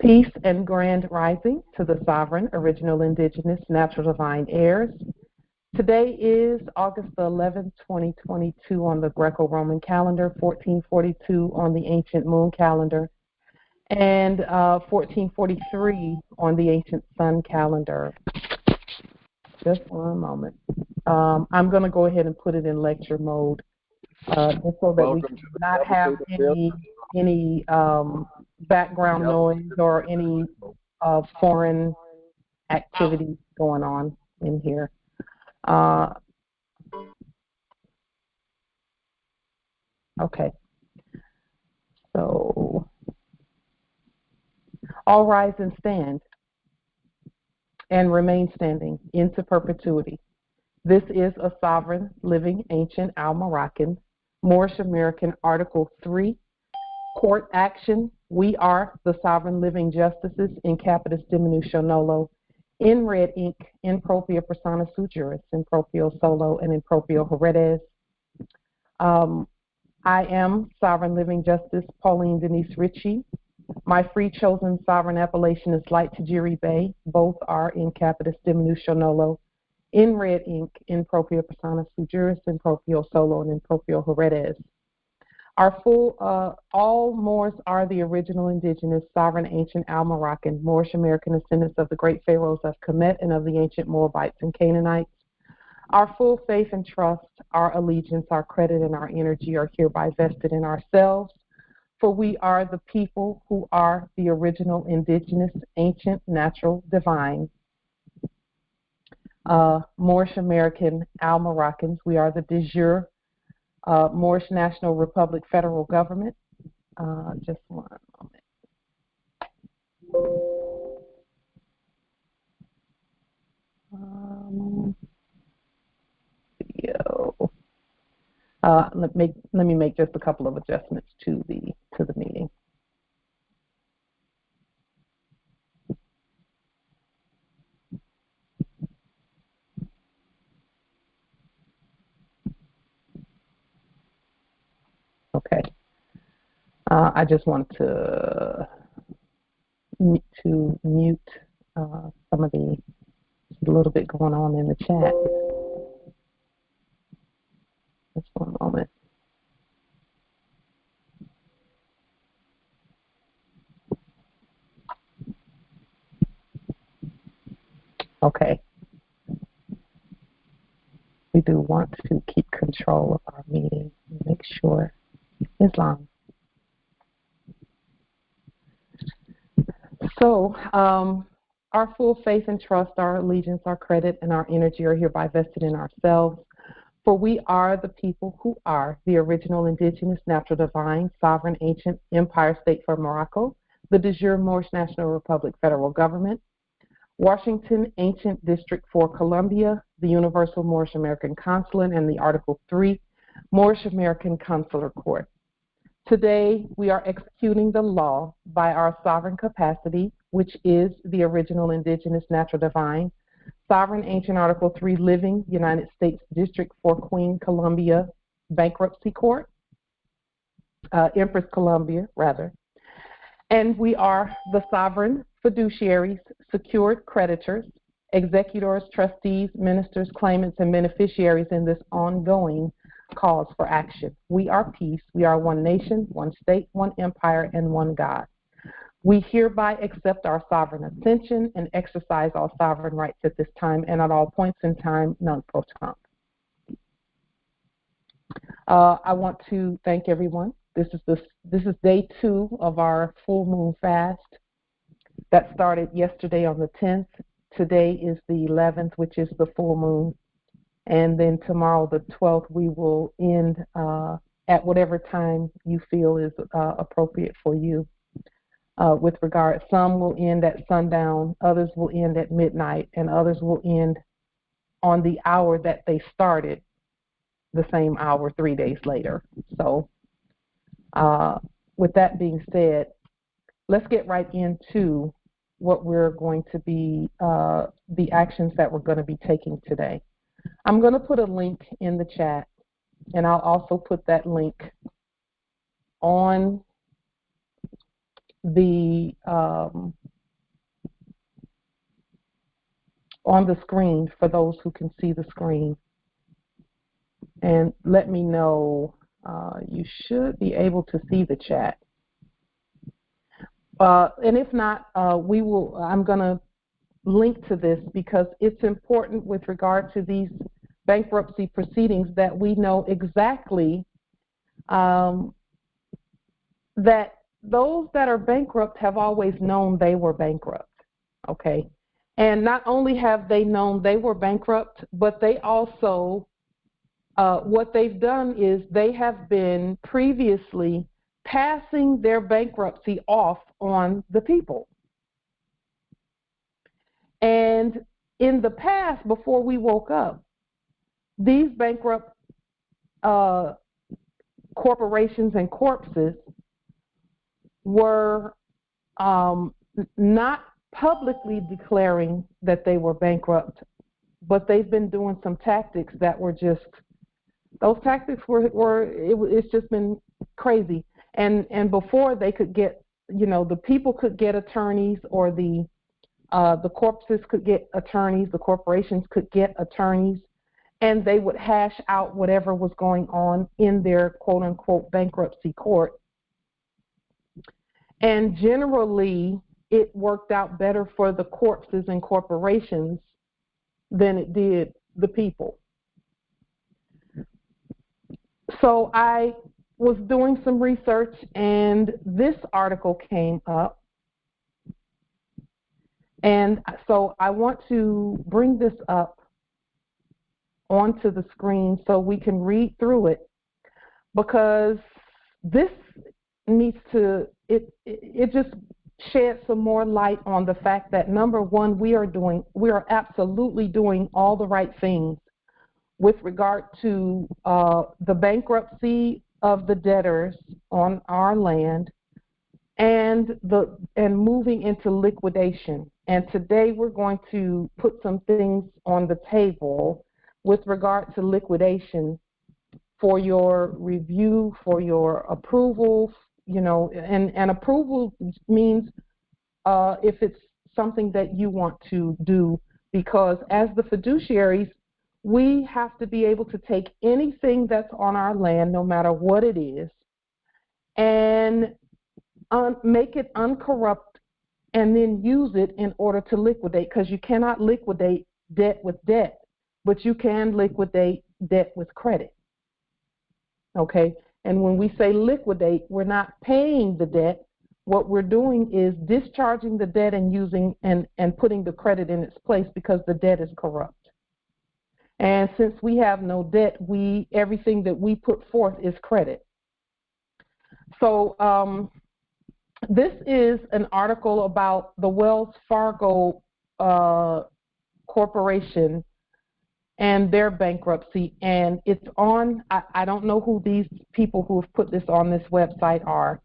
Peace and grand rising to the sovereign, original, indigenous, natural, divine heirs. Today is August the 11th, 2022 on the Greco-Roman calendar, 1442 on the ancient moon calendar, and 1443 on the ancient sun calendar. Just one moment. I'm going to go ahead and put it in lecture mode just so that we can not have any background noise or any foreign activity going on in here. Okay. So, all rise and stand and remain standing into perpetuity. This is a sovereign, living, ancient Al-Moroccan, Moorish American Article 3 court action. We are the sovereign living justices in capitis diminution nolo, in red ink, in propria persona sui juris, in proprio solo, and in proprio heredes. I am sovereign living justice Pauline Denise Ritchie. My free chosen sovereign appellation is Light Tajiri Bay. Both are in capitis diminution nolo, in red ink, in propria persona sui juris, in proprio solo, and in proprio heredes. All Moors are the original indigenous, sovereign, ancient Al-Moroccan, Moorish American descendants of the great pharaohs of Kemet and of the ancient Moabites and Canaanites. Our full faith and trust, our allegiance, our credit, and our energy are hereby vested in ourselves, for we are the people who are the original indigenous, ancient, natural, divine, Moorish American Al-Moroccans. We are the de jure Moorish National Republic federal government. Just one moment. Video. Let me make just a couple of adjustments to the meeting. Okay. I just want to mute some of a little bit going on in the chat. Just one moment. Okay. We do want to keep control of our meeting and make sure Islam. So, our full faith and trust, our allegiance, our credit, and our energy are hereby vested in ourselves, for we are the people who are the original indigenous, natural, divine, sovereign, ancient empire state for Morocco, the de jure Moorish National Republic federal government, Washington Ancient District for Columbia, the Universal Moorish American Consulate, and the Article 3 Moorish American Consular Court. Today, we are executing the law by our sovereign capacity, which is the original indigenous, natural, divine, sovereign, ancient Article 3 living United States District for Queen Columbia Bankruptcy Court, Empress Columbia, rather. And we are the sovereign fiduciaries, secured creditors, executors, trustees, ministers, claimants, and beneficiaries in this ongoing cause for action. We are peace. We are one nation, one state, one empire, and one God. We hereby accept our sovereign ascension and exercise all sovereign rights at this time and at all points in time, non pro tunc. I want to thank everyone. This is day 2 of our full moon fast that started yesterday on the 10th. Today is the 11th, which is the full moon. And then tomorrow, the 12th, we will end at whatever time you feel is appropriate for you. With regard, some will end at sundown, others will end at midnight, and others will end on the hour that they started, the same hour 3 days later. So with that being said, let's get right into what we're going to be, the actions that we're going to be taking today. I'm going to put a link in the chat, and I'll also put that link on the on the screen for those who can see the screen, and let me know. You should be able to see the chat. And if not, I'm going to link to this because it's important with regard to these bankruptcy proceedings that we know exactly that those that are bankrupt have always known they were bankrupt, okay? And not only have they known they were bankrupt, but they also, what they've done is they have been previously passing their bankruptcy off on the people. And in the past, before we woke up, these bankrupt corporations and corpses were not publicly declaring that they were bankrupt, but they've been doing some tactics that were just, those tactics it's just been crazy. And before they could get, the people could get attorneys, or the corpses could get attorneys, the corporations could get attorneys, and they would hash out whatever was going on in their quote-unquote bankruptcy court. And generally, it worked out better for the corpses and corporations than it did the people. So I was doing some research, and this article came up. And so I want to bring this up onto the screen so we can read through it, because this needs to, it just sheds some more light on the fact that, number one, we are absolutely doing all the right things with regard to the bankruptcy of the debtors on our land and moving into liquidation. And today we're going to put some things on the table with regard to liquidation for your review, for your approval, and approval means if it's something that you want to do, because as the fiduciaries, we have to be able to take anything that's on our land, no matter what it is, and make it uncorrupt, and then use it in order to liquidate, because you cannot liquidate debt with debt, but you can liquidate debt with credit. Okay? And when we say liquidate, we're not paying the debt. What we're doing is discharging the debt and using and putting the credit in its place, because the debt is corrupt. And since we have no debt, everything that we put forth is credit. So this is an article about the Wells Fargo Corporation and their bankruptcy, and it's on, I don't know who these people who have put this on this website are.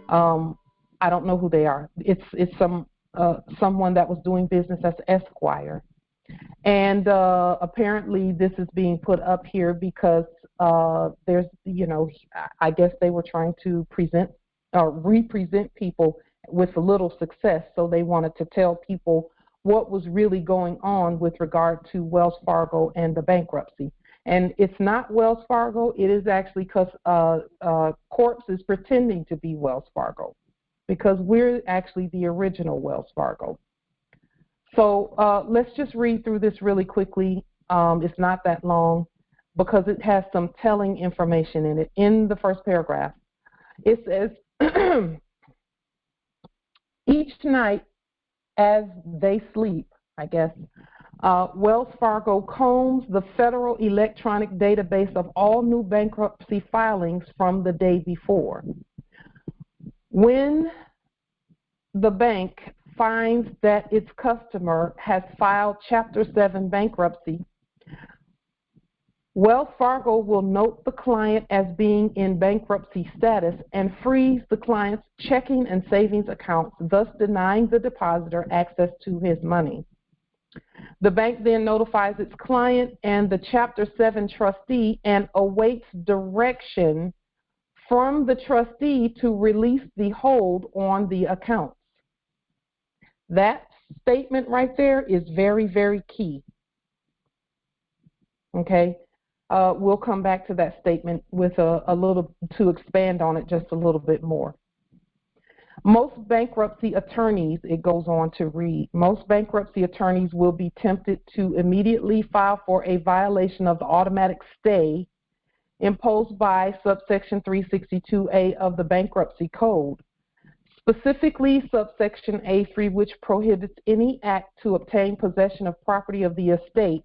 I don't know who they are. It's someone that was doing business as Esquire. And apparently this is being put up here because there's, I guess they were trying to present or represent people with a little success, so they wanted to tell people what was really going on with regard to Wells Fargo and the bankruptcy. And it's not Wells Fargo, it is actually because Corpse is pretending to be Wells Fargo, because we're actually the original Wells Fargo. So let's just read through this really quickly. It's not that long because it has some telling information in it. In the first paragraph, it says, each night as they sleep, I guess, Wells Fargo combs the federal electronic database of all new bankruptcy filings from the day before. When the bank finds that its customer has filed Chapter 7 bankruptcy, Wells Fargo will note the client as being in bankruptcy status and freeze the client's checking and savings accounts, thus denying the depositor access to his money. The bank then notifies its client and the Chapter 7 trustee and awaits direction from the trustee to release the hold on the accounts. That statement right there is very, very key. Okay? We'll come back to that statement with a little, to expand on it just a little bit more. Most bankruptcy attorneys, it goes on to read, most bankruptcy attorneys will be tempted to immediately file for a violation of the automatic stay imposed by subsection 362A of the Bankruptcy Code, specifically subsection A3, which prohibits any act to obtain possession of property of the estate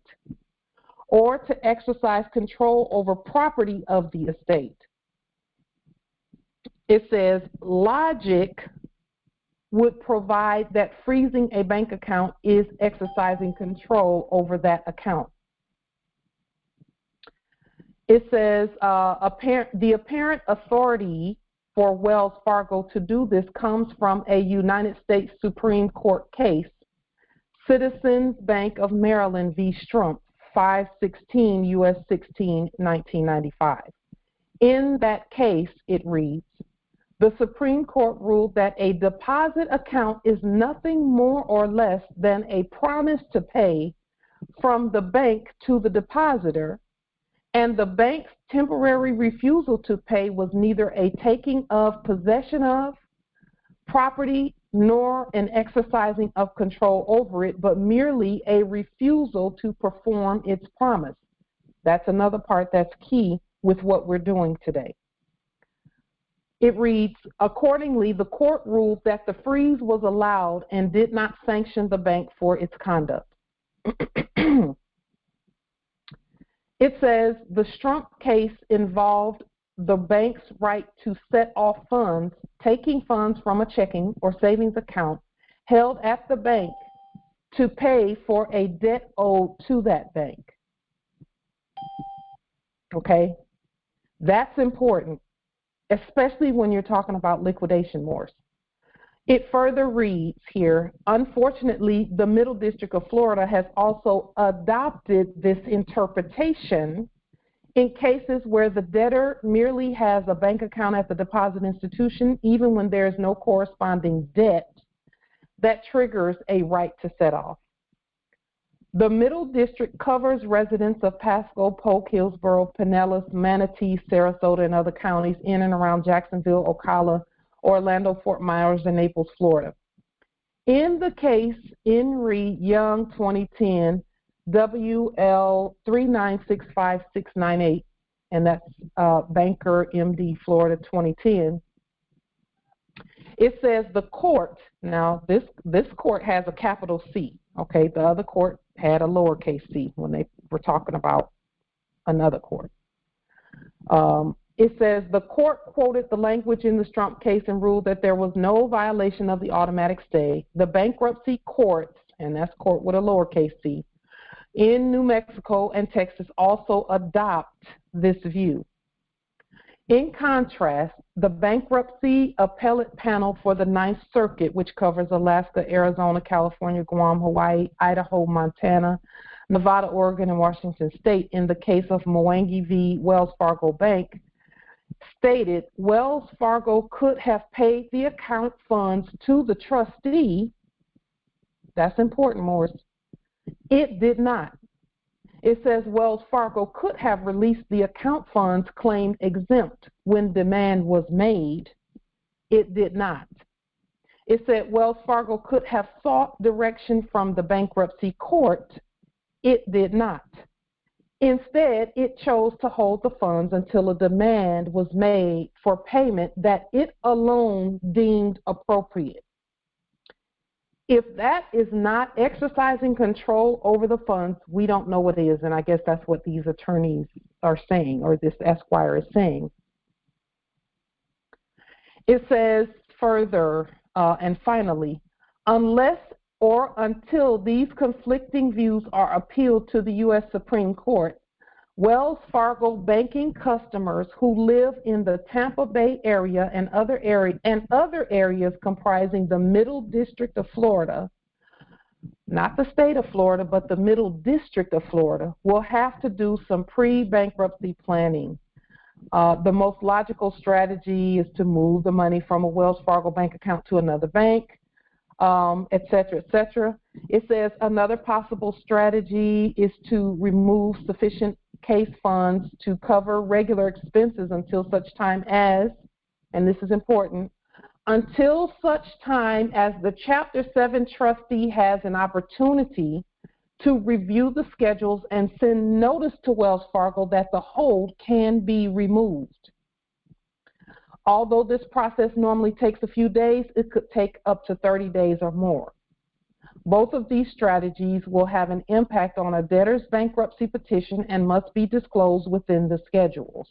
or to exercise control over property of the estate. It says logic would provide that freezing a bank account is exercising control over that account. It says the apparent authority for Wells Fargo to do this comes from a United States Supreme Court case, Citizens Bank of Maryland v. Strump, 516 U.S. 16, 1995. In that case, it reads, the Supreme Court ruled that a deposit account is nothing more or less than a promise to pay from the bank to the depositor, and the bank's temporary refusal to pay was neither a taking of possession of property nor an exercising of control over it, but merely a refusal to perform its promise. That's another part that's key with what we're doing today. It reads, accordingly, the court ruled that the freeze was allowed and did not sanction the bank for its conduct. It says the Strump case involved the bank's right to set off funds, taking funds from a checking or savings account held at the bank to pay for a debt owed to that bank. Okay? That's important, especially when you're talking about liquidation wars. It further reads here, unfortunately, the Middle District of Florida has also adopted this interpretation in cases where the debtor merely has a bank account at the deposit institution, even when there is no corresponding debt that triggers a right to set off. The Middle District covers residents of Pasco, Polk, Hillsborough, Pinellas, Manatee, Sarasota, and other counties in and around Jacksonville, Ocala, Orlando, Fort Myers, and Naples, Florida. In the case In re Young 2010, WL 3965698, and that's Banker MD Florida 2010, it says the court, now this court has a capital C, okay? The other court had a lowercase c when they were talking about another court. It says the court quoted the language in the Strump case and ruled that there was no violation of the automatic stay. The bankruptcy courts, and that's court with a lowercase c, in New Mexico and Texas also adopt this view. In contrast, the bankruptcy appellate panel for the Ninth Circuit, which covers Alaska, Arizona, California, Guam, Hawaii, Idaho, Montana, Nevada, Oregon, and Washington State, in the case of Mwangi v. Wells Fargo Bank, stated Wells Fargo could have paid the account funds to the trustee. That's important, Morris. It did not. It says Wells Fargo could have released the account funds claimed exempt when demand was made. It did not. It said Wells Fargo could have sought direction from the bankruptcy court. It did not. Instead, it chose to hold the funds until a demand was made for payment that it alone deemed appropriate. If that is not exercising control over the funds, we don't know what is, and I guess that's what these attorneys are saying, or this Esquire is saying. It says further, and finally, unless or until these conflicting views are appealed to the U.S. Supreme Court, Wells Fargo banking customers who live in the Tampa Bay area and other areas comprising the Middle District of Florida, not the state of Florida, but the Middle District of Florida, will have to do some pre-bankruptcy planning. The most logical strategy is to move the money from a Wells Fargo bank account to another bank, et cetera, et cetera. It says another possible strategy is to remove sufficient case funds to cover regular expenses until such time as, and this is important, until such time as the Chapter 7 trustee has an opportunity to review the schedules and send notice to Wells Fargo that the hold can be removed. Although this process normally takes a few days, it could take up to 30 days or more. Both of these strategies will have an impact on a debtor's bankruptcy petition and must be disclosed within the schedules.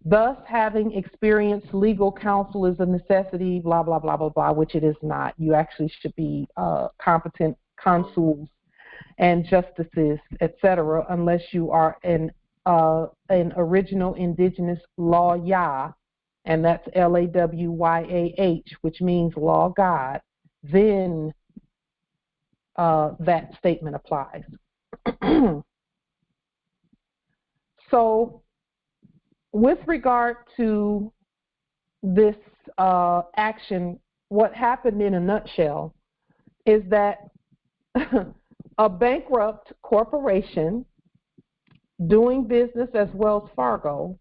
Thus, having experienced legal counsel is a necessity, blah, blah, blah, blah, blah, which it is not. You actually should be competent consuls and justices, etc., unless you are an original indigenous lawyer, and that's Lawyah, which means law God, then that statement applies. So with regard to this action, what happened in a nutshell is that a bankrupt corporation doing business as Wells Fargo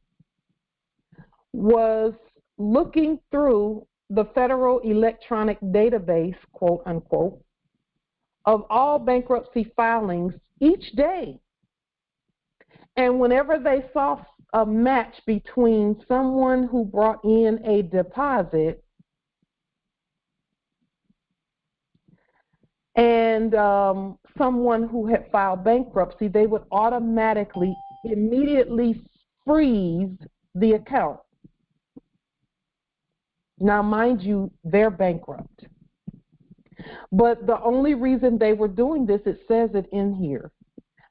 was looking through the federal electronic database, quote unquote, of all bankruptcy filings each day. And whenever they saw a match between someone who brought in a deposit and someone who had filed bankruptcy, they would automatically, immediately freeze the account. Now, mind you, they're bankrupt. But the only reason they were doing this, it says it in here,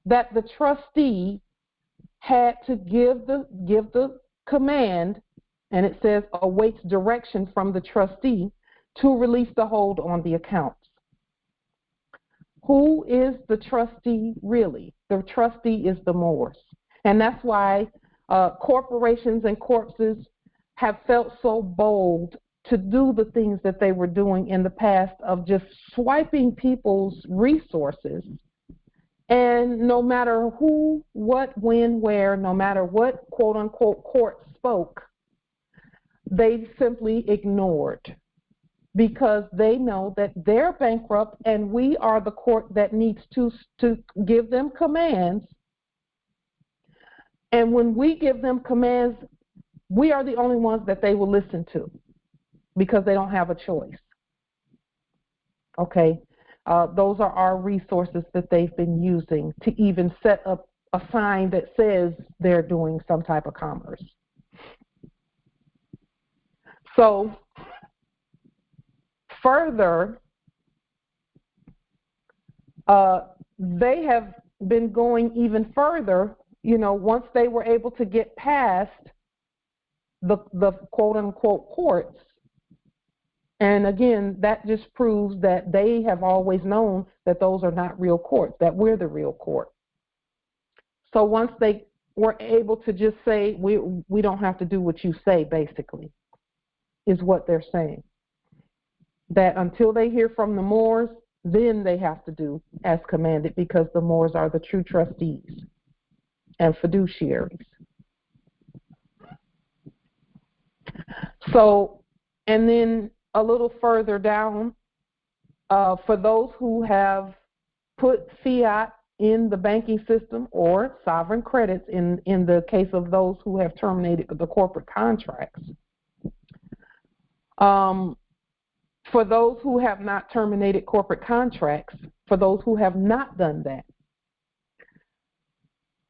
that the trustee had to give the command, and it says awaits direction from the trustee to release the hold on the accounts. Who is the trustee really? The trustee is the Moors. And that's why corporations and corpses have felt so bold to do the things that they were doing in the past of just swiping people's resources. And no matter who, what, when, where, no matter what quote-unquote court spoke, they simply ignored, because they know that they're bankrupt and we are the court that needs to give them commands. And when we give them commands, we are the only ones that they will listen to because they don't have a choice. Okay, those are our resources that they've been using to even set up a sign that says they're doing some type of commerce. So further, they have been going even further, you know, once they were able to get past the quote-unquote courts. And again, that just proves that they have always known that those are not real courts, that we're the real court. So once they were able to just say, we don't have to do what you say, basically, is what they're saying. That until they hear from the Moors, then they have to do as commanded, because the Moors are the true trustees and fiduciaries. So, and then a little further down, for those who have put fiat in the banking system or sovereign credits in the case of those who have terminated the corporate contracts, for those who have not terminated corporate contracts, for those who have not done that,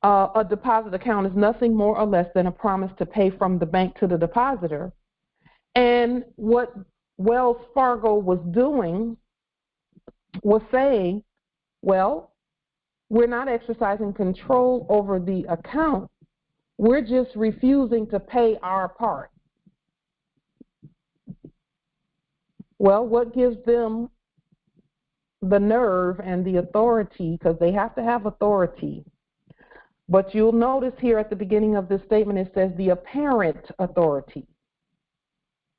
a deposit account is nothing more or less than a promise to pay from the bank to the depositor. And what Wells Fargo was doing was saying, well, we're not exercising control over the account. We're just refusing to pay our part. Well, what gives them the nerve and the authority, because they have to have authority, But you'll notice here at the beginning of this statement, it says the apparent authority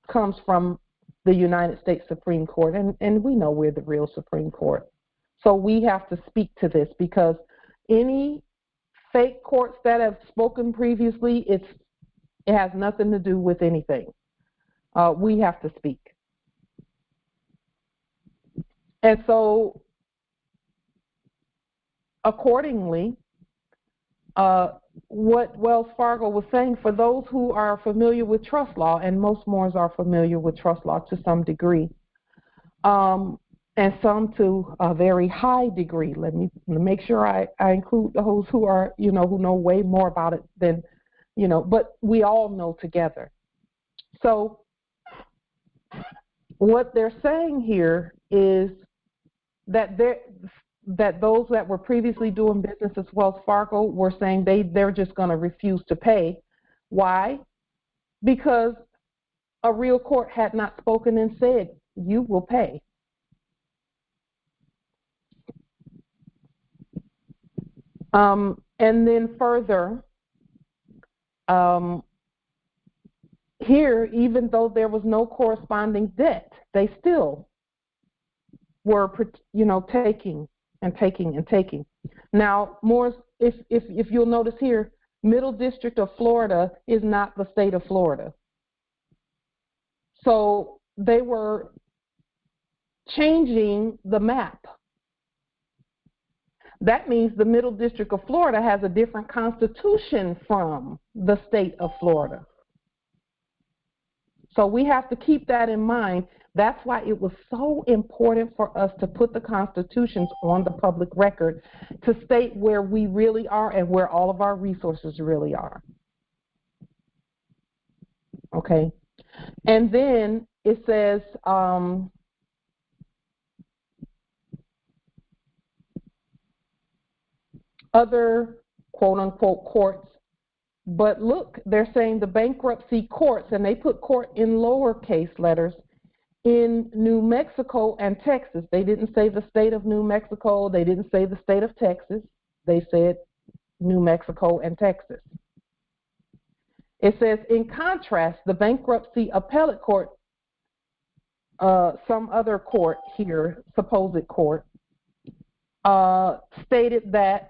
comes from the United States Supreme Court, and we know we're the real Supreme Court. So we have to speak to this, because any fake courts that have spoken previously, it has nothing to do with anything. We have to speak. And so accordingly, what Wells Fargo was saying, for those who are familiar with trust law, and most Moors are familiar with trust law to some degree, and some to a very high degree. Let me make sure I include those who are, who know way more about it than, but we all know together. So what they're saying here is that those that were previously doing business as Wells Fargo were saying they're just going to refuse to pay. Why? Because a real court had not spoken and said, you will pay. And then further, here, even though there was no corresponding debt, they still were, taking and taking and taking. Now, more, if you'll notice here, Middle District of Florida is not the state of Florida. So they were changing the map. That means the Middle District of Florida has a different constitution from the state of Florida. So we have to keep that in mind. That's why it was so important for us to put the constitutions on the public record to state where we really are and where all of our resources really are. Okay? And then it says, other quote-unquote courts. But look, they're saying the bankruptcy courts, and they put court in lowercase letters, in New Mexico and Texas. They didn't say the state of New Mexico. They didn't say the state of Texas. They said New Mexico and Texas. It says, in contrast, the bankruptcy appellate court, some other court here, supposed court, stated that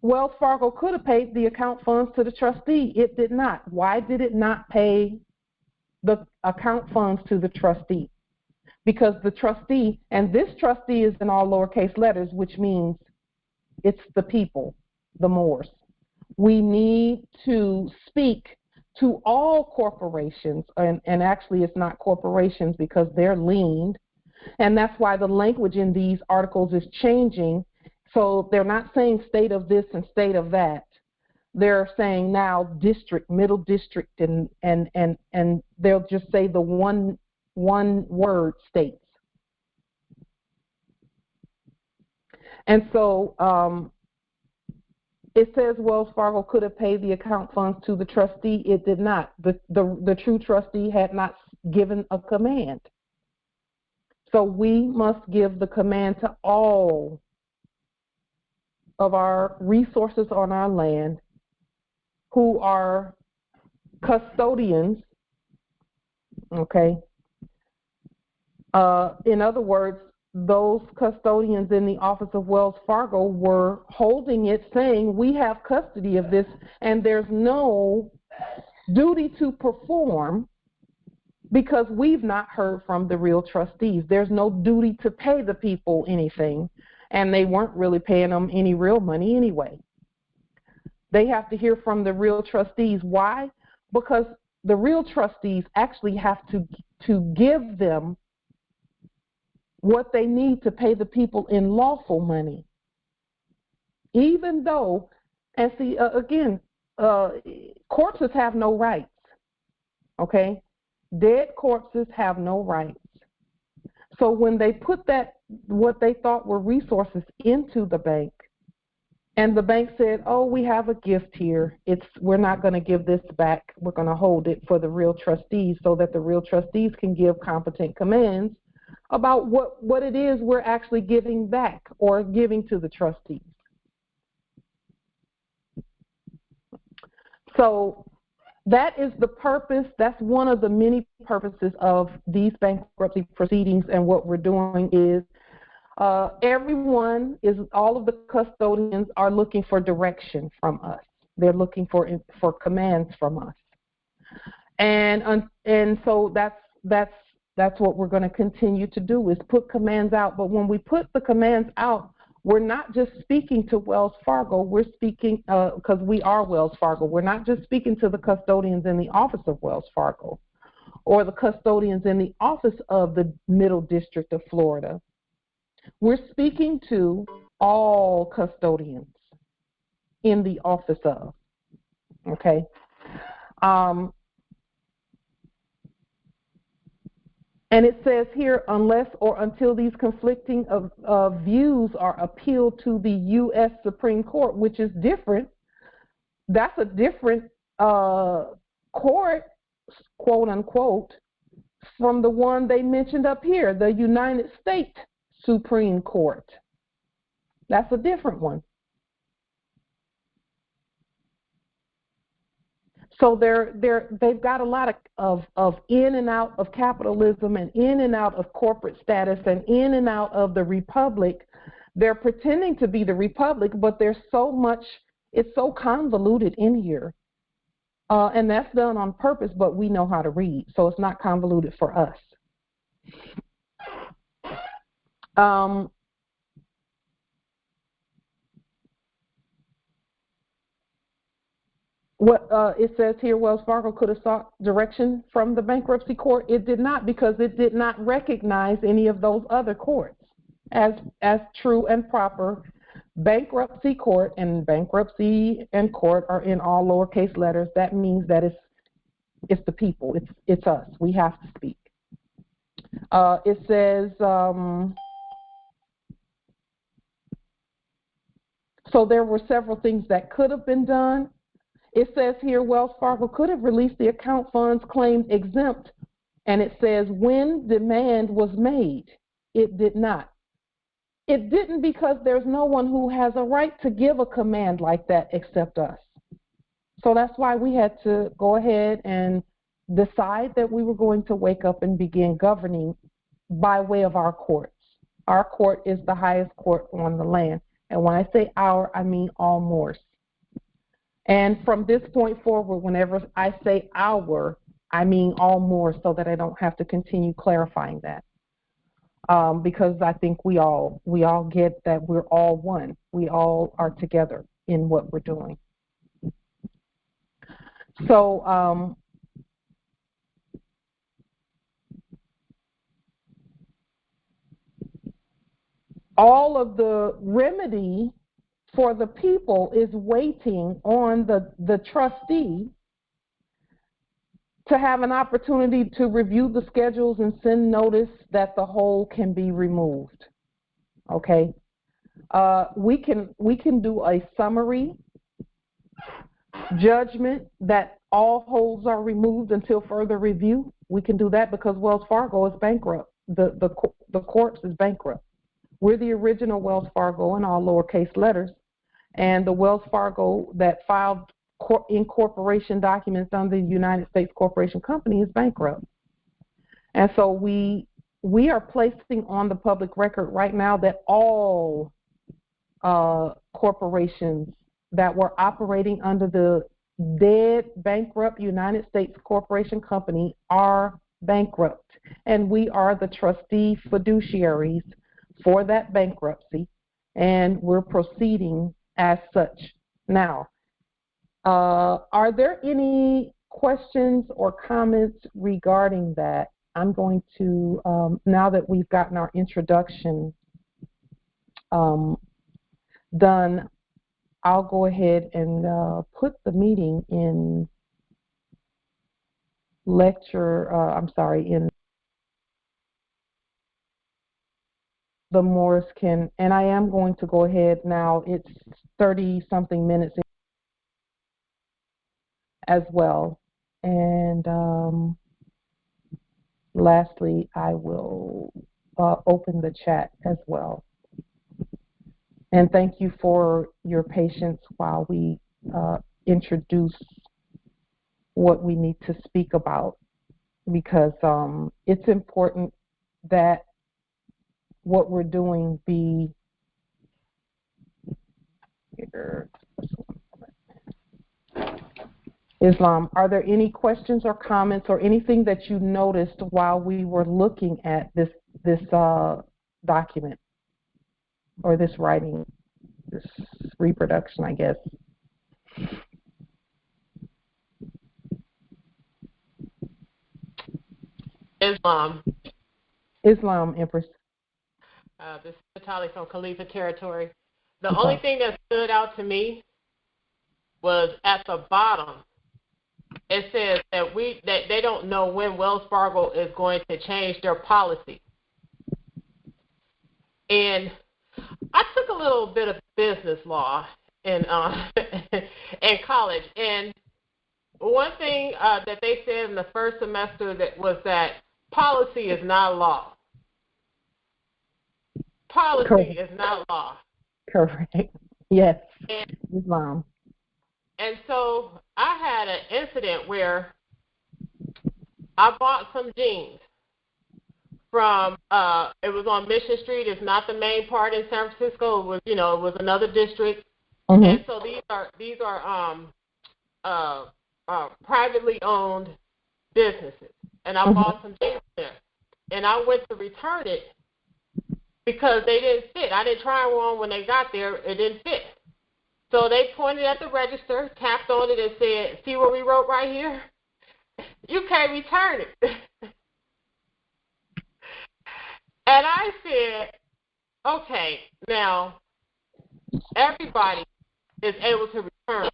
Wells Fargo could have paid the account funds to the trustee. It did not. Why did it not pay the account funds to the trustee? Because the trustee, and this trustee is in all lowercase letters, which means it's the people, the Moors. We need to speak to all corporations, and actually it's not corporations because they're leaned, and that's why the language in these articles is changing. So they're not saying state of this and state of that. They're saying now district, middle district, and they'll just say the one word states. And so it says Wells Fargo could have paid the account funds to the trustee. It did not. The true trustee had not given a command. So we must give the command to all of our resources on our land who are custodians, okay? In other words, those custodians in the office of Wells Fargo were holding it, saying, we have custody of this, and there's no duty to perform because we've not heard from the real trustees. There's no duty to pay the people anything, and they weren't really paying them any real money anyway. They have to hear from the real trustees. Why? Because the real trustees actually have to give them what they need to pay the people in lawful money. Even though, and see, again, corpses have no rights, okay? Dead corpses have no rights. So when they put that, what they thought were resources into the bank, and the bank said, oh, we have a gift here. We're not going to give this back. We're going to hold it for the real trustees so that the real trustees can give competent commands about what it is we're actually giving back or giving to the trustees. So that is the purpose. That's one of the many purposes of these bankruptcy proceedings. And what we're doing is all of the custodians are looking for direction from us. They're looking for commands from us. And so that's what we're going to continue to do, is put commands out. But when we put the commands out, we're not just speaking to Wells Fargo. We're speaking, because we are Wells Fargo, we're not just speaking to the custodians in the office of Wells Fargo or the custodians in the office of the Middle District of Florida. We're speaking to all custodians in the office of, okay? And it says here, unless or until these conflicting views are appealed to the U.S. Supreme Court, which is different. That's a different court, quote unquote, from the one they mentioned up here, the United States Supreme Court. That's a different one. So they've got a lot of in and out of capitalism and in and out of corporate status and in and out of the republic. They're pretending to be the republic, but there's so much, it's so convoluted in here. And that's done on purpose, but we know how to read, so it's not convoluted for us. What it says here, Wells Fargo could have sought direction from the bankruptcy court. It did not, because it did not recognize any of those other courts as true and proper. Bankruptcy court and bankruptcy and court are in all lowercase letters. That means that it's the people. It's us. We have to speak. It says so there were several things that could have been done. It says here, Wells Fargo could have released the account funds claimed exempt, and it says when demand was made. It did not. It didn't, because there's no one who has a right to give a command like that except us. So that's why we had to go ahead and decide that we were going to wake up and begin governing by way of our courts. Our court is the highest court on the land. And when I say our, I mean all Moors. And from this point forward, whenever I say our, I mean all Moors, so that I don't have to continue clarifying that. Because I think we all get that we're all one. We all are together in what we're doing. So all of the remedy for the people is waiting on the trustee to have an opportunity to review the schedules and send notice that the hold can be removed. Okay, we can do a summary judgment that all holds are removed until further review. We can do that because Wells Fargo is bankrupt. The corpse is bankrupt. We're the original Wells Fargo in all lowercase letters, and the Wells Fargo that filed incorporation documents under the United States Corporation Company is bankrupt. And so we are placing on the public record right now that all corporations that were operating under the dead, bankrupt United States Corporation Company are bankrupt. And we are the trustee fiduciaries for that bankruptcy, and we're proceeding as such. Now, are there any questions or comments regarding that? I'm going to, now that we've gotten our introduction done, I'll go ahead and put the meeting in lecture, in the Morris can, and I am going to go ahead now. It's 30-something minutes as well. And lastly, I will open the chat as well. And thank you for your patience while we introduce what we need to speak about, because it's important that what we're doing be Islam. Are there any questions or comments or anything that you noticed while we were looking at this document or this writing, this reproduction, I guess? Islam, Empress. This is Natalie from Khalifa Territory. The only thing that stood out to me was at the bottom. It says that they don't know when Wells Fargo is going to change their policy. And I took a little bit of business law in in college, and one thing that they said in the first semester was that policy is not law. Policy Correct. is not law. Correct. Yes. Islam. And so I had an incident where I bought some jeans from it was on Mission Street. It's not the main part in San Francisco. It was another district. Mm-hmm. And so these are privately owned businesses. And I bought some jeans there. And I went to return it because they didn't fit. I didn't try them on when they got there. It didn't fit. So they pointed at the register, tapped on it, and said, "See what we wrote right here? You can't return it." And I said, okay, now everybody is able to return.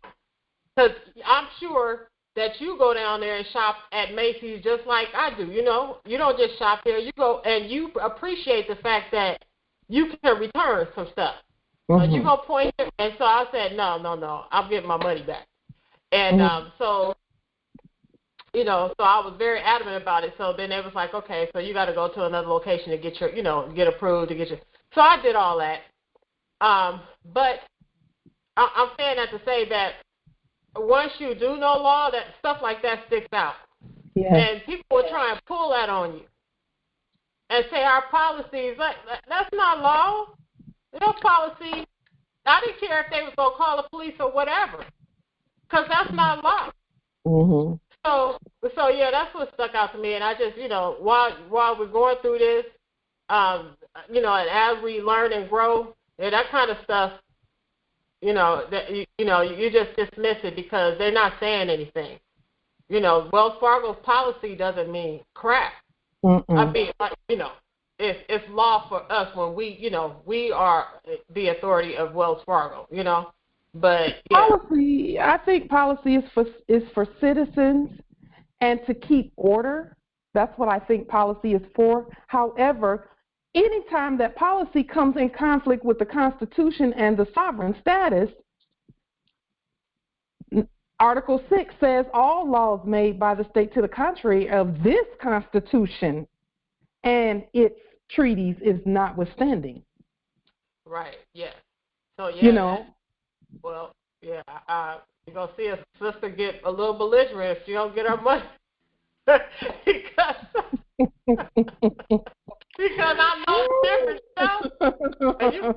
Because I'm sure that you go down there and shop at Macy's just like I do. You don't just shop there. You go and you appreciate the fact that you can return some stuff. Mm-hmm. You're going to point it. And so I said, no, I'm getting my money back. And so I was very adamant about it. So then they was like, okay, so you got to go to another location to get get approved to get your. So I did all that. But I'm saying that to say that once you do know law, that stuff like that sticks out. Yeah. And people will try and pull that on you and say our policies, that's not law. No policy. I didn't care if they was going to call the police or whatever, because that's not law. Mm-hmm. So yeah, that's what stuck out to me. And I just, while we're going through this, and as we learn and grow, that kind of stuff, you just dismiss it because they're not saying anything. Wells Fargo's policy doesn't mean crap. Mm-mm. I mean, it's law for us when we are the authority of Wells Fargo, But yeah. Policy, I think policy is for citizens and to keep order. That's what I think policy is for. However, anytime that policy comes in conflict with the Constitution and the sovereign status, Article 6 says all laws made by the state to the contrary of this Constitution and its treaties is notwithstanding. Right, yes. So, yeah. Well, yeah, you're going to see a sister get a little belligerent if she don't get her money. because I know different stuff. And you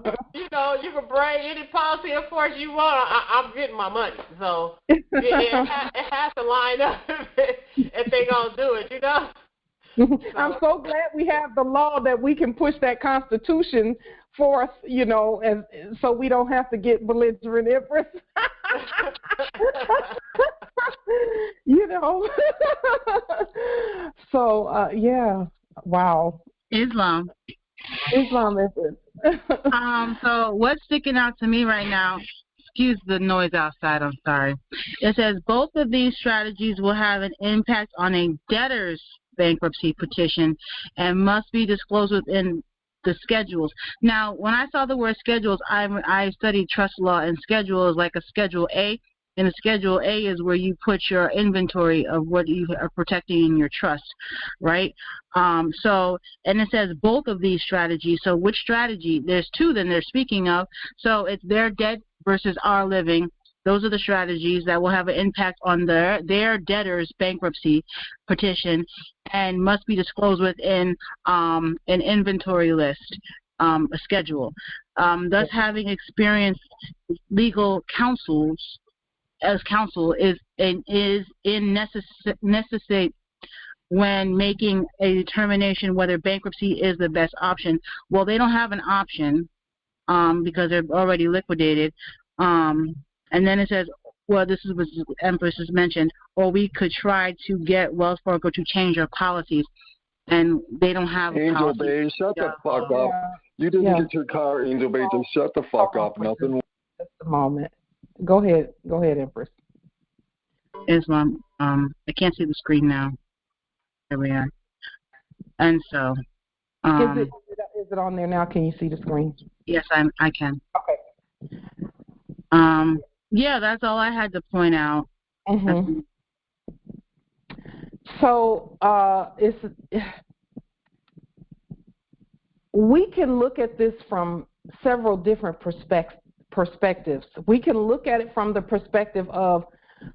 can bring any policy in force you want. I'm getting my money. So it has to line up if they're going to do it, I'm so glad we have the law that we can push that Constitution forth, and so we don't have to get belligerent, Empress. So, yeah, wow. Islam, Empress. So what's sticking out to me right now, excuse the noise outside, I'm sorry. It says both of these strategies will have an impact on a debtor's bankruptcy petition and must be disclosed within the schedules. Now, when I saw the word schedules, I studied trust law, and schedule is like a Schedule A, and a Schedule A is where you put your inventory of what you are protecting in your trust, right? And it says both of these strategies. So which strategy? There's two then they're speaking of. So it's their dead versus our living. Those are the strategies that will have an impact on their debtor's bankruptcy petition and must be disclosed within an inventory list, a schedule. Thus, having experienced legal counsel is necessary when making a determination whether bankruptcy is the best option. Well, they don't have an option because they're already liquidated. And then it says, well, this is what Empress has mentioned, or we could try to get Wells Fargo to change their policies, and they don't have Angel policies. Bay, shut the fuck up. You didn't get your car, Angel Bay. Just shut the fuck up. Nothing. Just a moment. Go ahead, Empress. Is I can't see the screen now. There we are. And so, is it on there now? Can you see the screen? Yes, I can. Okay. Yeah, that's all I had to point out. Mm-hmm. So we can look at this from several different perspectives. We can look at it from the perspective of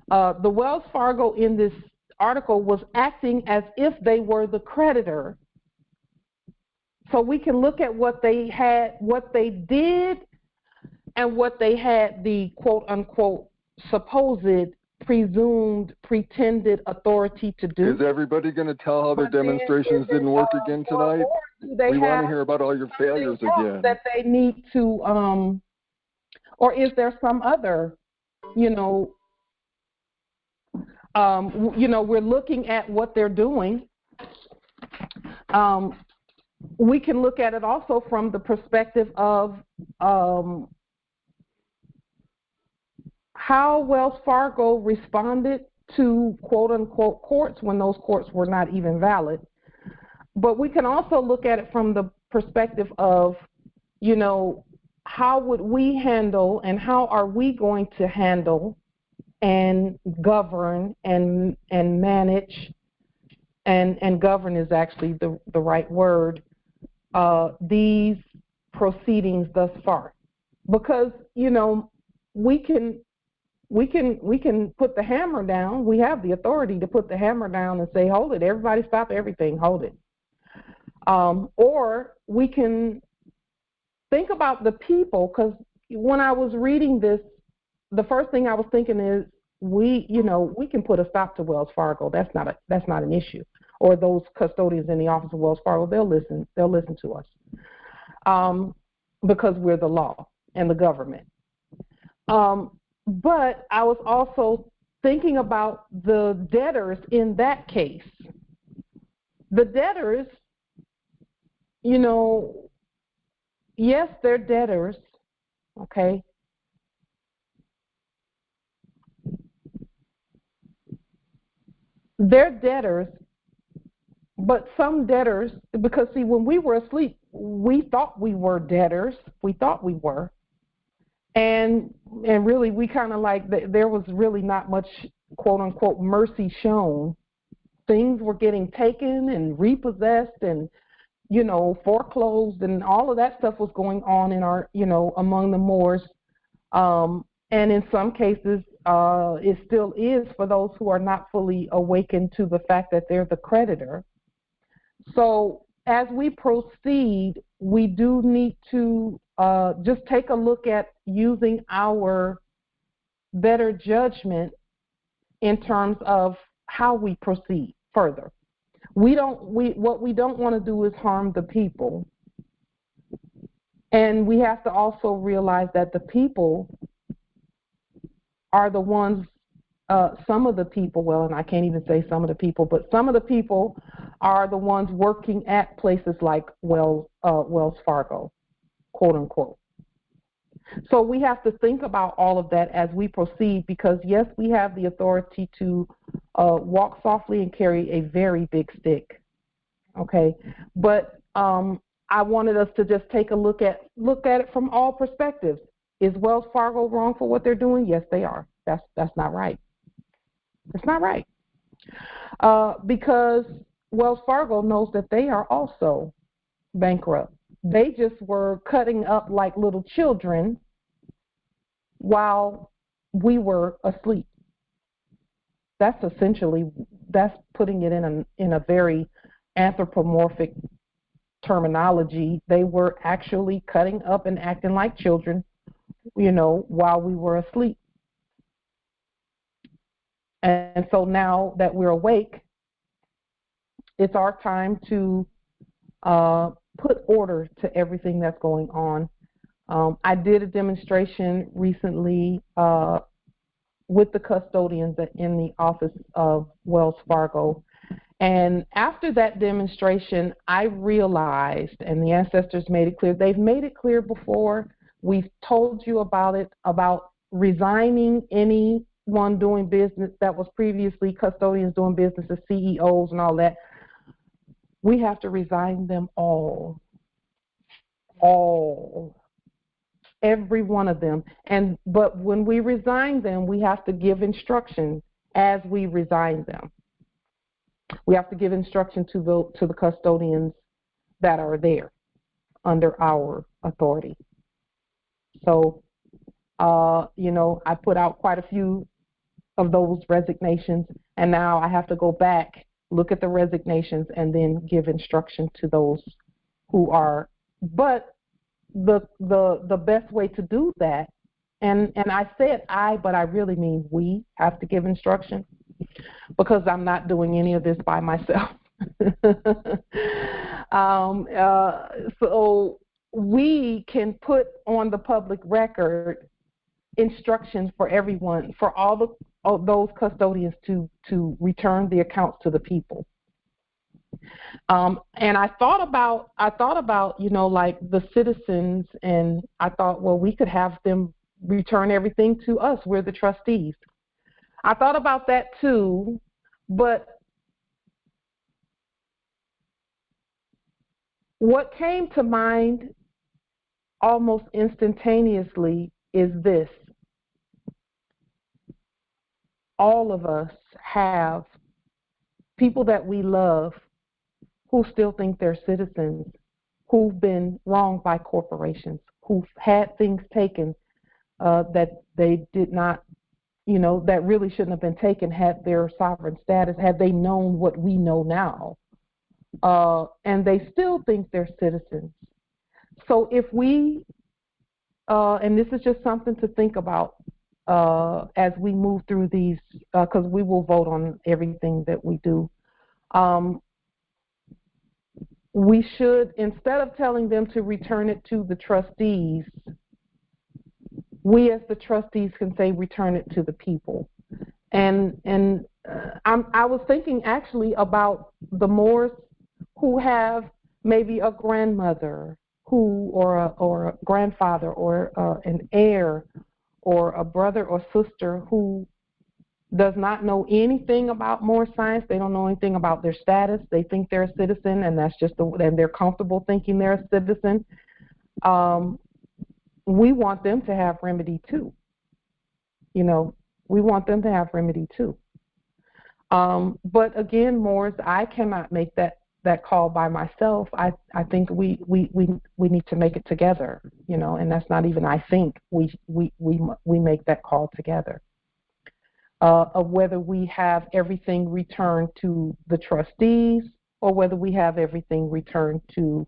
the Wells Fargo in this article was acting as if they were the creditor. So we can look at what they had, what they did, and what they had the quote-unquote supposed, presumed, pretended authority to do. Is everybody going to tell how their demonstrations didn't work again tonight? We want to hear about all your failures again. That they need to, or is there some other, we're looking at what they're doing. We can look at it also from the perspective of how Wells Fargo responded to quote-unquote courts when those courts were not even valid. But we can also look at it from the perspective of, how would we handle and how are we going to handle and govern and manage, and govern is actually the right word, these proceedings thus far. Because, we can put the hammer down. We have the authority to put the hammer down and say, hold it, everybody stop everything, hold it. Or we can think about the people, because when I was reading this, the first thing I was thinking is we can put a stop to Wells Fargo. That's not an issue. Or those custodians in the office of Wells Fargo, they'll listen to us. Because we're the law and the government. But I was also thinking about the debtors in that case. The debtors, yes, they're debtors, okay? They're debtors, but some debtors, because see, when we were asleep, we thought we were debtors. We thought we were. And really, we kind of there was really not much, quote unquote, mercy shown. Things were getting taken and repossessed and, foreclosed, and all of that stuff was going on in our, among the Moors. And in some cases, it still is for those who are not fully awakened to the fact that they're the creditor. So as we proceed, we do need to just take a look at using our better judgment in terms of how we proceed further. What we don't want to do is harm the people. And we have to also realize that the people are the ones, some of the people, well, and I can't even say some of the people, but some of the people are the ones working at places like Wells Fargo, quote unquote. So we have to think about all of that as we proceed, because yes, we have the authority to walk softly and carry a very big stick. Okay, but I wanted us to just take a look at it from all perspectives. Is Wells Fargo wrong for what they're doing? Yes, they are. That's not right. It's not right. Because Wells Fargo knows that they are also bankrupt. They just were cutting up like little children while we were asleep. That's putting it in a very anthropomorphic terminology. They were actually cutting up and acting like children, while we were asleep. And so now that we're awake, it's our time to put order to everything that's going on. I did a demonstration recently with the custodians in the office of Wells Fargo. And after that demonstration, I realized, and the ancestors made it clear, they've made it clear before, we've told you about it, about resigning anyone doing business that was previously custodians doing business as CEOs and all that. We have to resign them all, every one of them. But when we resign them, we have to give instruction as we resign them. We have to give instruction to the custodians that are there under our authority. So, I put out quite a few of those resignations, and now I have to go back, look at the resignations, and then give instruction to those who are. But the best way to do that, and I said but I really mean we have to give instruction, because I'm not doing any of this by myself. So we can put on the public record instructions for everyone, for all those custodians to return the accounts to the people. And I thought about like the citizens, and I thought, well, we could have them return everything to us. We're the trustees. I thought about that too, but what came to mind almost instantaneously is this. All of us have people that we love who still think they're citizens, who've been wronged by corporations, who've had things taken that they did not, that really shouldn't have been taken had their sovereign status, had they known what we know now. And they still think they're citizens. So if we, and this is just something to think about as we move through these, because we will vote on everything that we do. We should, instead of telling them to return it to the trustees, we as the trustees can say return it to the people. And I was thinking actually about the Moors who have maybe a grandmother or a grandfather or an heir or a brother or sister who does not know anything about Moorish science. They don't know anything about their status. They think they're a citizen, and that's just and they're comfortable thinking they're a citizen. We want them to have remedy too. We want them to have remedy too. But again, Moors, I cannot make that call by myself. I think we need to make it together, and that's not even I think. We make that call together. Of whether we have everything returned to the trustees or whether we have everything returned to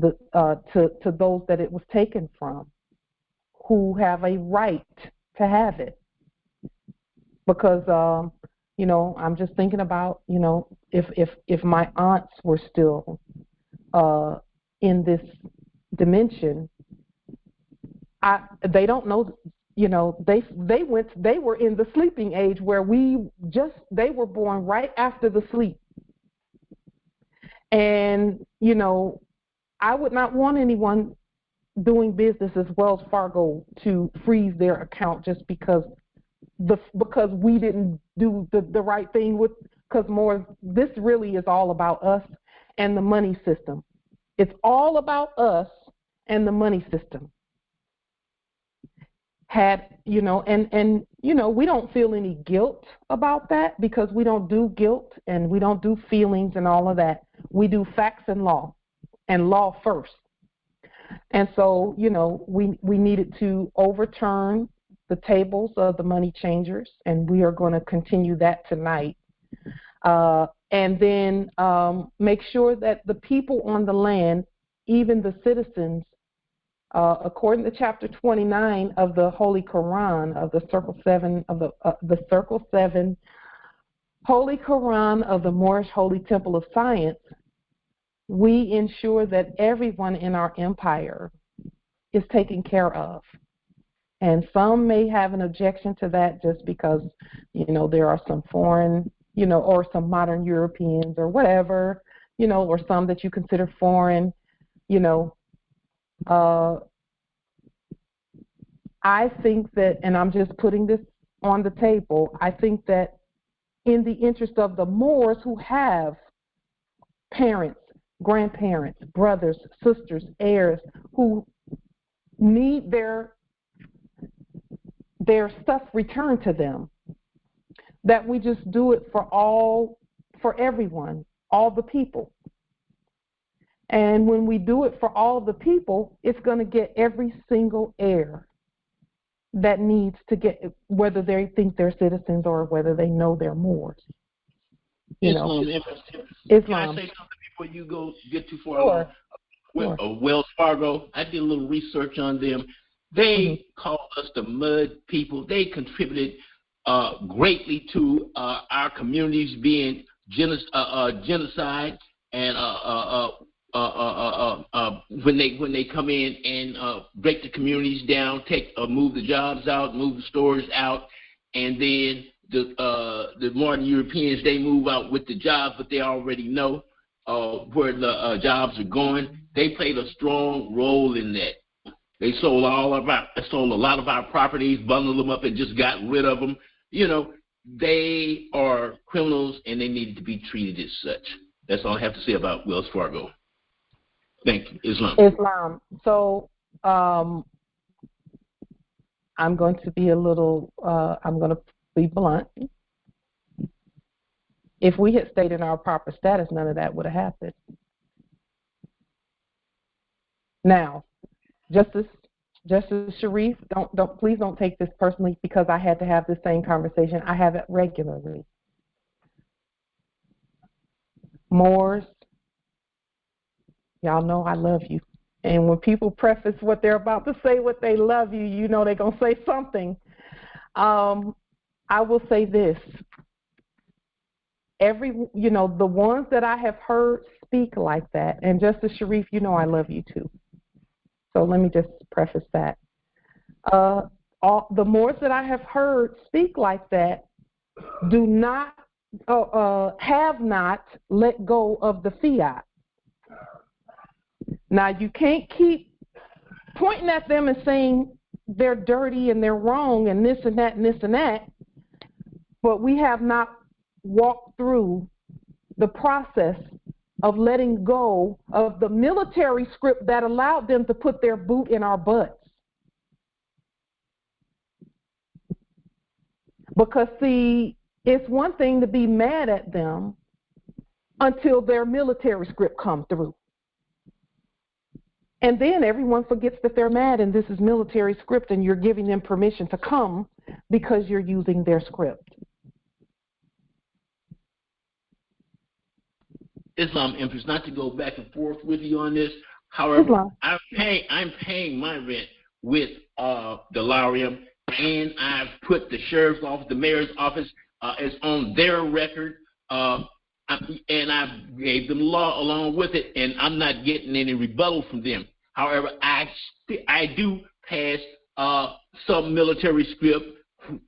to those that it was taken from, who have a right to have it. Because I'm just thinking about if my aunts were still in this dimension, they don't know. They were in the sleeping age where they were born right after the sleep. And, I would not want anyone doing business as Wells Fargo to freeze their account just because we didn't do the right thing because this really is all about us and the money system. It's all about us and the money system. We don't feel any guilt about that because we don't do guilt and we don't do feelings and all of that. We do facts and law first. And so, we needed to overturn the tables of the money changers, and we are going to continue that tonight. And then make sure that the people on the land, even the citizens, according to chapter 29 of the Holy Quran, of the Circle 7 of the Circle 7 Holy Quran of the Moorish Holy Temple of Science, we ensure that everyone in our empire is taken care of. And some may have an objection to that just because, there are some foreign, or some modern Europeans or whatever, or some that you consider foreign, I think that, and I'm just putting this on the table, I think that in the interest of the Moors who have parents, grandparents, brothers, sisters, heirs, who need their stuff returned to them, that we just do it for everyone, all the people. And when we do it for all the people, it's going to get every single heir that needs to get, whether they think they're citizens or whether they know they're Moors. Islam. Can I say something before you get too far along? Sure. Wells Fargo, I did a little research on them. They called us the mud people. They contributed greatly to our communities being genocide, and when they come in and break the communities down, move the jobs out, move the stores out, and then the modern Europeans, they move out with the jobs, but they already know where the jobs are going. They played a strong role in that. They sold a lot of our properties, bundled them up, and just got rid of them. They are criminals, and they needed to be treated as such. That's all I have to say about Wells Fargo. Thank you. Islam. So I'm going to be I'm going to be blunt. If we had stayed in our proper status, none of that would have happened. Now, Justice Sharif, please don't take this personally, because I had to have this same conversation. I have it regularly. Moors, y'all know I love you. And when people preface what they're about to say, what they love you, they're going to say something. I will say this. The ones that I have heard speak like that, and Justice Sharif, I love you too. So let me just preface that. The Moors that I have heard speak like that do not, have not let go of the fiat. Now, you can't keep pointing at them and saying they're dirty and they're wrong and this and that and this and that, but we have not walked through the process of letting go of the military script that allowed them to put their boot in our butts. Because, see, it's one thing to be mad at them until their military script comes through. And then everyone forgets that they're mad and this is military script and you're giving them permission to come because you're using their script. Islam, Empress, not to go back and forth with you on this. However, I'm paying my rent with Delarium, and I've put the sheriff's office, the mayor's office, is on their record, and I gave them law along with it, and I'm not getting any rebuttal from them. However, I do pass some military script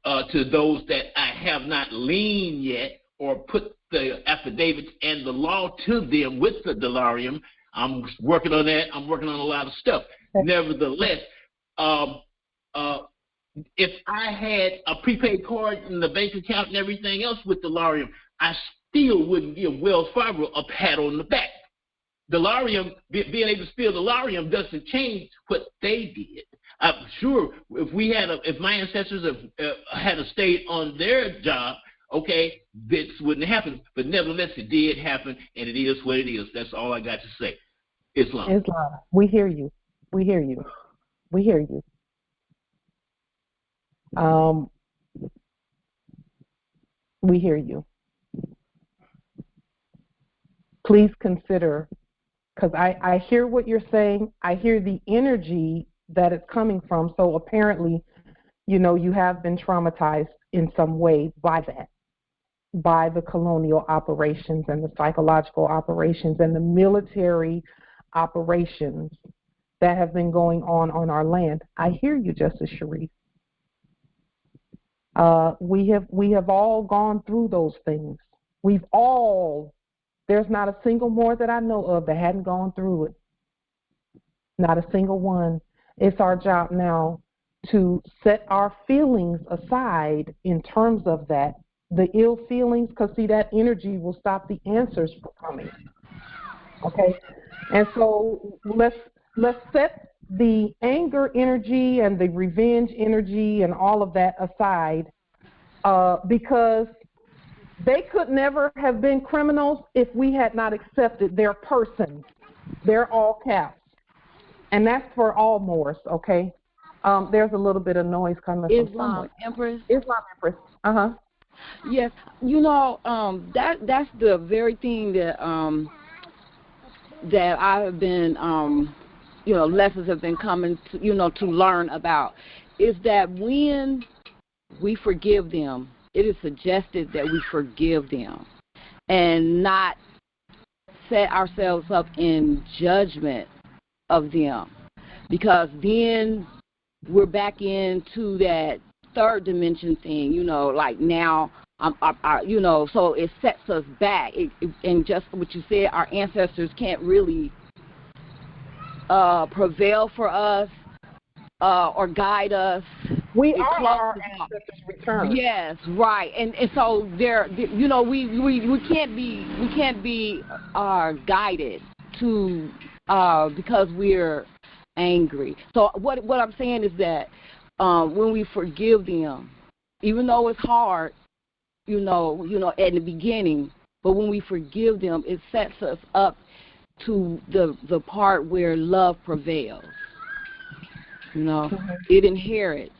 to those that I have not leaned yet or put the affidavits and the law to them with the Delarium. I'm working on that. I'm working on a lot of stuff. Nevertheless, if I had a prepaid card in the bank account and everything else with Delarium, I still wouldn't give Wells Fargo a pat on the back. Delarium, being able to steal Delarium doesn't change what they did. I'm sure if my ancestors had stayed on their job, okay, this wouldn't happen. But nevertheless, it did happen, and it is what it is. That's all I got to say. Islam. We hear you. We hear you. We hear you. We hear you. Please consider, because I hear what you're saying. I hear the energy that it's coming from. So apparently, you have been traumatized in some way by that, by the colonial operations and the psychological operations and the military operations that have been going on our land. I hear you, Justice Sharif. We have all gone through those things. There's not a single more that I know of that hadn't gone through it. Not a single one. It's our job now to set our feelings aside in terms of that, the ill feelings, because see, that energy will stop the answers from coming. Okay? And so let's set the anger energy and the revenge energy and all of that aside, because they could never have been criminals if we had not accepted their person. They're all caps. And that's for all Moors, okay? There's a little bit of noise coming from somewhere. Empress? Islam Empress. Uh-huh. Yes. That's the very thing that that I have been, lessons have been coming to, to learn about, is that when we forgive them, it is suggested that we forgive them and not set ourselves up in judgment of them, because then we're back into that third dimension thing, like now, so it sets us back. And just what you said, our ancestors can't really prevail for us or guide us. We are our ancestors' return. Yes, right, and so we can't be guided to because we're angry. So what I'm saying is that when we forgive them, even though it's hard, at the beginning, but when we forgive them, it sets us up to the part where love prevails. It inherits.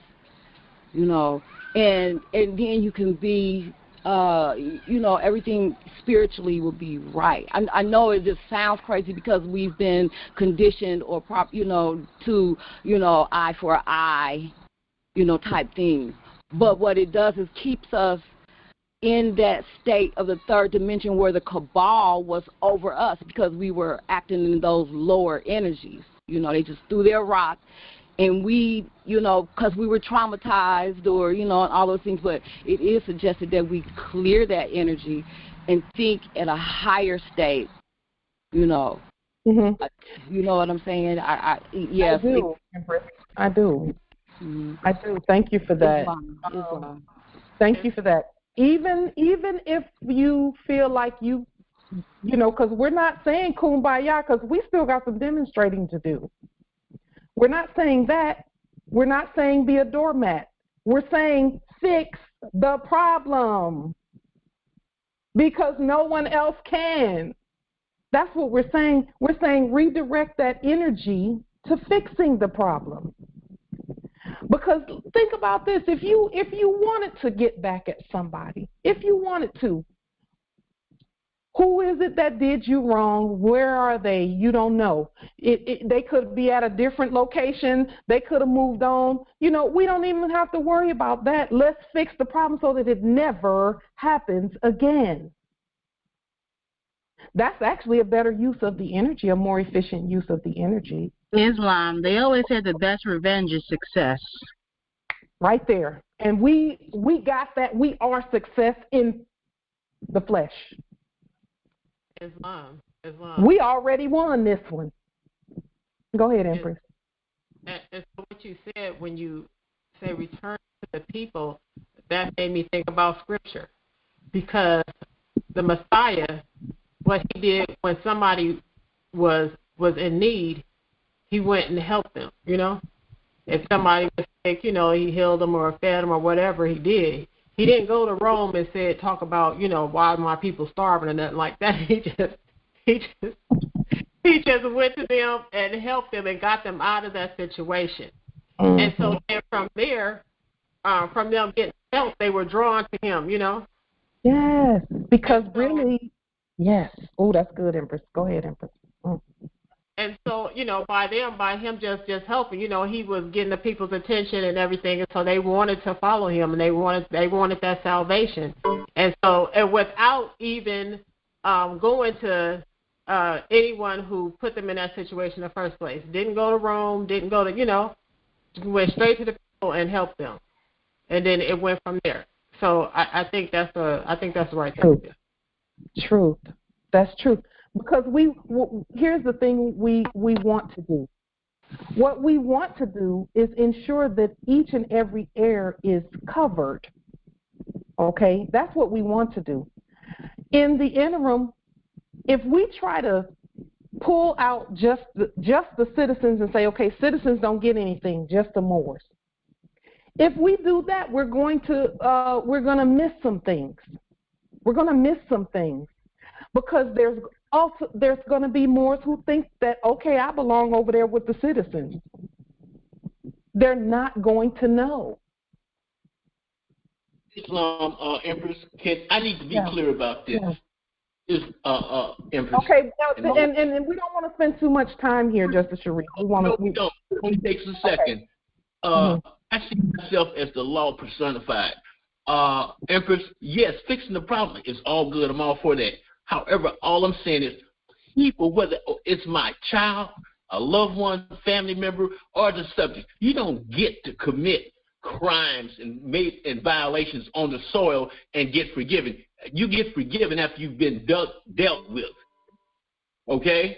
And then you can be, everything spiritually will be right. I know it just sounds crazy because we've been conditioned or to, eye for eye, type thing. But what it does is keeps us in that state of the third dimension where the cabal was over us because we were acting in those lower energies. They just threw their rock. And we, because we were traumatized or, and all those things, but it is suggested that we clear that energy and think at a higher state, Mm-hmm. You know what I'm saying? Yes. I do. I do. Mm-hmm. I do. Thank you for that. Islam. Thank you for that. Even if you feel like because we're not saying kumbaya, because we still got some demonstrating to do. We're not saying that. We're not saying be a doormat. We're saying fix the problem because no one else can. That's what we're saying. We're saying redirect that energy to fixing the problem. Because think about this. If you wanted to get back at somebody, if you wanted to, who is it that did you wrong? Where are they? You don't know. They could be at a different location. They could have moved on. We don't even have to worry about that. Let's fix the problem so that it never happens again. That's actually a better use of the energy, a more efficient use of the energy. Islam, they always say the best revenge is success. Right there. And we got that. We are success in the flesh. Islam. We already won this one. Go ahead, Empress. And so what you said when you say return to the people, that made me think about Scripture. Because the Messiah, what he did when somebody was in need, he went and helped them, If somebody was sick, he healed them or fed them or whatever he did. He didn't go to Rome and talk about, why are my people starving or nothing like that. He just went to them and helped them and got them out of that situation. Mm-hmm. And so then from there, from them getting help, they were drawn to him, Yes, because really, yes. Oh, that's good, Empress. Go ahead, Empress. And so, by him just helping, he was getting the people's attention and everything, and so they wanted to follow him, and they wanted that salvation. And so, and without even going to anyone who put them in that situation in the first place, didn't go to Rome, didn't go to, went straight to the people and helped them, and then it went from there. So I think that's the right thing to do. Truth. That's true. Because here's the thing we want to do. What we want to do is ensure that each and every heir is covered. Okay? That's what we want to do. In the interim, if we try to pull out just the citizens and say, okay, citizens don't get anything, just the Moors. If we do that, we're going to miss some things. We're going to miss some things because there's going to be Moors who think that, okay, I belong over there with the citizens. They're not going to know. Islam, Empress, I need to be clear about this. Empress. Okay, and we don't want to spend too much time here, Justice Sharif. We don't. It only takes a second. Okay. I see myself as the law personified. Empress, yes, fixing the problem is all good. I'm all for that. However, all I'm saying is people, whether it's my child, a loved one, family member, or the subject, you don't get to commit crimes and violations on the soil and get forgiven. You get forgiven after you've been dealt with. Okay?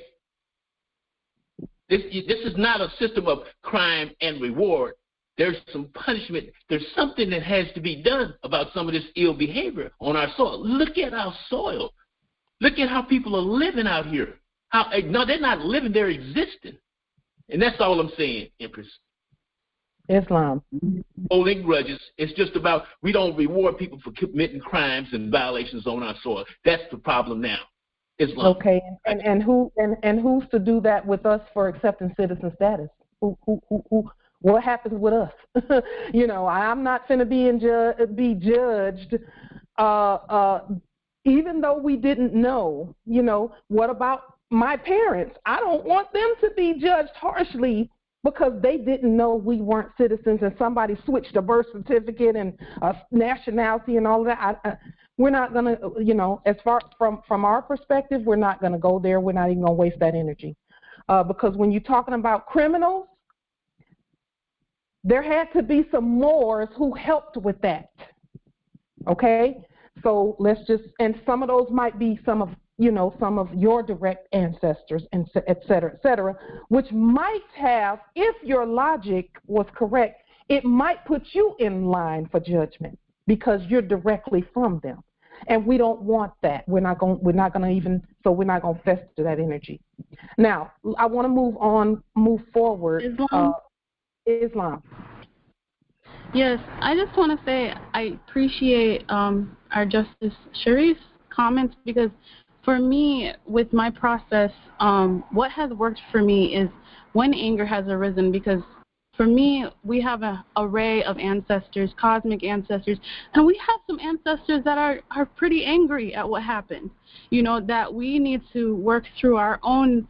This is not a system of crime and reward. There's some punishment. There's something that has to be done about some of this ill behavior on our soil. Look at our soil. Look at how people are living out here. No, they're not living, they're existing. And that's all I'm saying, Empress. Islam. Holding grudges. It's just about we don't reward people for committing crimes and violations on our soil. That's the problem now. Islam. Okay, and who's to do that with us for accepting citizen status? Who what happens with us? I'm not going to be judged, even though we didn't know. What about my parents? I don't want them to be judged harshly because they didn't know we weren't citizens and somebody switched a birth certificate and nationality and all of that. We're not going to, as far from our perspective, we're not going to go there. We're not even going to waste that energy. Because when you're talking about criminals, there had to be some Moors who helped with that. Okay? So let's just, and some of those might be some of your direct ancestors, and et cetera, which might have, if your logic was correct, it might put you in line for judgment because you're directly from them. And we don't want that. We're not going to fester that energy. Now, I want to move forward. Islam. Yes, I just want to say I appreciate our Justice Sharif's comments because for me, with my process, what has worked for me is when anger has arisen, because for me, we have an array of ancestors, cosmic ancestors, and we have some ancestors that are pretty angry at what happened, that we need to work through our own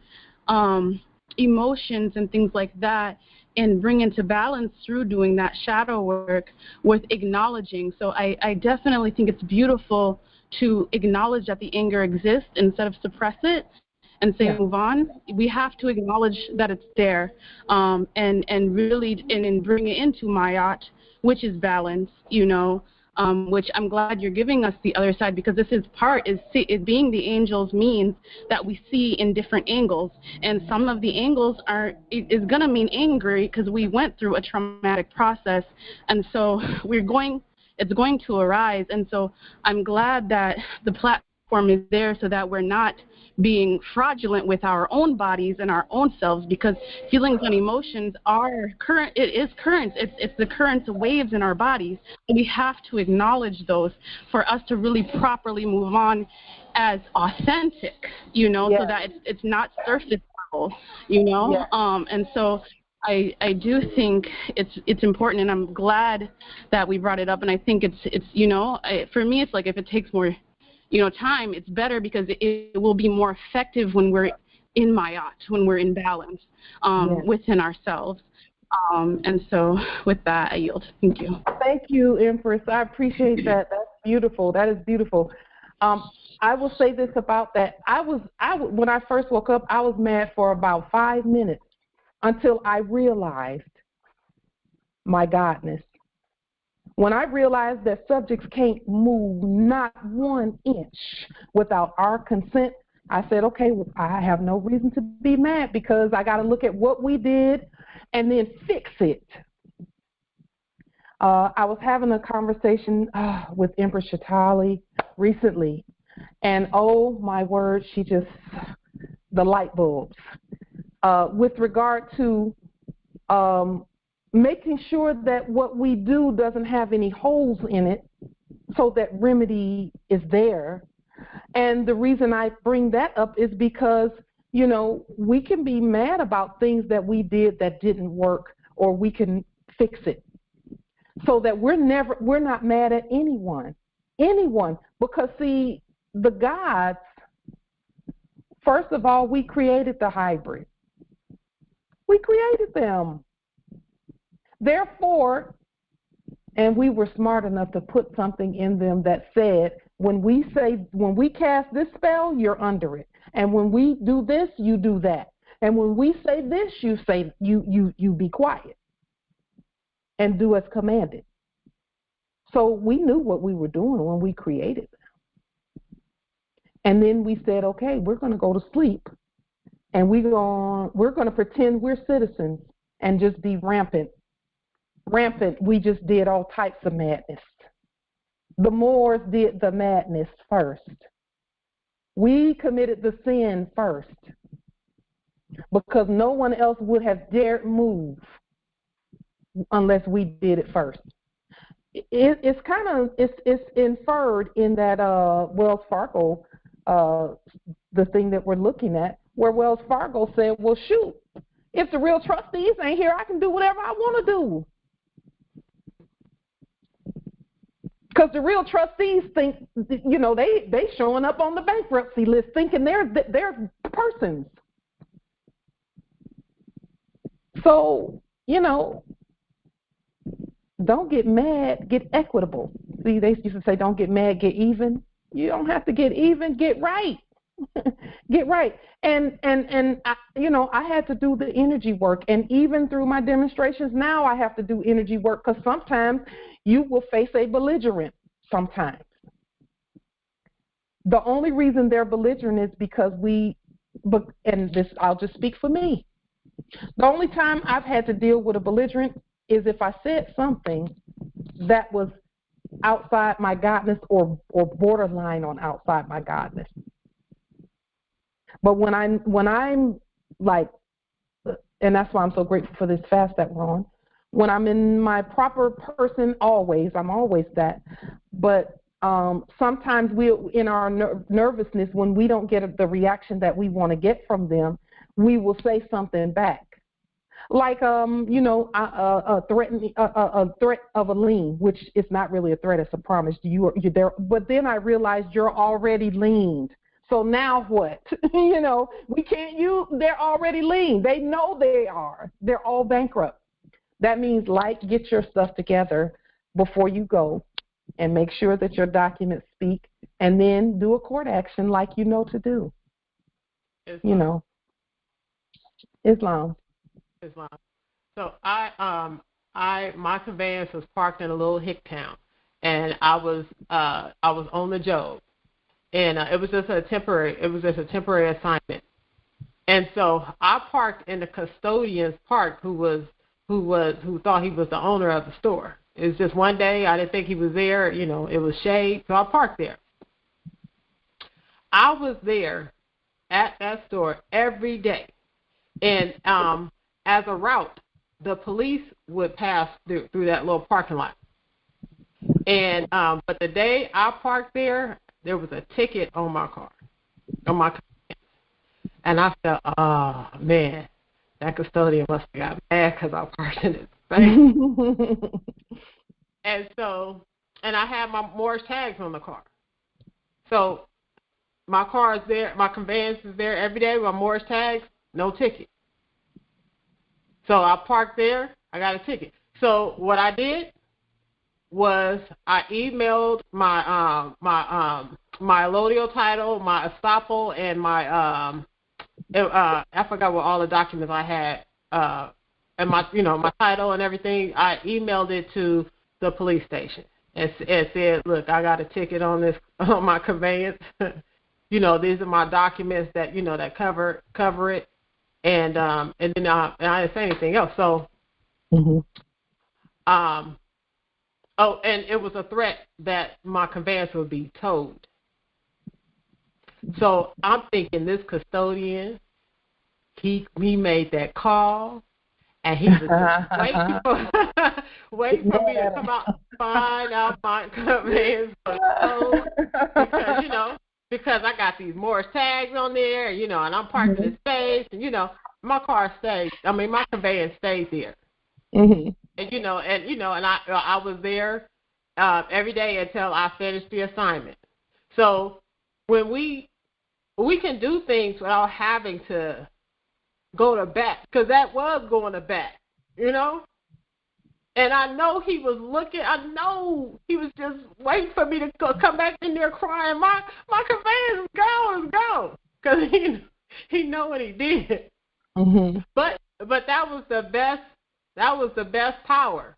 emotions and things like that and bring into balance through doing that shadow work with acknowledging. So I definitely think it's beautiful to acknowledge that the anger exists instead of suppress it and say move on. We have to acknowledge that it's there and really and bring it into Mayat, which is balance, which I'm glad you're giving us the other side, because this is being the angels means that we see in different angles, and some of the angles is going to mean angry because we went through a traumatic process, and so it's going to arise. And so I'm glad that the platform is there so that we're not being fraudulent with our own bodies and our own selves, because feelings and emotions are current. It is current. It's the current waves in our bodies. And we have to acknowledge those for us to really properly move on as authentic, so that it's not surface level, and so I do think it's important, and I'm glad that we brought it up. And I think it's for me, it's like if it takes more, time, it's better because it will be more effective when we're in mayat, when we're in balance within ourselves. And so with that, I yield. Thank you. Thank you, Empress. I appreciate that. That's beautiful. That is beautiful. I will say this about that. When I first woke up, I was mad for about 5 minutes until I realized my godness. When I realized that subjects can't move not 1 inch without our consent, I said, okay, well, I have no reason to be mad because I got to look at what we did and then fix it. I was having a conversation with Empress Shatali recently, and oh my word, the light bulbs. With regard to making sure that what we do doesn't have any holes in it so that remedy is there. And the reason I bring that up is because, we can be mad about things that we did that didn't work, or we can fix it. So that we're not mad at anyone, because see, the gods, first of all, we created the hybrid. We created them. Therefore, and we were smart enough to put something in them that said, when we cast this spell, you're under it. And when we do this, you do that. And when we say this, you say you be quiet and do as commanded. So we knew what we were doing when we created them. And then we said, okay, we're going to go to sleep, and we're going to pretend we're citizens and just be rampant. We just did all types of madness. The Moors did the madness first. We committed the sin first because no one else would have dared move unless we did it first. It's inferred in that Wells Fargo, the thing that we're looking at, where Wells Fargo said, well, shoot, if the real trustees ain't here, I can do whatever I want to do. Because the real trustees think, they showing up on the bankruptcy list thinking they're persons. So, don't get mad, get equitable. See, they used to say, don't get mad, get even. You don't have to get even, get right. Get right. And I had to do the energy work. And even through my demonstrations now, I have to do energy work because sometimes you will face a belligerent sometimes. The only reason they're belligerent is because I'll just speak for me. The only time I've had to deal with a belligerent is if I said something that was outside my godness or borderline on outside my godness. But when I'm like, and that's why I'm so grateful for this fast that we're on, when I'm in my proper person, I'm always that. But sometimes in our nervousness, when we don't get the reaction that we want to get from them, we will say something back. Like, a threat of a lien, which is not really a threat, it's a promise. You're there. But then I realized you're already liened. So now what? We can't use, they're already liened. They know they are. They're all bankrupt. That means, get your stuff together before you go and make sure that your documents speak, and then do a court action like you know to do. Islam. Islam. So my conveyance was parked in a little hick town, and I was on the job, and it was just a temporary assignment, and so I parked in the custodian's park who thought he was the owner of the store. It was just one day, I didn't think he was there, it was shade, so I parked there. I was there at that store every day, and as a route, the police would pass through that little parking lot. And but the day I parked there was a ticket on my car, on my car. And I felt, oh man, That custodian must have got mad because I parked in his space. And I had my Moorish tags on the car. So my car is there, my conveyance is there every day with my Moorish tags, no ticket. So I parked there, I got a ticket. So what I did was I emailed my my allodial title, my estoppel, and my I forgot what all the documents I had, and my title and everything. I emailed it to the police station and said, look, I got a ticket on this on my conveyance. These are my documents that that cover it, and then I didn't say anything else. So, oh, and it was a threat that my conveyance would be towed. So I'm thinking this custodian, he made that call, and he was just waiting for me to come out, find out my conveyance was towed, because I got these Moorish tags on there, and I'm parked in this space, and my car stayed. I mean, my conveyance stayed there. And I was there every day until I finished the assignment. So when we can do things without having to go to bat, because that was going to bat, And I know he was looking. I know he was just waiting for me to come back in there crying. My conveyance is gone, because he know what he did. But that was the best. That was the best power.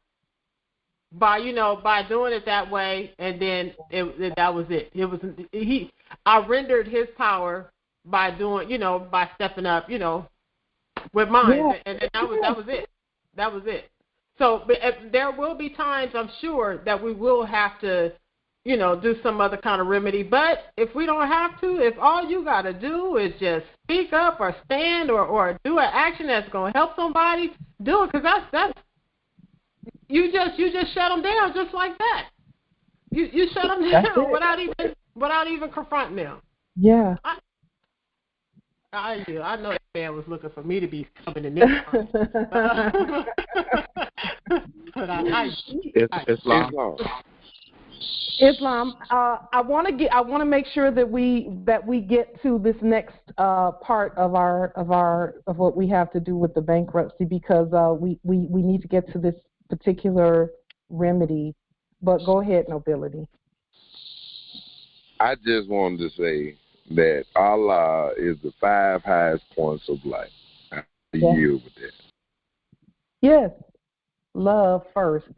By doing it that way, and then that was it. It was I rendered his power by doing by stepping up with mine, and that was it. That was it. So there will be times, I'm sure, that we will have to do some other kind of remedy. But if we don't have to, if all you got to do is just speak up or stand or do an action that's going to help somebody, do it, because that's you just shut them down just like that. You shut them down without even confronting them. Yeah. I know that man was looking for me to be coming in this one. But Islam. I want to make sure that we get to this next part of what we have to do with the bankruptcy, because we need to get to this particular remedy. But go ahead, Nobility. I just wanted to say that Allah is the 5 highest points of life. I yield with that. Yes. Love first.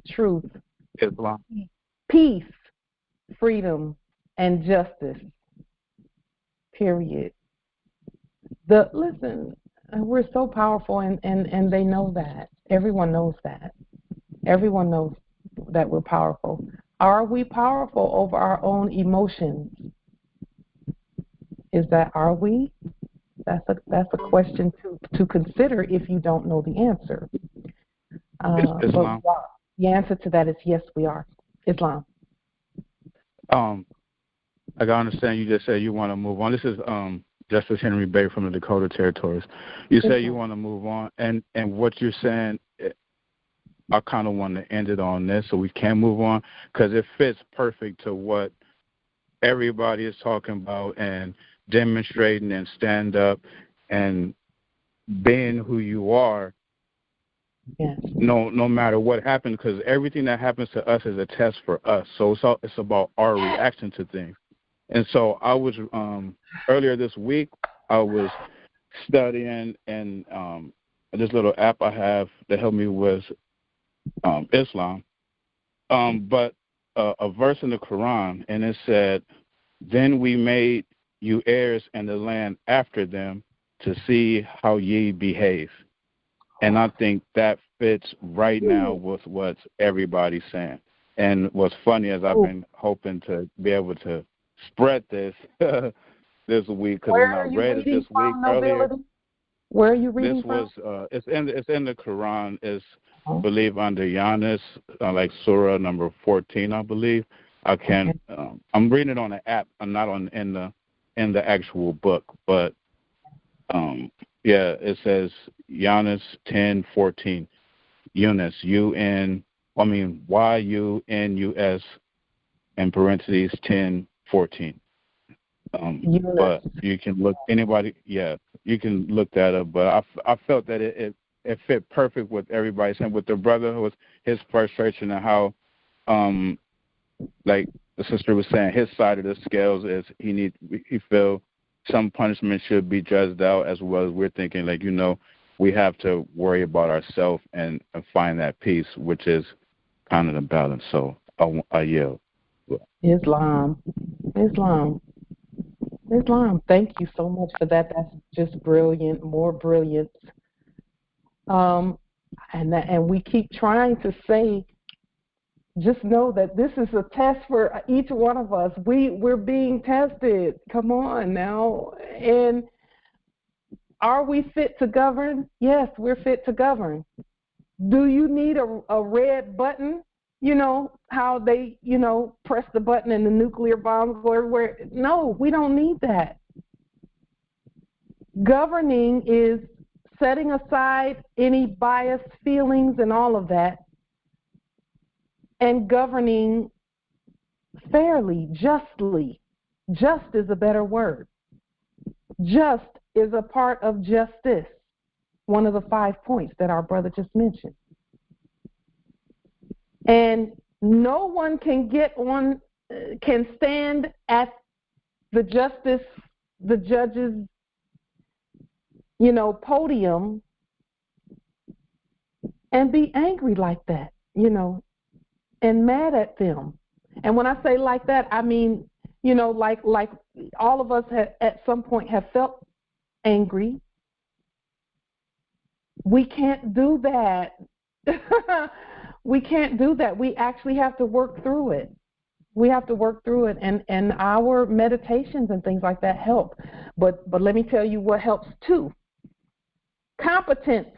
Truth. Islam. Peace. Freedom. And justice. Period. Listen, we're so powerful, and they know that. Everyone knows that. Everyone knows that we're powerful. Are we powerful over our own emotions? Are we? That's a question to consider if you don't know the answer. Islam. But the answer to that is yes, we are. Islam. I gotta understand. You just said you want to move on. This is Justice Henry Bay from the Dakota Territories. You say you want to move on, and what you're saying, I kind of want to end it on this so we can move on, because it fits perfect to what everybody is talking about and demonstrating and stand up and being who you are. Yes. No matter what happens, because everything that happens to us is a test for us. So it's about our reaction to things. And so I was earlier this week I was studying, and this little app I have to help me with Islam, but a verse in the Quran, and it said, "Then we made you heirs in the land after them to see how ye behave." And I think that fits right now with what everybody's saying. And what's funny is I've been hoping to be able to spread this this week, because when I read it this week earlier. Where are you reading from? This was it's in the Quran. It's I believe under Giannis, like Surah number 14, I believe. I can I'm reading it on the app. I'm not in the actual book, but it says, Giannis 10:14. Yunus, YUNUS, in parentheses 10:14. But you can look you can look that up. But I felt that it fit perfect with everybody saying, with the brother with his frustration and how, like the sister was saying, his side of the scales is he feel some punishment should be judged out, as well as we're thinking, like, we have to worry about ourselves and find that peace, which is kind of the balance. So I yield. Islam. Thank you so much for that. That's just brilliant, more brilliant. And we keep trying to say, just know that this is a test for each one of us. We're being tested. Come on now. And are we fit to govern? Yes, we're fit to govern. Do you need a red button? How they, press the button and the nuclear bombs go everywhere? No, we don't need that. Governing is setting aside any biased feelings and all of that, and governing fairly, justly. Just is a better word. Just is a part of justice, one of the 5 points that our brother just mentioned. And no one can stand at the judge's, podium and be angry like that, and mad at them. And when I say like that, I mean, like all of us at some point have felt angry. We can't do that. We can't do that. We actually have to work through it. And our meditations and things like that help. But let me tell you what helps too. Competence,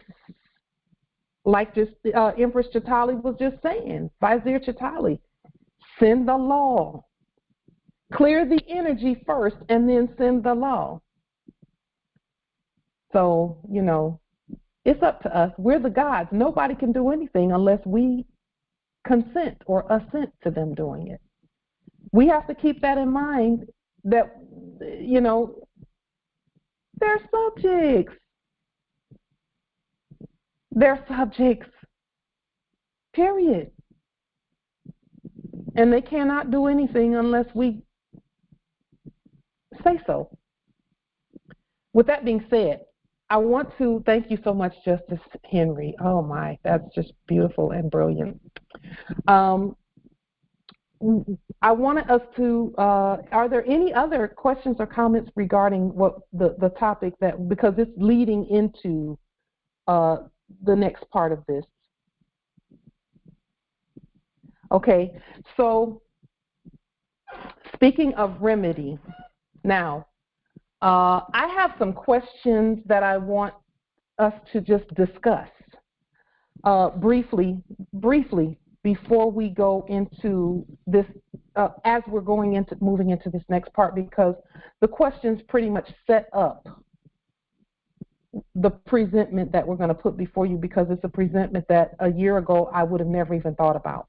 like just Empress Chitali was just saying, Vizier Chitali, send the law. Clear the energy first and then send the law. So, it's up to us. We're the gods. Nobody can do anything unless we consent or assent to them doing it. We have to keep that in mind, that, they're subjects. They're subjects, period. And they cannot do anything unless we say so. With that being said, I want to thank you so much, Justice Henry. Oh my, that's just beautiful and brilliant. I wanted us to, are there any other questions or comments regarding what the topic, that, because it's leading into the next part of this? Okay, so speaking of remedy, now, I have some questions that I want us to just discuss briefly before we go into this, as we're moving into this next part, because the questions pretty much set up the presentment that we're going to put before you, because it's a presentment that a year ago I would have never even thought about.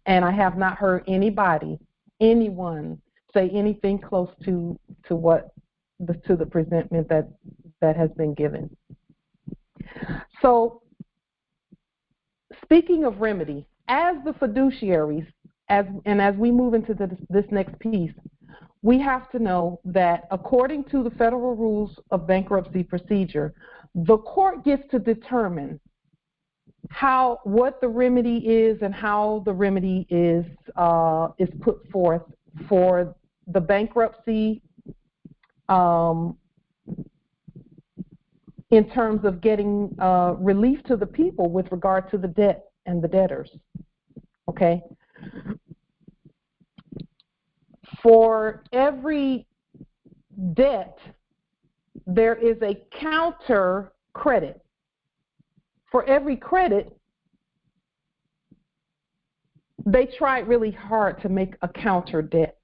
And I have not heard anyone say anything close to the presentment that has been given. So, speaking of remedy, as the fiduciaries, as we move into this next piece, we have to know that according to the federal rules of bankruptcy procedure, the court gets to determine what the remedy is and how the remedy is put forth for the bankruptcy, in terms of getting relief to the people with regard to the debt and the debtors. Okay? For every debt, there is a counter credit. For every credit, they tried really hard to make a counter debt.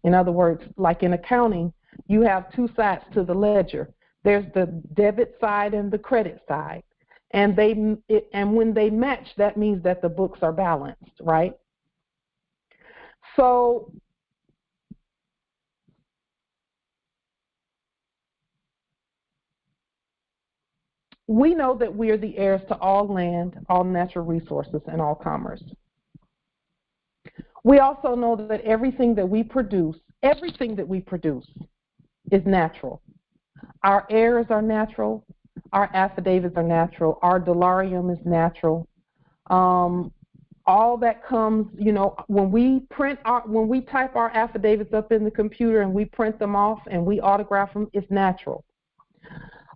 In other words, like in accounting, You have two sides to the ledger. There's the debit side and the credit side. And when they match, that means that the books are balanced, right? So we know that we are the heirs to all land, all natural resources, and all commerce. We also know that everything that we produce is natural. Our heirs are natural. Our affidavits are natural. Our dolarium is natural. All that comes, when we type our affidavits up in the computer and we print them off and we autograph them, it's natural.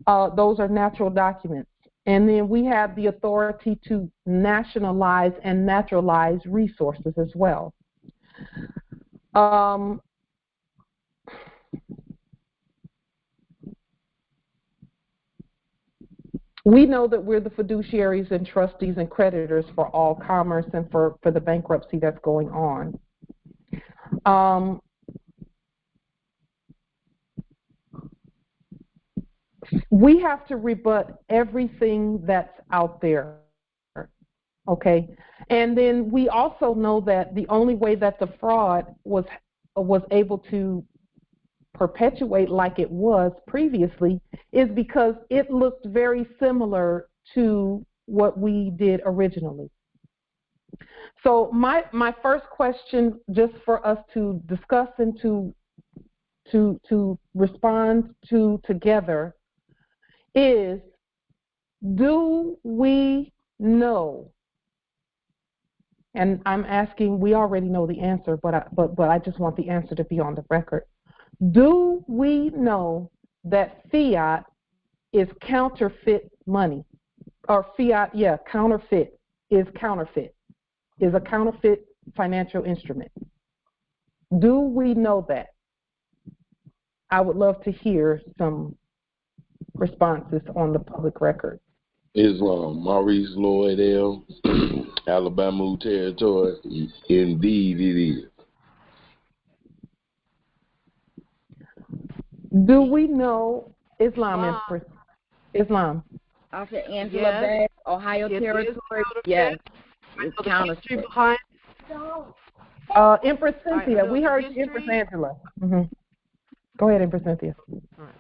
Those are natural documents. And then we have the authority to nationalize and naturalize resources as well. We know that we're the fiduciaries and trustees and creditors for all commerce and for the bankruptcy that's going on. We have to rebut everything that's out there, okay? And then we also know that the only way that the fraud was able to perpetuate like it was previously is because it looked very similar to what we did originally. So my first question, just for us to discuss and to respond to together, is, do we know? And I'm asking, we already know the answer, but I just want the answer to be on the record. Do we know that fiat is counterfeit money? Or fiat, counterfeit is a counterfeit financial instrument. Do we know that? I would love to hear some responses on the public record. Islam, Maurice Lloyd L., Alabama Territory. Indeed it is. Do we know Islam? Islam. I said Angela Bass, Ohio Territory. Yes. It's counterfeit. Empress Cynthia, we heard Empress Angela. Mm-hmm. Go ahead, Empress Cynthia. Right.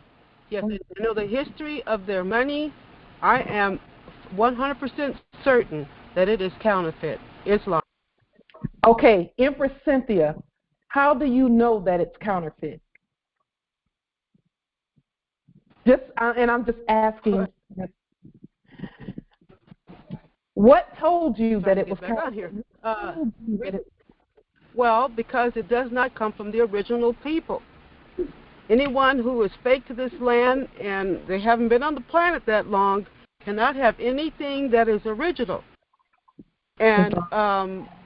Yes, I know the history of their money. I am 100% certain that it is counterfeit. Islam. Okay, Empress Cynthia, how do you know that it's counterfeit? And I'm just asking, what told you that it was counterfeit? Well, because it does not come from the original people. Anyone who is fake to this land and they haven't been on the planet that long cannot have anything that is original. And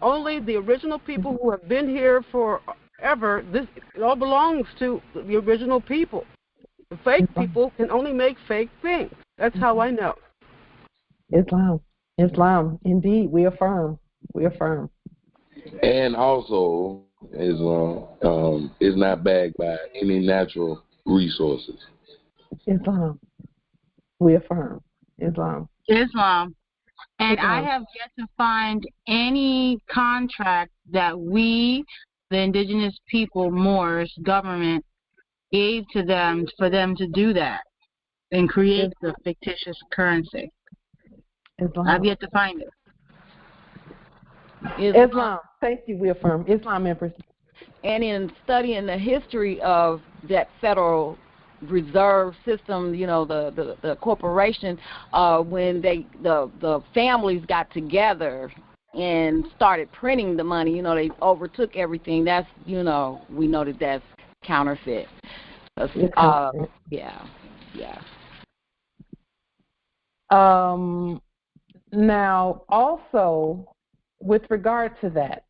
only the original people who have been here forever, it all belongs to the original people. The fake people can only make fake things. That's how I know. Islam, indeed, we affirm. And also, Islam is not backed by any natural resources. Islam, we affirm. Islam. And I have yet to find any contract that we, the indigenous people, Moors, government, gave to them for them to do that and create the fictitious currency. I've yet to find it. Islam. Thank you, we affirm. Islam, Empress. And in studying the history of that Federal Reserve System, the corporation, when the families got together and started printing the money, they overtook everything. That's, we know that's counterfeit. Now, also, with regard to that,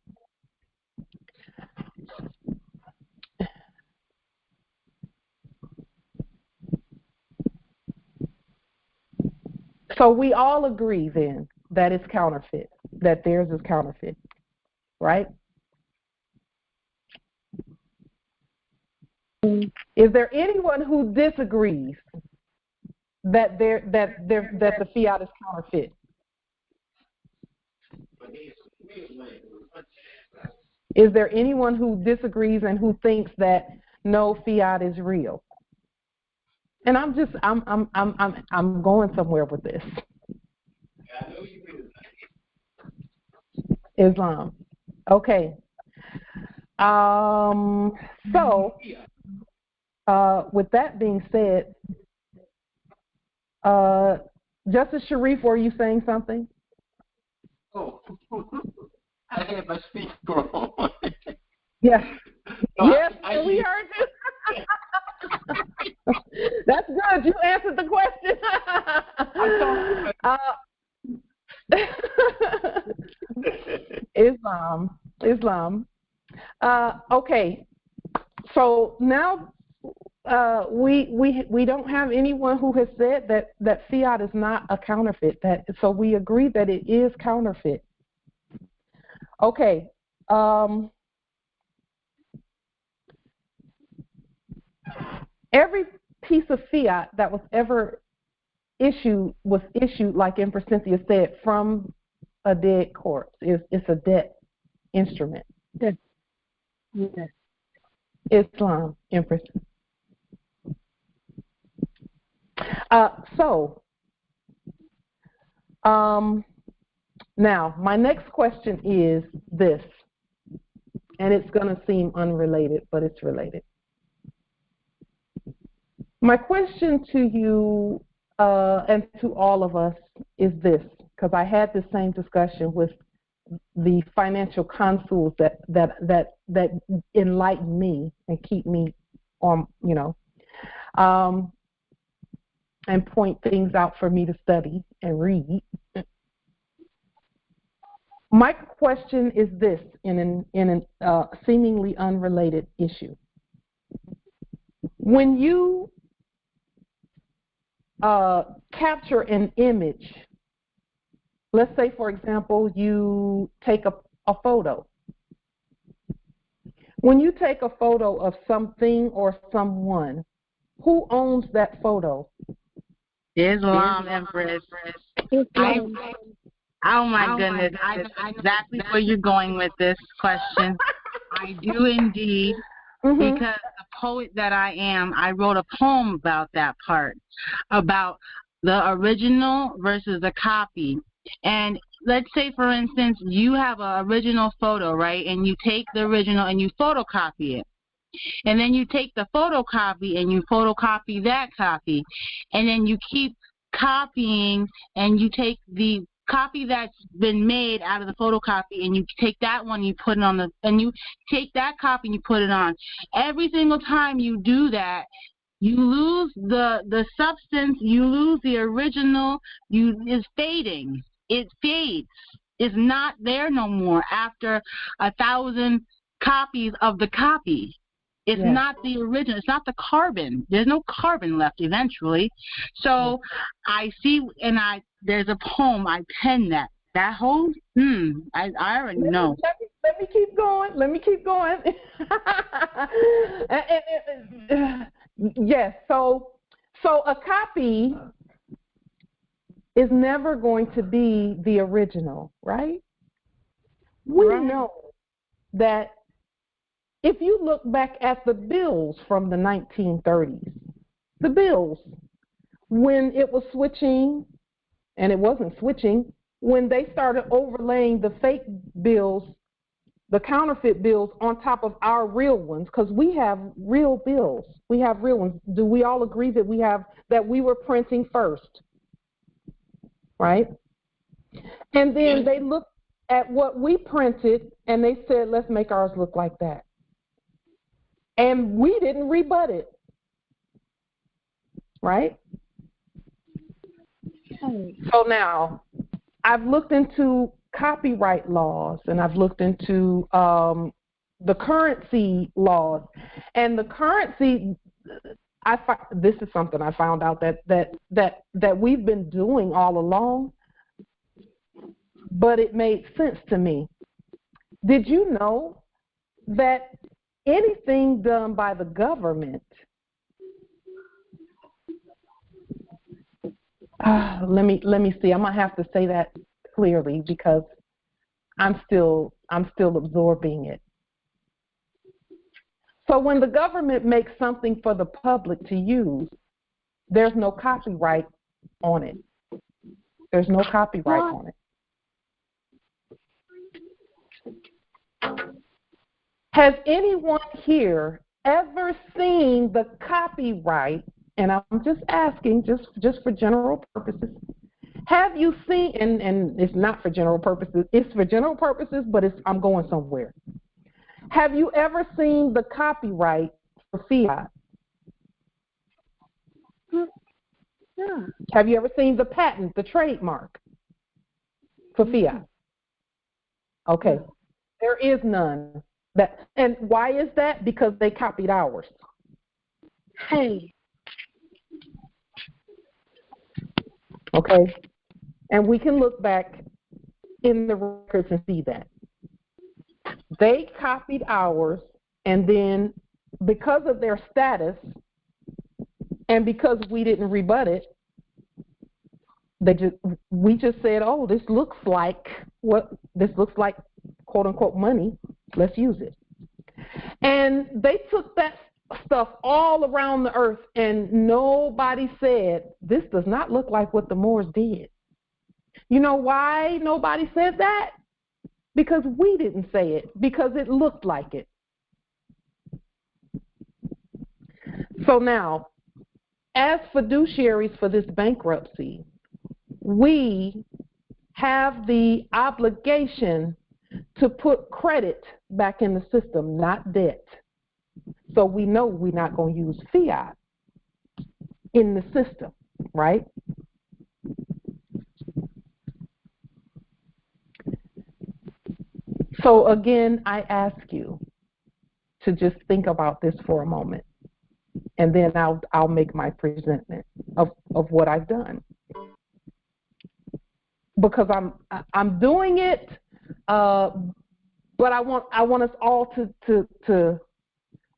so we all agree then that it's counterfeit, that theirs is counterfeit, right? Is there anyone who disagrees that the fiat is counterfeit? Is there anyone who disagrees and who thinks that no, fiat is real? And I'm going somewhere with this. Islam. Okay. So, with that being said, Justice Sharif, were you saying something? Oh, I had my speaker on. Yes. No, yes, we heard you. That's good. You answered the question. Islam. Okay. So now we don't have anyone who has said that fiat is not a counterfeit. So we agree that it is counterfeit. Okay. Every piece of fiat that was ever issued was issued, like Empress Cynthia said, from a dead corpse. It's a debt instrument. Yes. Yes. Islam, Empress. Now, my next question is this, and it's going to seem unrelated, but it's related. My question to you and to all of us is this, because I had the same discussion with the financial consuls that enlighten me and keep me on, and point things out for me to study and read. My question is this, in a seemingly unrelated issue. When you capture an image, let's say, for example, you take a photo. When you take a photo of something or someone, who owns that photo? Islam, Empress. Oh my goodness, I know exactly where you're going with this question. I do indeed, because the poet that I am, I wrote a poem about that part, about the original versus the copy. And let's say, for instance, you have an original photo, right? And you take the original and you photocopy it. And then you take the photocopy and you photocopy that copy. And then you keep copying and you take the copy that's been made out of the photocopy and you take that one, you put it on and you take that copy and you put it on. Every single time you do that, you lose the substance, you lose the original, it's fading. It fades. It's not there no more after 1,000 copies of the copy. It's not the original. It's not the carbon. There's no carbon left eventually. So I see, and there's a poem. I penned that. That whole, I already know. Let me keep going. Yes. So a copy is never going to be the original, right? We know that. If you look back at the bills from the 1930s, the bills, when it was switching, and it wasn't switching, when they started overlaying the fake bills, the counterfeit bills on top of our real ones, because we have real bills. We have real ones. Do we all agree that we were printing first? Right? And then they looked at what we printed and they said, let's make ours look like that. And we didn't rebut it, right? So now, I've looked into copyright laws, and I've looked into the currency laws. And the currency, this is something I found out that we've been doing all along, but it made sense to me. Did you know that anything done by the government, let me see. I'm gonna have to say that clearly because I'm still absorbing it. So when the government makes something for the public to use, there's no copyright on it. There's no copyright on it. Has anyone here ever seen the copyright? And I'm just asking, just for general purposes. Have you seen, and it's not for general purposes, it's for general purposes, but I'm going somewhere. Have you ever seen the copyright for fiat? Yeah. Have you ever seen the patent, the trademark for fiat? Okay. There is none. And why is that? Because they copied ours. Hey. Okay. And we can look back in the records and see that. They copied ours, and then because of their status and because we didn't rebut it, we just said, oh, this looks like quote unquote money, let's use it. And they took that stuff all around the earth, and nobody said, this does not look like what the Moors did. You know why nobody said that? Because we didn't say it, because it looked like it. So now, as fiduciaries for this bankruptcy, we have the obligation to put credit back in the system, not debt. So we know we're not going to use fiat in the system, right? So again, I ask you to just think about this for a moment, and then I'll make my presentment of what I've done. Because I'm doing it, but I want us all to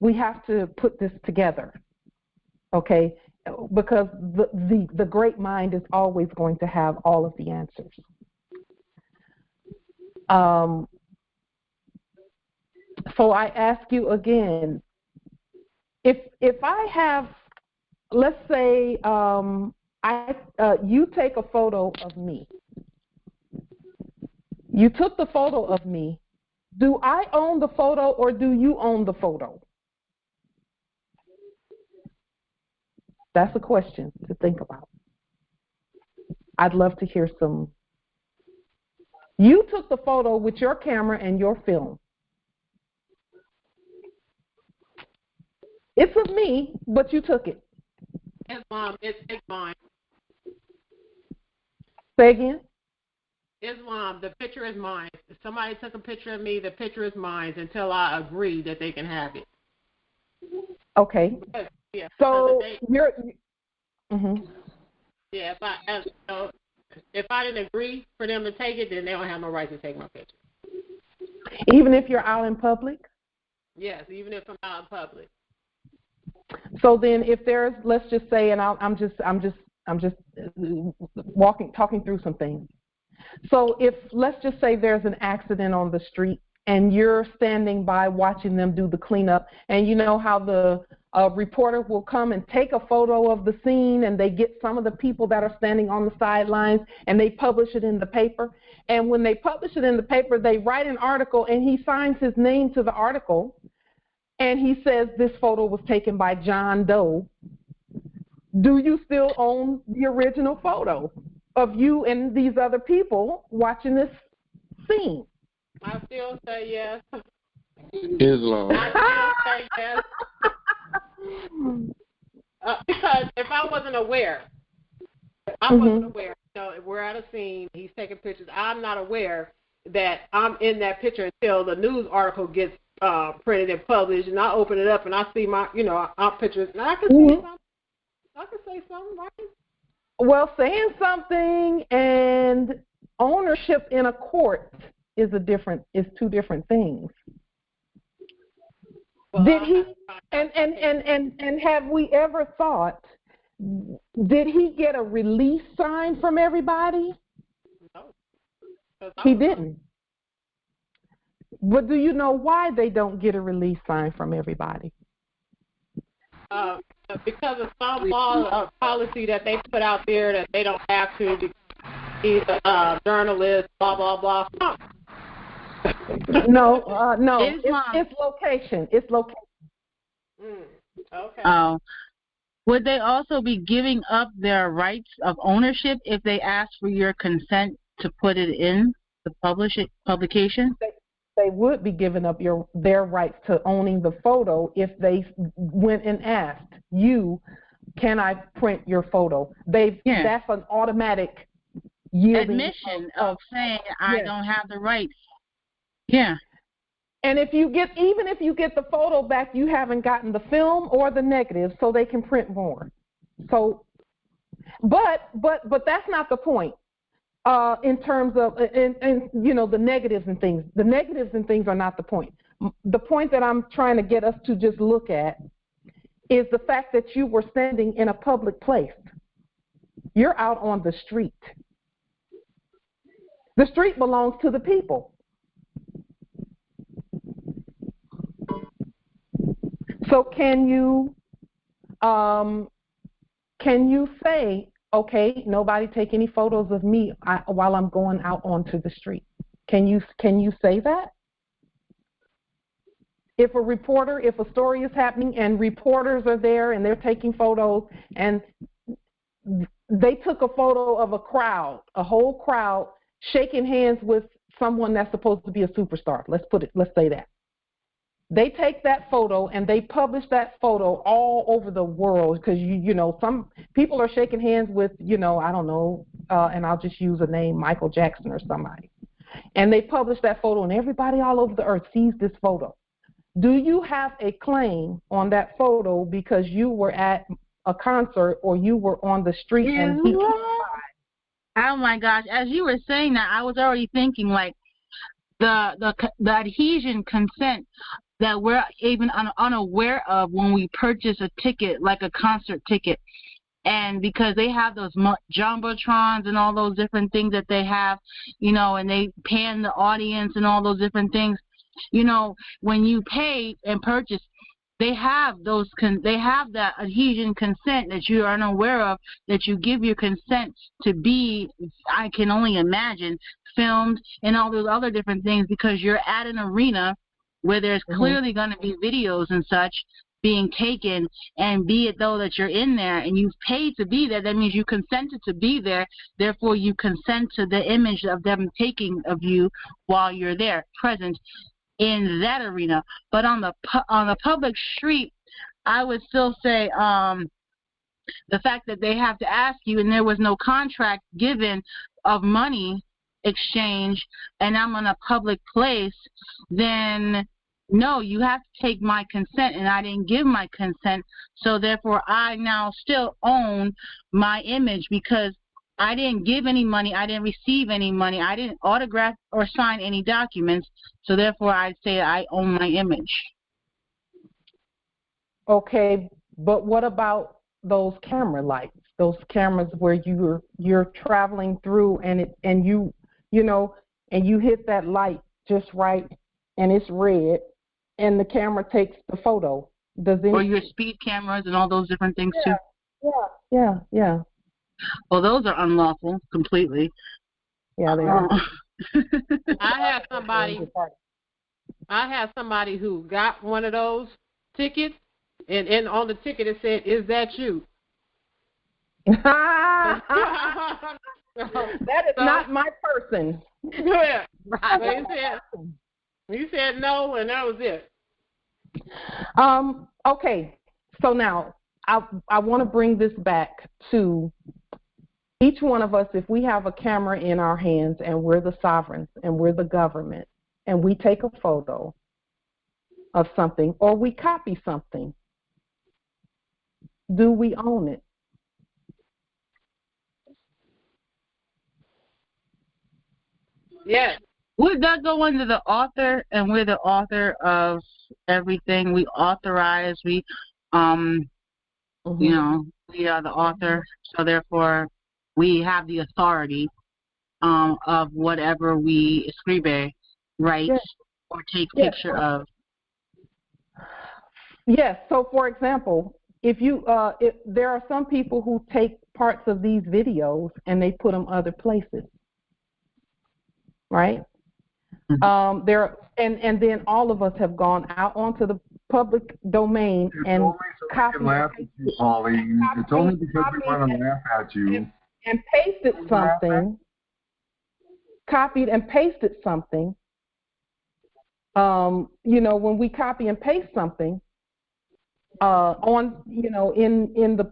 we have to put this together, okay? Because the great mind is always going to have all of the answers. So I ask you again, if I have, let's say, you take a photo of me. You took the photo of me. Do I own the photo or do you own the photo? That's a question to think about. I'd love to hear some. You took the photo with your camera and your film. It's of me, but you took it. It's mine. Say again? Islam, the picture is mine. If somebody took a picture of me, the picture is mine until I agree that they can have it. Okay. Yeah. So you're. Yeah. If I didn't agree for them to take it, then they don't have no right to take my picture. Even if you're out in public? Yes, even if I'm out in public. So then, if there's, let's just say, and I'm just talking through some things. So if, let's just say there's an accident on the street and you're standing by watching them do the cleanup, and you know how the reporter will come and take a photo of the scene, and they get some of the people that are standing on the sidelines and they publish it in the paper. And when they publish it in the paper, they write an article and he signs his name to the article and he says this photo was taken by John Doe. Do you still own the original photo of you and these other people watching this scene? I still say yes. Islam. I still say yes. Because if I wasn't aware, we're at a scene, he's taking pictures, I'm not aware that I'm in that picture until the news article gets printed and published, and I open it up and I see my, our pictures, and I can say something. I can say something, right? Well, saying something and ownership in a court is two different things. Did he? And have we ever thought? Did he get a release sign from everybody? No. He didn't. But do you know why they don't get a release sign from everybody? Because of some law or policy that they put out there that they don't have to be a journalist, blah, blah, blah. No. It's location. It's location. Okay. Oh. Would they also be giving up their rights of ownership if they ask for your consent to put it in the publication? They would be giving up their rights to owning the photo if they went and asked you, "Can I print your photo?" That's an automatic admission of saying I don't have the rights. Yeah. And even if you get the photo back, you haven't gotten the film or the negative, so they can print more. So, but that's not the point. In terms of the negatives and things. The negatives and things are not the point. The point that I'm trying to get us to just look at is the fact that you were standing in a public place. You're out on the street. The street belongs to the people. So can you say, okay, nobody take any photos of me while I'm going out onto the street? Can you say that? If a story is happening and reporters are there and they're taking photos and they took a photo of a whole crowd shaking hands with someone that's supposed to be a superstar. Let's say that. They take that photo and they publish that photo all over the world because some people are shaking hands with I don't know, and I'll just use a name, Michael Jackson or somebody, and they publish that photo and everybody all over the earth sees this photo. Do you have a claim on that photo because you were at a concert or you were on the street and he came by? Oh my gosh! As you were saying that, I was already thinking like the adhesion consent that we're even unaware of when we purchase a ticket, like a concert ticket. And because they have those jumbotrons and all those different things that they have, and they pan the audience and all those different things, when you pay and purchase, they have that adhesion consent that you are unaware of, that you give your consent to be, I can only imagine, filmed and all those other different things, because you're at an arena where there's clearly going to be videos and such being taken, and be it though that you're in there and you've paid to be there, that means you consented to be there, therefore you consent to the image of them taking of you while you're there, present in that arena. But on the public street, I would still say the fact that they have to ask you and there was no contract given of money exchange, and I'm in a public place, then no, you have to take my consent, and I didn't give my consent, so therefore I now still own my image because I didn't give any money, I didn't receive any money, I didn't autograph or sign any documents, so therefore I say I own my image. Okay, but what about those camera lights, those cameras where you're traveling through and you hit that light just right and it's red and the camera takes the photo? Or your speed cameras and all those different things too? Yeah. Well, those are unlawful completely. Yeah, they are. I had somebody who got one of those tickets, and on the ticket it said, "Is that you?" That is not my person. Yeah, right. He said no, and that was it. Okay, so now I want to bring this back to each one of us. If we have a camera in our hands and we're the sovereigns and we're the government and we take a photo of something or we copy something, do we own it? Yes. Would that go under the author? And we're the author of everything. We authorize. We, you know, we are the author. So therefore, we have the authority of whatever we escribe, write, or take picture of. Yes. So, for example, if you, there are some people who take parts of these videos and they put them other places, right? There and then all of us have gone out onto the public domain and copied. Laugh at you, Pauline. It's only because we want to laugh at you. And pasted something. Copied and pasted something. You know, when we copy and paste something on, you know, in the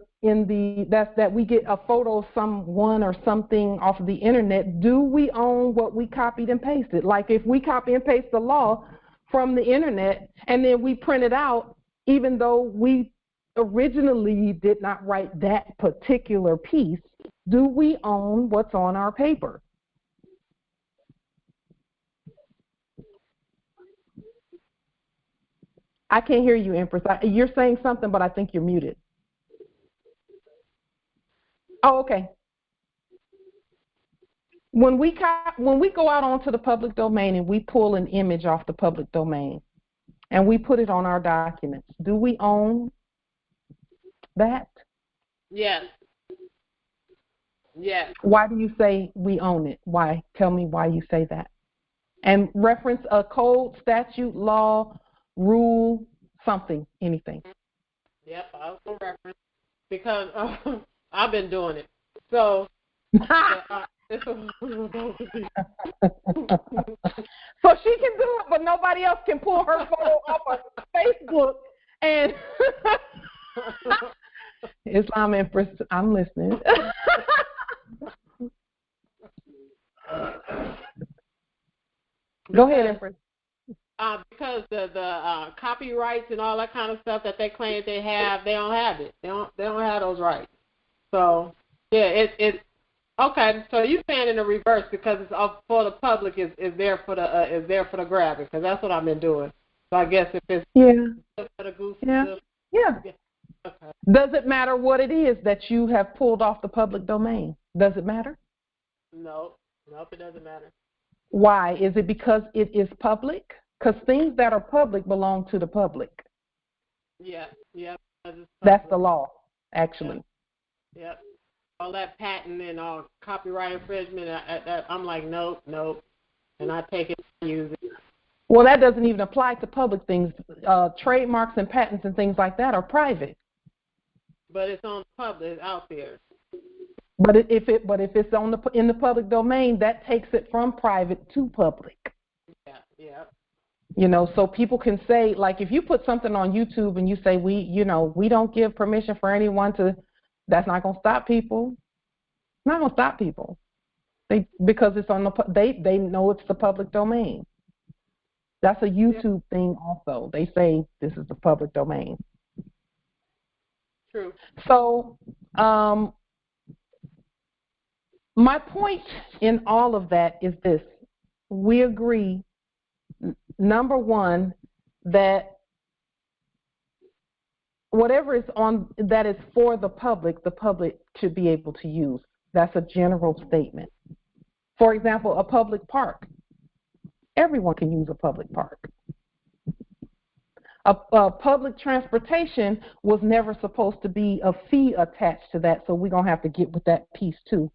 that we get a photo of someone or something off of the internet, do we own what we copied and pasted? Like if we copy and paste the law from the internet and then we print it out, even though we originally did not write that particular piece, do we own what's on our paper? I can't hear you, Empress. You're saying something, but I think you're muted. Oh, okay. When we go out onto the public domain and we pull an image off the public domain and we put it on our documents, do we own that? Yes. Yes. Why do you say we own it? Why? Tell me why you say that. And reference a code, statute, law, rule, something, anything. Yep, I'll reference because I've been doing it. So, so she can do it, but nobody else can pull her photo off of Facebook and Islam Empress, I'm listening. Go ahead, Empress. Because the copyrights and all that kind of stuff that they claim they have, they don't have it. They don't have those rights. So yeah, it's okay. So you're saying in the reverse because it's for the public is there for the grabbing because that's what I've been doing. So I guess if it's for the goose, yeah. Okay. Does it matter what it is that you have pulled off the public domain? Does it matter? Nope, it doesn't matter. Why? Is it because it is public? Because things that are public belong to the public. Yeah. That's the law, actually. Yep. All that patent and all copyright infringement, I'm like, nope. And I take it and use it. Well, that doesn't even apply to public things. Trademarks and patents and things like that are private. But it's on public, it's out there. But if it's in the public domain, that takes it from private to public. Yeah. You know, so people can say, like, if you put something on YouTube and you say we don't give permission for anyone to, that's not going to stop people. It's not going to stop people. Because it's on they know it's the public domain. That's a YouTube thing also. They say this is the public domain. True. So, my point in all of that is this. We agree, number one, that whatever is that is for the public should be able to use. That's a general statement. For example, a public park. Everyone can use a public park. A public transportation was never supposed to be a fee attached to that, so we're going to have to get with that piece too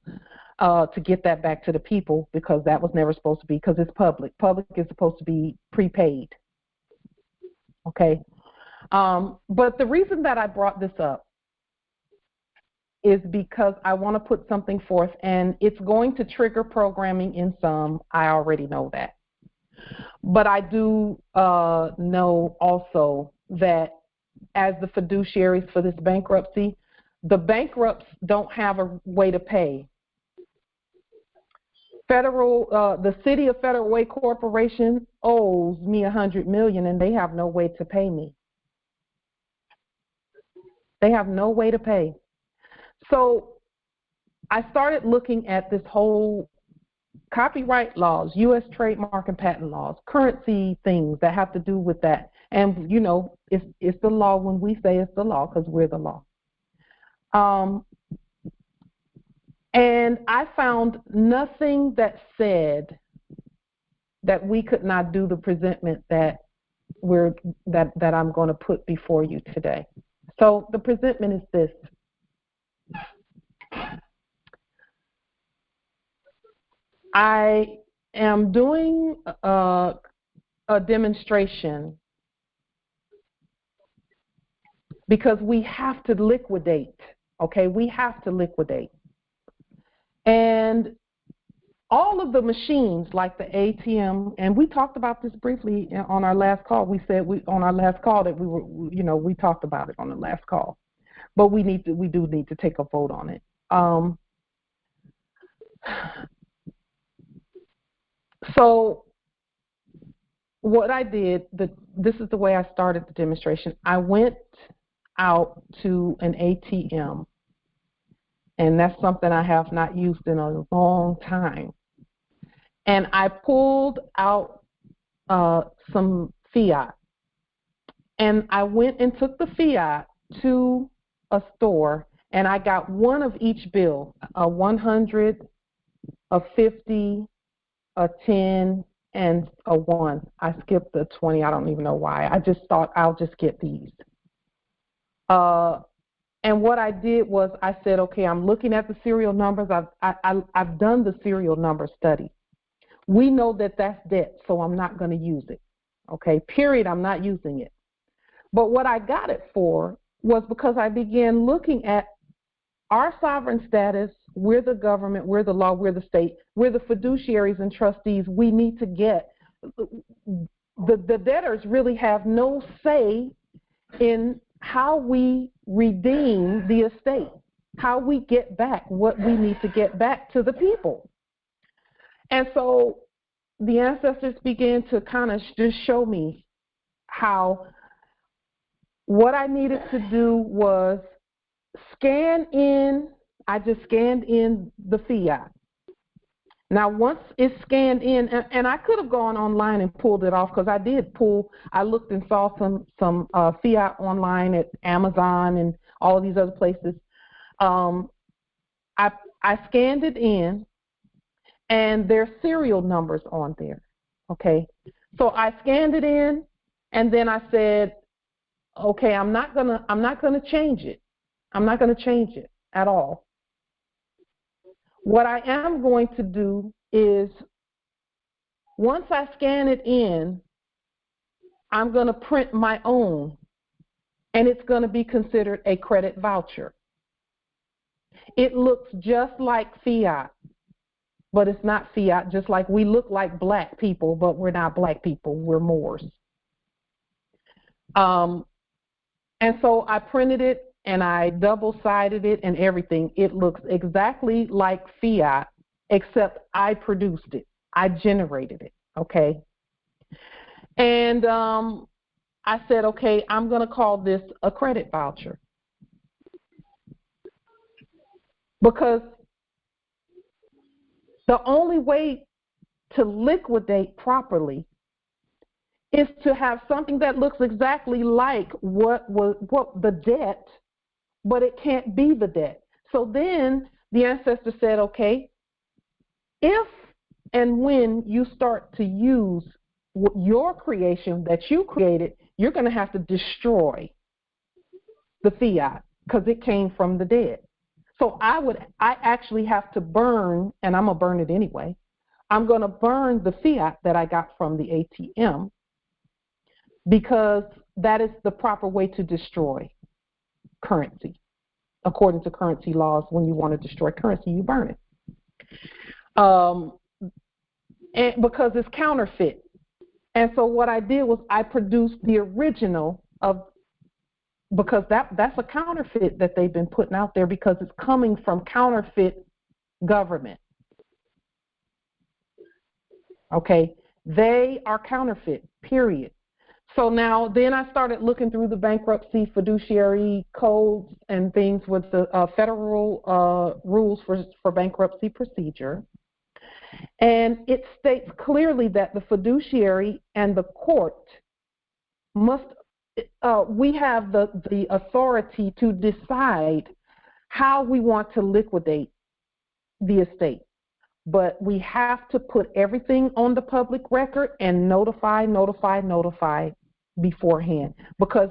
to get that back to the people because that was never supposed to be because it's public. Public is supposed to be prepaid. Okay? But the reason that I brought this up is because I want to put something forth, and it's going to trigger programming in some. I already know that. But I do know also that as the fiduciaries for this bankruptcy, the bankrupts don't have a way to pay. The city of Federal Way Corporation owes me $100 million, and they have no way to pay me. They have no way to pay. So I started looking at this whole copyright laws, U.S. trademark and patent laws, currency things that have to do with that. And, you know, it's the law when we say it's the law because we're the law. And I found nothing that said that we could not do the presentment that I'm going to put before you today. So the presentment is this. I am doing a demonstration because we have to liquidate, okay? We have to liquidate. And all of the machines like the ATM, and we talked about this briefly on our last call. We said on our last call that we talked about it on the last call. But we do need to take a vote on it. So what I did, this is the way I started the demonstration. I went out to an ATM, and that's something I have not used in a long time. And I pulled out some fiat, and I went and took the fiat to a store, and I got one of each bill, a 100, a 50, a 10, and a 1. I skipped the 20. I don't even know why. I just thought I'll just get these. And what I did was I said, okay, I'm looking at the serial numbers. I've done the serial number study. We know that that's debt, so I'm not going to use it. Okay, period, I'm not using it. But what I got it for was because I began looking at our sovereign status. We're the government, we're the law, we're the state, we're the fiduciaries and trustees. We need to get, the debtors really have no say in how we redeem the estate, how we get back what we need to get back to the people. And so the ancestors began to kind of just show me how what I needed to do was scan in. I just scanned in the fiat. Now, once it's scanned in, and I could have gone online and pulled it off because I did pull. I looked and saw some fiat online at Amazon and all of these other places. I scanned it in, and there's serial numbers on there. Okay, so I scanned it in, and then I said, okay, I'm not gonna change it. I'm not gonna change it at all. What I am going to do is, once I scan it in, I'm going to print my own, and it's going to be considered a credit voucher. It looks just like fiat, but it's not fiat, just like we look like black people, but we're not black people, we're Moors. And so I printed it, and I double-sided it and everything. It looks exactly like fiat, except I produced it. I generated it, okay? And I said, okay, I'm going to call this a credit voucher. Because the only way to liquidate properly is to have something that looks exactly like what the debt, but it can't be the debt. So then the ancestor said, okay, if and when you start to use your creation that you created, you're going to have to destroy the fiat because it came from the dead. So I actually have to burn, and I'm going to burn it anyway. I'm going to burn the fiat that I got from the ATM because that is the proper way to destroy currency. According to currency laws, when you want to destroy currency, you burn it. And because it's counterfeit. And so what I did was I produced the original of, because that's a counterfeit that they've been putting out there because it's coming from counterfeit government. Okay, they are counterfeit, period. So now, then I started looking through the bankruptcy fiduciary codes and things with the federal rules for bankruptcy procedure. And it states clearly that the fiduciary and the court must, we have the authority to decide how we want to liquidate the estate. But we have to put everything on the public record and notify beforehand. Because,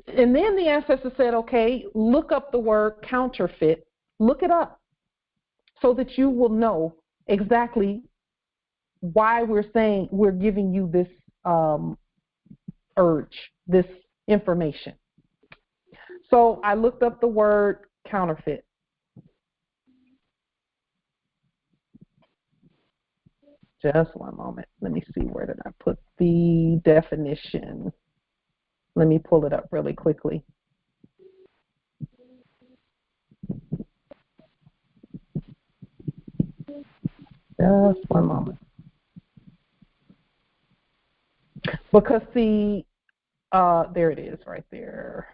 and then the ancestor said, okay, look up the word counterfeit, look it up so that you will know exactly why we're giving you this urge, this information. So I looked up the word counterfeit. Just one moment. Let me see, where did I put the definition? Let me pull it up really quickly. Just one moment. Because see, there it is right there.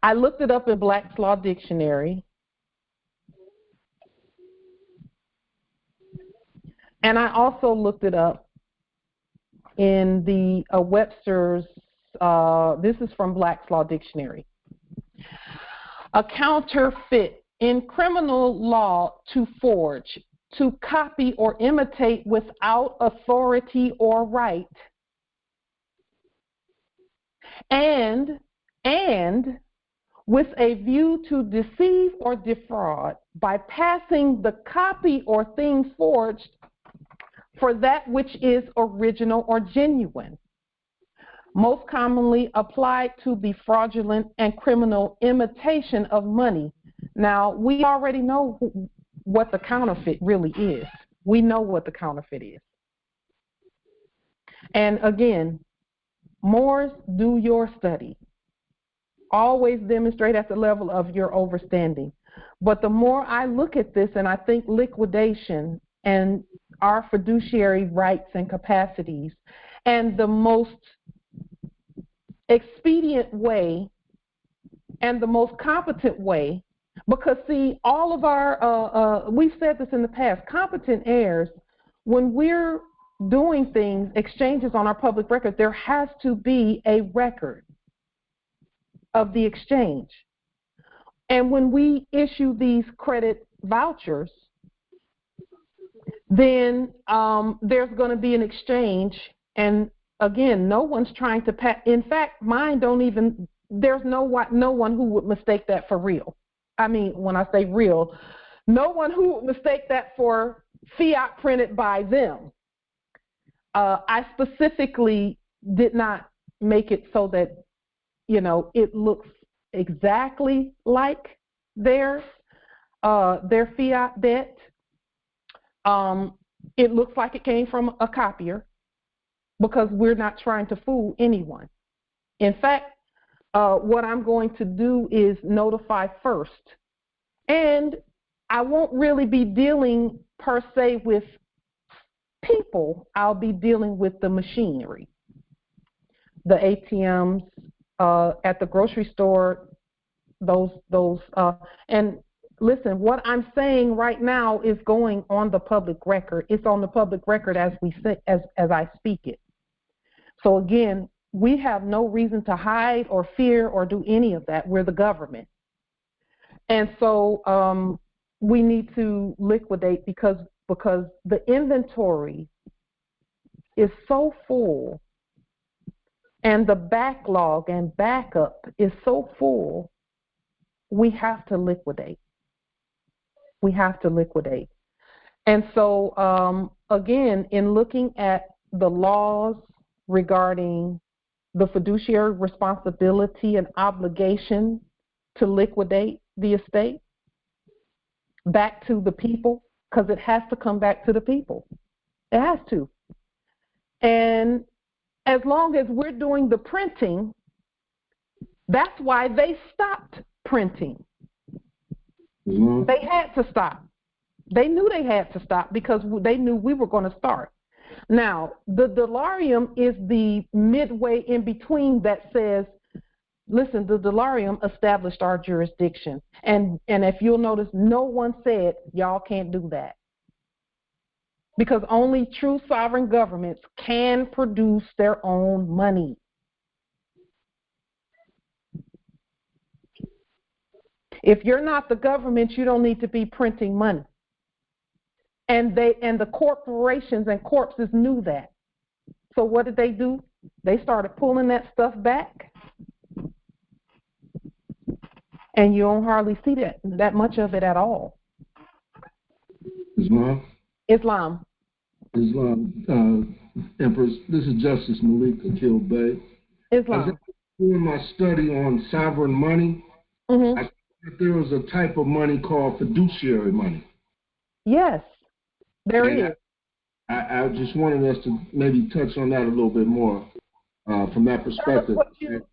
I looked it up in Black's Law Dictionary. And I also looked it up in the Webster's, this is from Black's Law Dictionary. A counterfeit in criminal law, to forge, to copy or imitate without authority or right, and with a view to deceive or defraud by passing the copy or thing forged for that which is original or genuine, most commonly applied to the fraudulent and criminal imitation of money. Now, we already know what the counterfeit really is. We know what the counterfeit is. And again, Moors, do your study. Always demonstrate at the level of your understanding. But the more I look at this, and I think liquidation and our fiduciary rights and capacities, and the most expedient way and the most competent way, because see, all of our, we've said this in the past, competent heirs, when we're doing things, exchanges on our public record, there has to be a record of the exchange. And when we issue these credit vouchers, then there's going to be an exchange. And again, no one's trying to in fact, mine don't even, there's no one who would mistake that for real. I mean, when I say real, no one who would mistake that for fiat printed by them. I specifically did not make it so that, you know, it looks exactly like their fiat debt. It looks like it came from a copier, because we're not trying to fool anyone. In fact, what I'm going to do is notify first. And I won't really be dealing per se with people. I'll be dealing with the machinery, the ATMs, at the grocery store, and listen, what I'm saying right now is going on the public record. It's on the public record as we say, as I speak it. So again, we have no reason to hide or fear or do any of that. We're the government. And so we need to liquidate because the inventory is so full and the backlog and backup is so full, we have to liquidate. We have to liquidate. And so, again, in looking at the laws regarding the fiduciary responsibility and obligation to liquidate the estate back to the people, because it has to come back to the people. It has to. And as long as we're doing the printing, that's why they stopped printing. Mm-hmm. They had to stop. They knew they had to stop because they knew we were going to start. Now, the delarium is the midway in between that says, listen, the delarium established our jurisdiction. And if you'll notice, no one said, y'all can't do that. because only true sovereign governments can produce their own money. If you're not the government, you don't need to be printing money. And the corporations and corpses knew that. So what did they do? They started pulling that stuff back. And you don't hardly see that much of it at all. Islam. Empress, this is Justice Malik Akil Bey. Islam. As I was doing my study on sovereign money, I saw that there was a type of money called fiduciary money. Yes, there is. I just wanted us to maybe touch on that a little bit more from that perspective.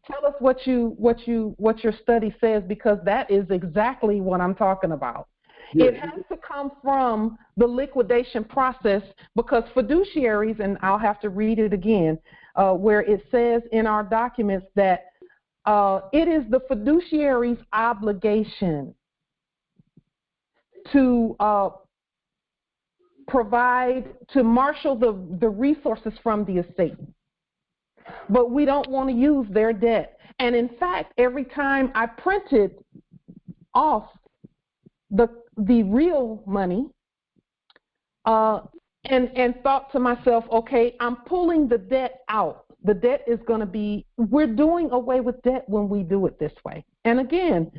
Tell us what your study says, because that is exactly what I'm talking about. Yeah. It has to come from the liquidation process, because fiduciaries, and I'll have to read it again, where it says in our documents that it is the fiduciary's obligation to provide, to marshal the resources from the estate. But we don't want to use their debt. And in fact, every time I printed off the real money and thought to myself, okay, I'm pulling the debt out. The debt is going to be, we're doing away with debt when we do it this way. And again,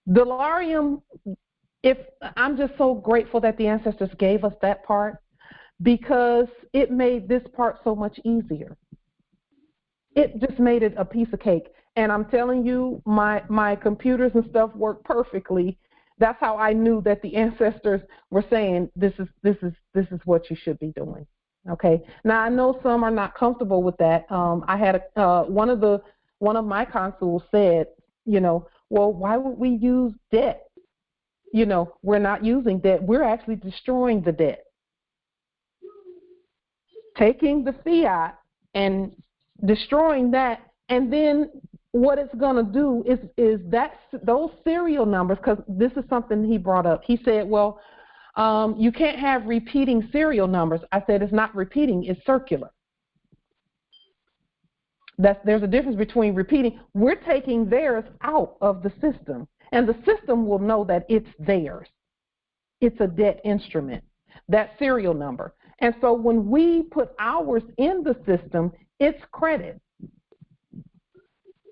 Delarium, I'm just so grateful that the ancestors gave us that part, because it made this part so much easier. It just made it a piece of cake. And I'm telling you, my computers and stuff work perfectly. That's how I knew that the ancestors were saying this is what you should be doing. Okay. Now I know some are not comfortable with that. I had one of my consuls said, well, why would we use debt? We're not using debt. We're actually destroying the debt. Taking the fiat and destroying that, and then what it's going to do is those serial numbers, because this is something he brought up. He said, well, you can't have repeating serial numbers. I said, it's not repeating, it's circular. There's a difference between repeating. We're taking theirs out of the system, and the system will know that it's theirs. It's a debt instrument, that serial number. And so when we put ours in the system, it's credit.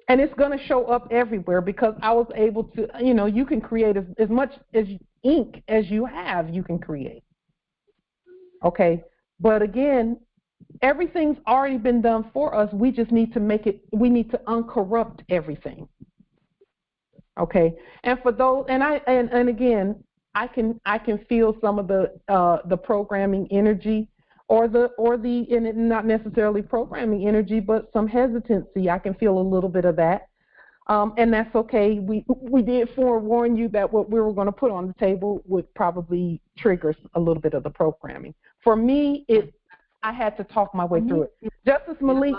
And it's going to show up everywhere, because I was able to, you can create as much as ink as you have, you can create. Okay. But again, everything's already been done for us. We just need to we need to uncorrupt everything. Okay. And for those, and again, I can feel some of the programming energy, or and not necessarily programming energy, but some hesitancy. I can feel a little bit of that, and that's okay. We did forewarn you that what we were going to put on the table would probably trigger a little bit of the programming. For me, I had to talk my way through it. Justice Malik,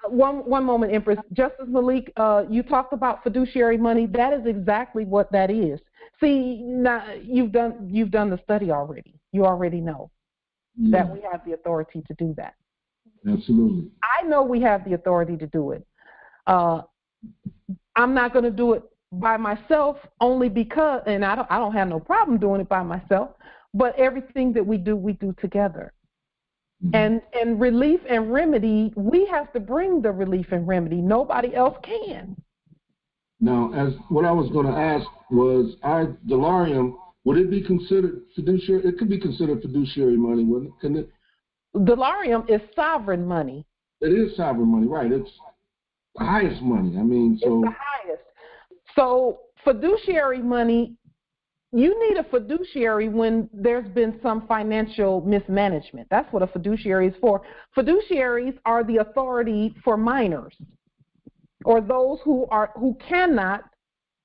one moment, Empress. Justice Malik, you talked about fiduciary money. That is exactly what that is. See, now you've done the study already. You already know that we have the authority to do that. Absolutely. I know we have the authority to do it. I'm not going to do it by myself, only because, and I don't have no problem doing it by myself, but everything that we do together. And relief and remedy, we have to bring the relief and remedy. Nobody else can. Now, as what I was going to ask was, Delarium, would it be considered fiduciary? It could be considered fiduciary money, wouldn't it? Can it? Delarium is sovereign money. It is sovereign money, right? It's the highest money. It's the highest. So fiduciary money, you need a fiduciary when there's been some financial mismanagement. That's what a fiduciary is for. Fiduciaries are the authority for minors, or those who cannot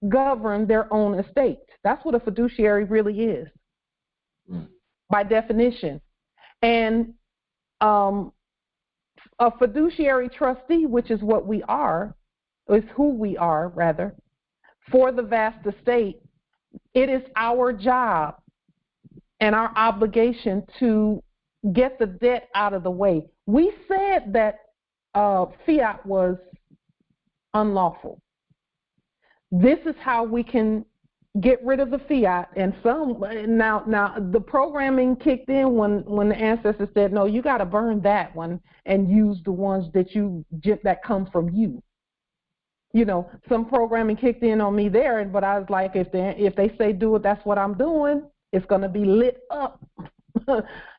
govern their own estate. That's what a fiduciary really is, by definition. And a fiduciary trustee, which is what we are, is who we are, rather, for the vast estate, it is our job and our obligation to get the debt out of the way. We said that fiat was unlawful. This is how we can get rid of the fiat. And now the programming kicked in when the ancestors said, no, you got to burn that one and use the ones that come from you. You know, some programming kicked in on me there, but I was like, if they say do it, that's what I'm doing. It's going to be lit up,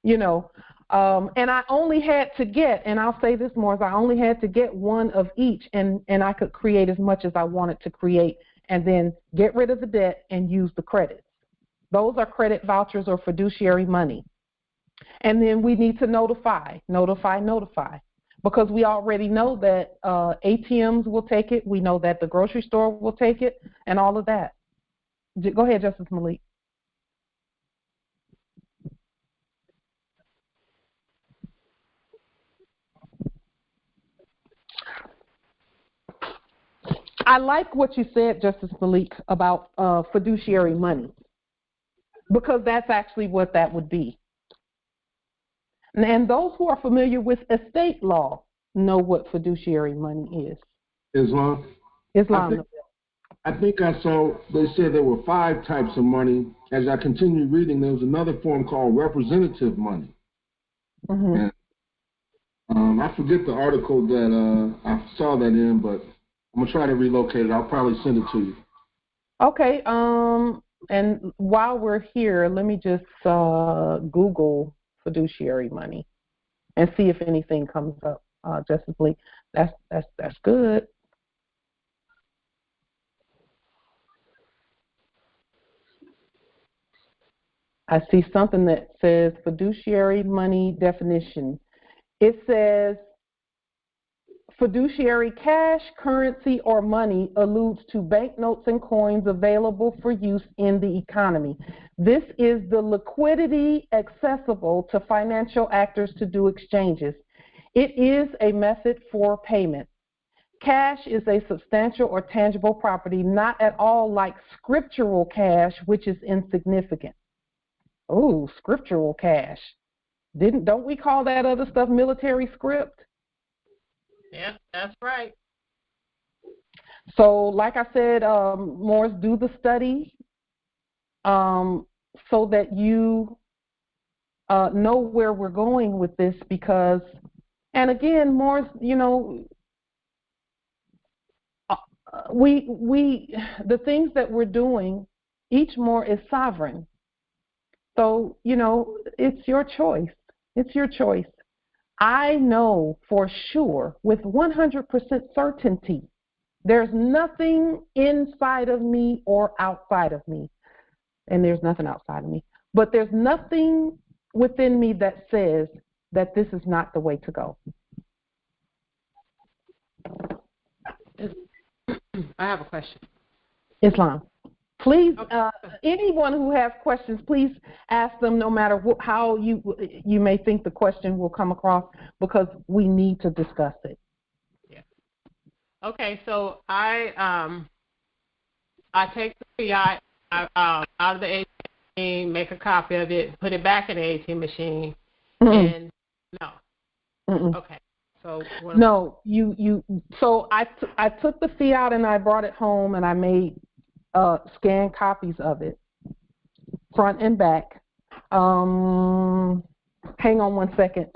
you know. And I only had to get, and I'll say this more, I only had to get one of each, and I could create as much as I wanted to create, and then get rid of the debt and use the credits. Those are credit vouchers or fiduciary money. And then we need to notify, because we already know that ATMs will take it. We know that the grocery store will take it, and all of that. Go ahead, Justice Malik. I like what you said, Justice Malik, about fiduciary money, because that's actually what that would be. And those who are familiar with estate law know what fiduciary money is. Islam. I think I saw they said there were 5 types of money. As I continued reading, there was another form called representative money. Mm-hmm. And, I forget the article that I saw that in, but I'm gonna try to relocate it. I'll probably send it to you. Okay. And while we're here, let me just Google fiduciary money and see if anything comes up. Justice Lee, that's good. I see something that says fiduciary money definition. It says fiduciary cash, currency, or money alludes to banknotes and coins available for use in the economy. This is the liquidity accessible to financial actors to do exchanges. It is a method for payment. Cash is a substantial or tangible property, not at all like scriptural cash, which is insignificant. Oh, scriptural cash. Don't we call that other stuff military script? Yeah, that's right. So, like I said, Morris, do the study so that you know where we're going with this, because, and again, Morris, you know, the things that we're doing, each more is sovereign. So, you know, it's your choice. It's your choice. I know for sure, with 100% certainty, there's nothing inside of me or outside of me. And there's nothing outside of me. But there's nothing within me that says that this is not the way to go. I have a question. Islam. Please, anyone who has questions, please ask them, no matter how you may think the question will come across, because we need to discuss it. Yeah. Okay, so I take the fiat out of the ATM machine, make a copy of it, put it back in the ATM machine, and no. Mm-mm. Okay. So no, So I took the fiat and I brought it home and I made scanned copies of it, front and back. Hang on one second.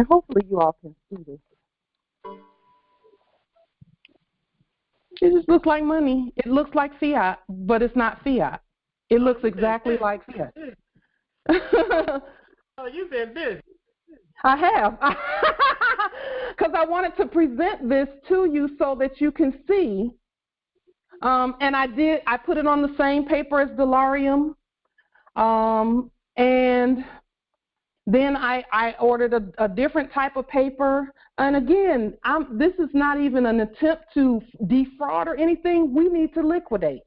And hopefully you all can see this. It just looks like money. It looks like fiat, but it's not fiat. It looks exactly like fiat. Oh, you've been busy. I have. Because I wanted to present this to you so that you can see. And I put it on the same paper as Delarium. And then I ordered a different type of paper. And again, this is not even an attempt to defraud or anything. We need to liquidate.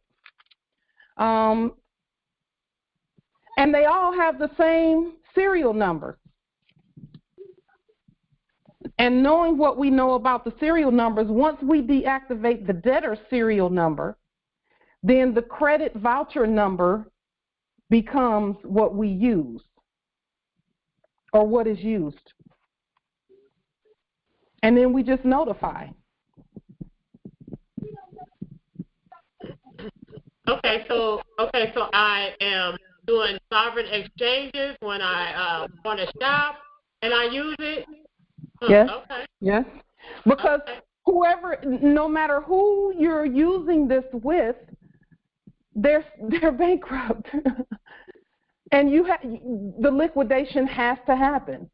And they all have the same serial number. And knowing what we know about the serial numbers, once we deactivate the debtor's serial number, then the credit voucher number becomes what we use or what is used. And then we just notify. Okay, so I am doing sovereign exchanges when I want to shop and I use it. Yes. Okay. Yes. Because whoever, no matter who you're using this with, they're bankrupt, and the liquidation has to happen.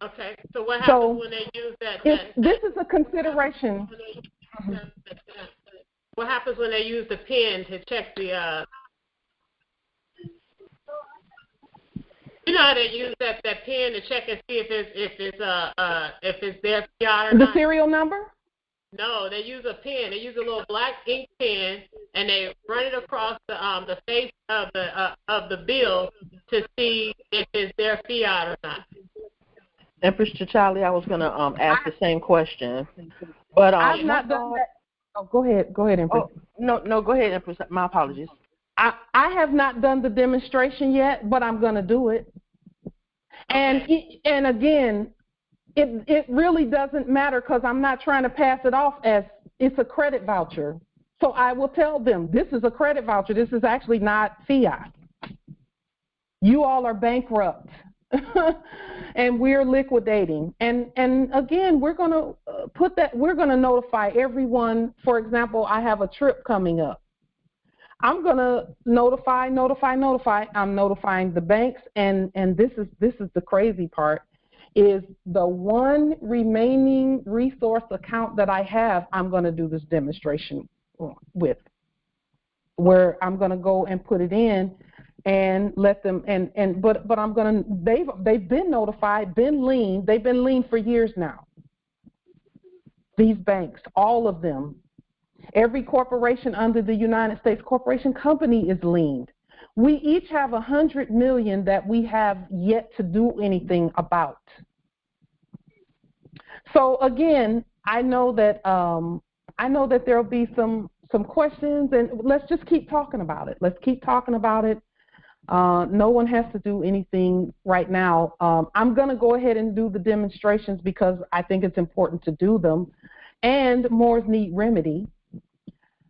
Okay. So what happens when they use that? This is a consideration. What happens when they use the PIN to check the? You know how they use that PIN to check and see if it's their fiat or not? The serial number? No, they use a pen. They use a little black ink pen, and they run it across the face of the bill to see if it's their fiat or not. Empress Charlie, I was going to ask the same question, but I've not done that. Oh, go ahead, Empress. Oh, no, go ahead, Empress. My apologies. I have not done the demonstration yet, but I'm going to do it. Okay. And again, it really doesn't matter because I'm not trying to pass it off as it's a credit voucher. So I will tell them this is a credit voucher. This is actually not fiat. You all are bankrupt, and we're liquidating. And again, we're going to we're going to notify everyone. For example, I have a trip coming up. I'm going to notify. I'm notifying the banks, and this is the crazy part, is the one remaining resource account that I have, I'm going to do this demonstration with, where I'm going to go and put it in and let them, but I'm going to, they've been notified, been leaned, they've been leaned for years now. These banks, all of them. Every corporation under the United States Corporation Company is leaned. We each have $100 million that we have yet to do anything about. So again, I know that there'll be some questions, and let's just keep talking about it. Let's keep talking about it. No one has to do anything right now. I'm going to go ahead and do the demonstrations because I think it's important to do them, and Moore's need remedy.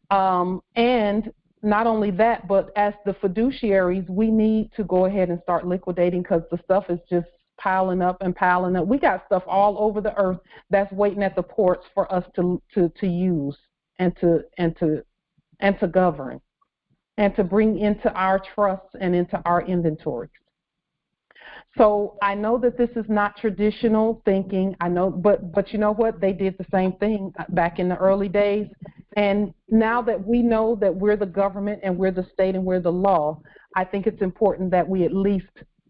And not only that, but as the fiduciaries, we need to go ahead and start liquidating because the stuff is just piling up and piling up. We got stuff all over the earth that's waiting at the ports for us to use and to govern and to bring into our trusts and into our inventories. So I know that this is not traditional thinking. I know, but you know what? They did the same thing back in the early days. And now that we know that we're the government and we're the state and we're the law, I think it's important that we at least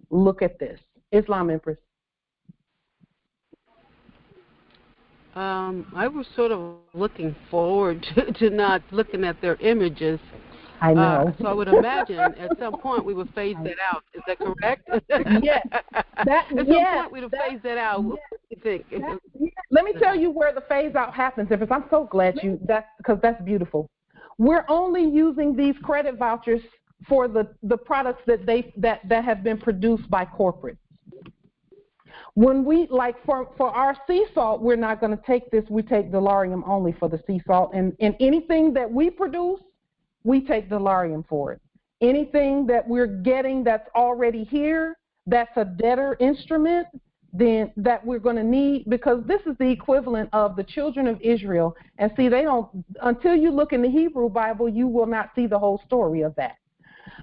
look at this. Islam, Empress. I was sort of looking forward to not looking at their images. I know. So I would imagine at some point we would phase that out. Is that correct? Yes. At some point we would phase that out. What do you think? Let me tell you where the phase out happens, Empress. I'm so glad because that's beautiful. We're only using these credit vouchers for the products that have been produced by corporate. When we, like for our sea salt, we're not going to take this. We take Delarium only for the sea salt. And anything that we produce, we take Delarium for it. Anything that we're getting that's already here, that's a debtor instrument, then that we're going to need, because this is the equivalent of the children of Israel. And see, they don't, until you look in the Hebrew Bible, you will not see the whole story of that.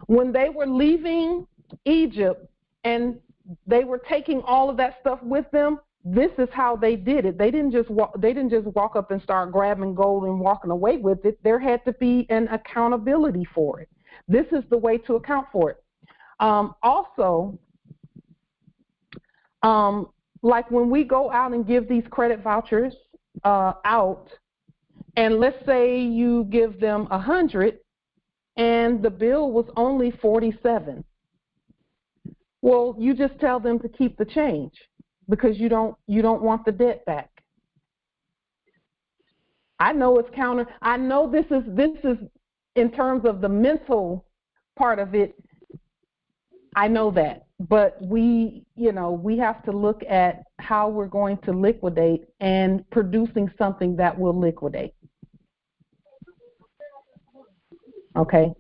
When they were leaving Egypt and they were taking all of that stuff with them, this is how they did it. They didn't just walk up and start grabbing gold and walking away with it. There had to be an accountability for it. This is the way to account for it. Also, like when we go out and give these credit vouchers out, and let's say you give them 100 and the bill was only 47. Well, you just tell them to keep the change because you don't want the debt back. I know it's counter. I know this is in terms of the mental part of it. I know that, but we have to look at how we're going to liquidate and producing something that will liquidate. Okay.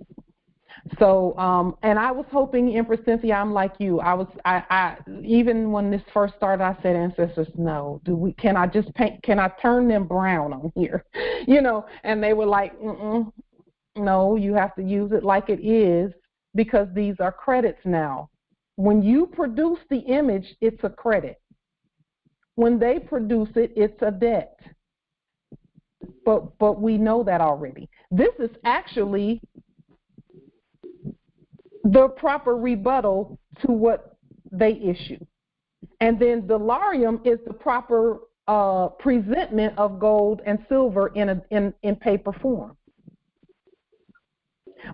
So, and I was hoping, Empress Cynthia, I'm like you. I even when this first started, I said, ancestors, no. Can I just paint? Can I turn them brown on here? And they were like, no, you have to use it like it is, because these are credits now. When you produce the image, it's a credit. When they produce it, it's a debt. But we know that already. This is actually the proper rebuttal to what they issue. And then the larium is the proper presentment of gold and silver in paper form.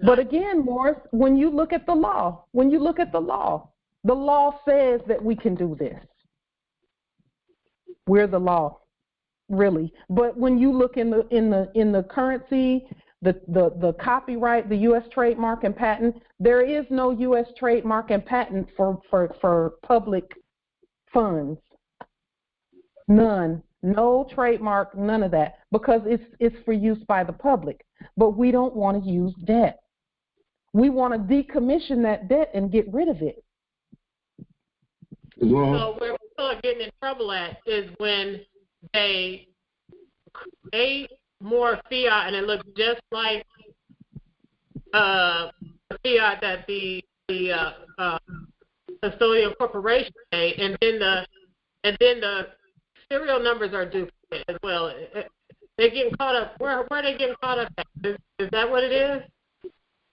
But again, Morris, when you look at the law, the law says that we can do this. We're the law, really. But when you look in the currency, the copyright, the U.S. trademark and patent, there is no U.S. trademark and patent for public funds. None. No trademark, none of that, because it's for use by the public. But we don't want to use debt. We want to decommission that debt and get rid of it. So where we start getting in trouble at is when they create more fiat and it looks just like fiat that the custodial corporation made, and then the serial numbers are duplicate as well. They're getting caught up. Where are they getting caught up at? Is that what it is?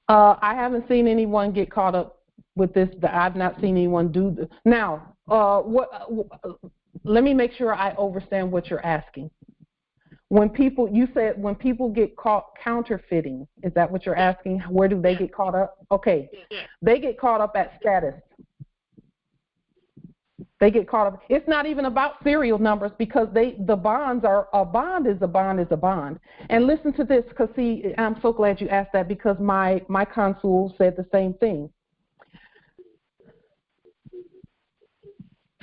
I haven't seen anyone get caught up with this. I've not seen anyone do this. Now, let me make sure I understand what you're asking. You said when people get caught counterfeiting, is that what you're asking? Where do they get caught up? Okay. They get caught up at status. They get caught up. It's not even about serial numbers, because the bonds are, a bond is a bond is a bond. And listen to this, because see, I'm so glad you asked that, because my consul said the same thing.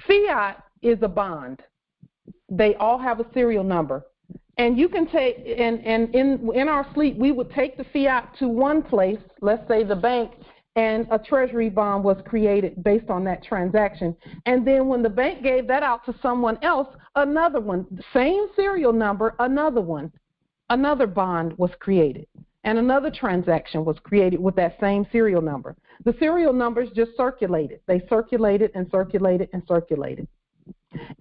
Fiat is a bond. They all have a serial number. And you can take, and in our sleep, we would take the fiat to one place, let's say the bank, and a treasury bond was created based on that transaction. And then when the bank gave that out to someone else, another one, same serial number, another one, another bond was created. And another transaction was created with that same serial number. The serial numbers just circulated. They circulated and circulated and circulated.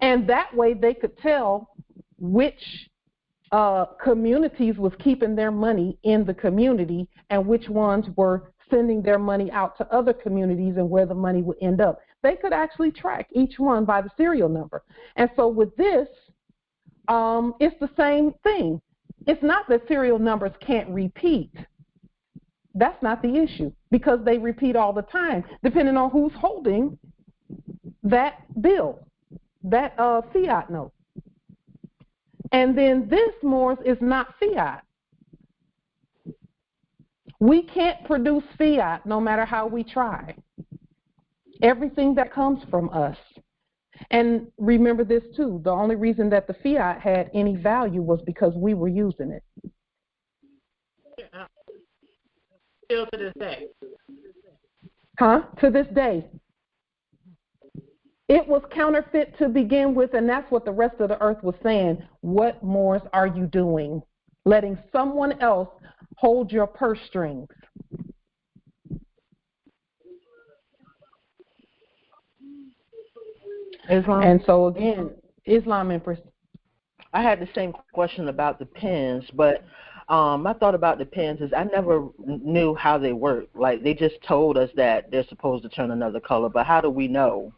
And that way they could tell which communities was keeping their money in the community and which ones were sending their money out to other communities and where the money would end up. They could actually track each one by the serial number. And so with this, it's the same thing. It's not that serial numbers can't repeat. That's not the issue, because they repeat all the time, depending on who's holding that bill, that fiat note. And then this, Morris, is not fiat. We can't produce fiat no matter how we try. Everything that comes from us. And remember this too, the only reason that the fiat had any value was because we were using it. Still to this day. To this day. It was counterfeit to begin with, and that's what the rest of the earth was saying. What, Moors, are you doing? Letting someone else hold your purse strings. Islam. And so, again, Islam, Empress. I had the same question about the pens, but my thought about the pens is I never knew how they work. Like, they just told us that they're supposed to turn another color, but how do we know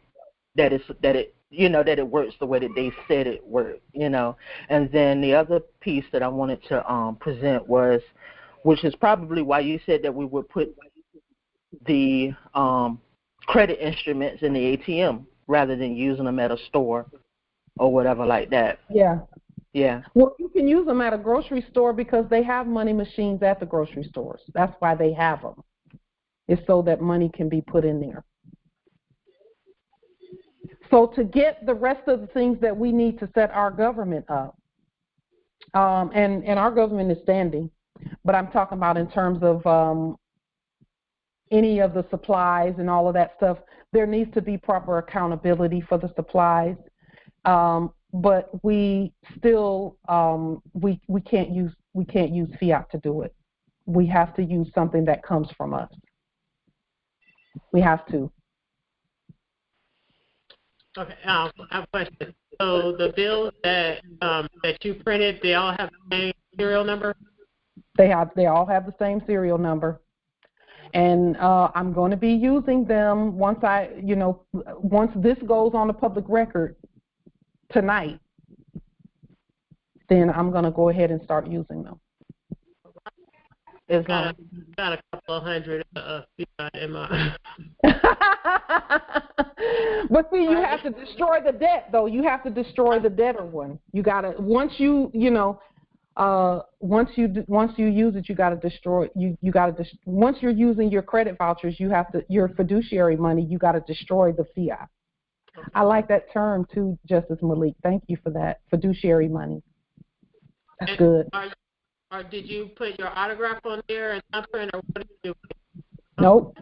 that it works the way that they said it worked, And then the other piece that I wanted to present was, which is probably why you said that we would put the credit instruments in the ATM rather than using them at a store or whatever like that. Yeah. Yeah. Well, you can use them at a grocery store because they have money machines at the grocery stores. That's why they have them. It's so that money can be put in there. So to get the rest of the things that we need to set our government up, and our government is standing, but I'm talking about in terms of any of the supplies and all of that stuff, there needs to be proper accountability for the supplies. But we still we can't use fiat to do it. We have to use something that comes from us. We have to. Okay, I have a question. So the bills that you printed, they all have the same serial number? They all have the same serial number. And I'm going to be using them once this goes on the public record tonight, then I'm going to go ahead and start using them. Got a couple of hundred in my. But see, you have to destroy the debt, though. You have to destroy the debtor one. You got to once you use it, you got to destroy. You got to once you're using your credit vouchers, your fiduciary money. You got to destroy the fiat. I like that term too, Justice Malik. Thank you for that. Fiduciary money. That's good. Or did you put your autograph on there and thumbprint, or what did you do? Nope.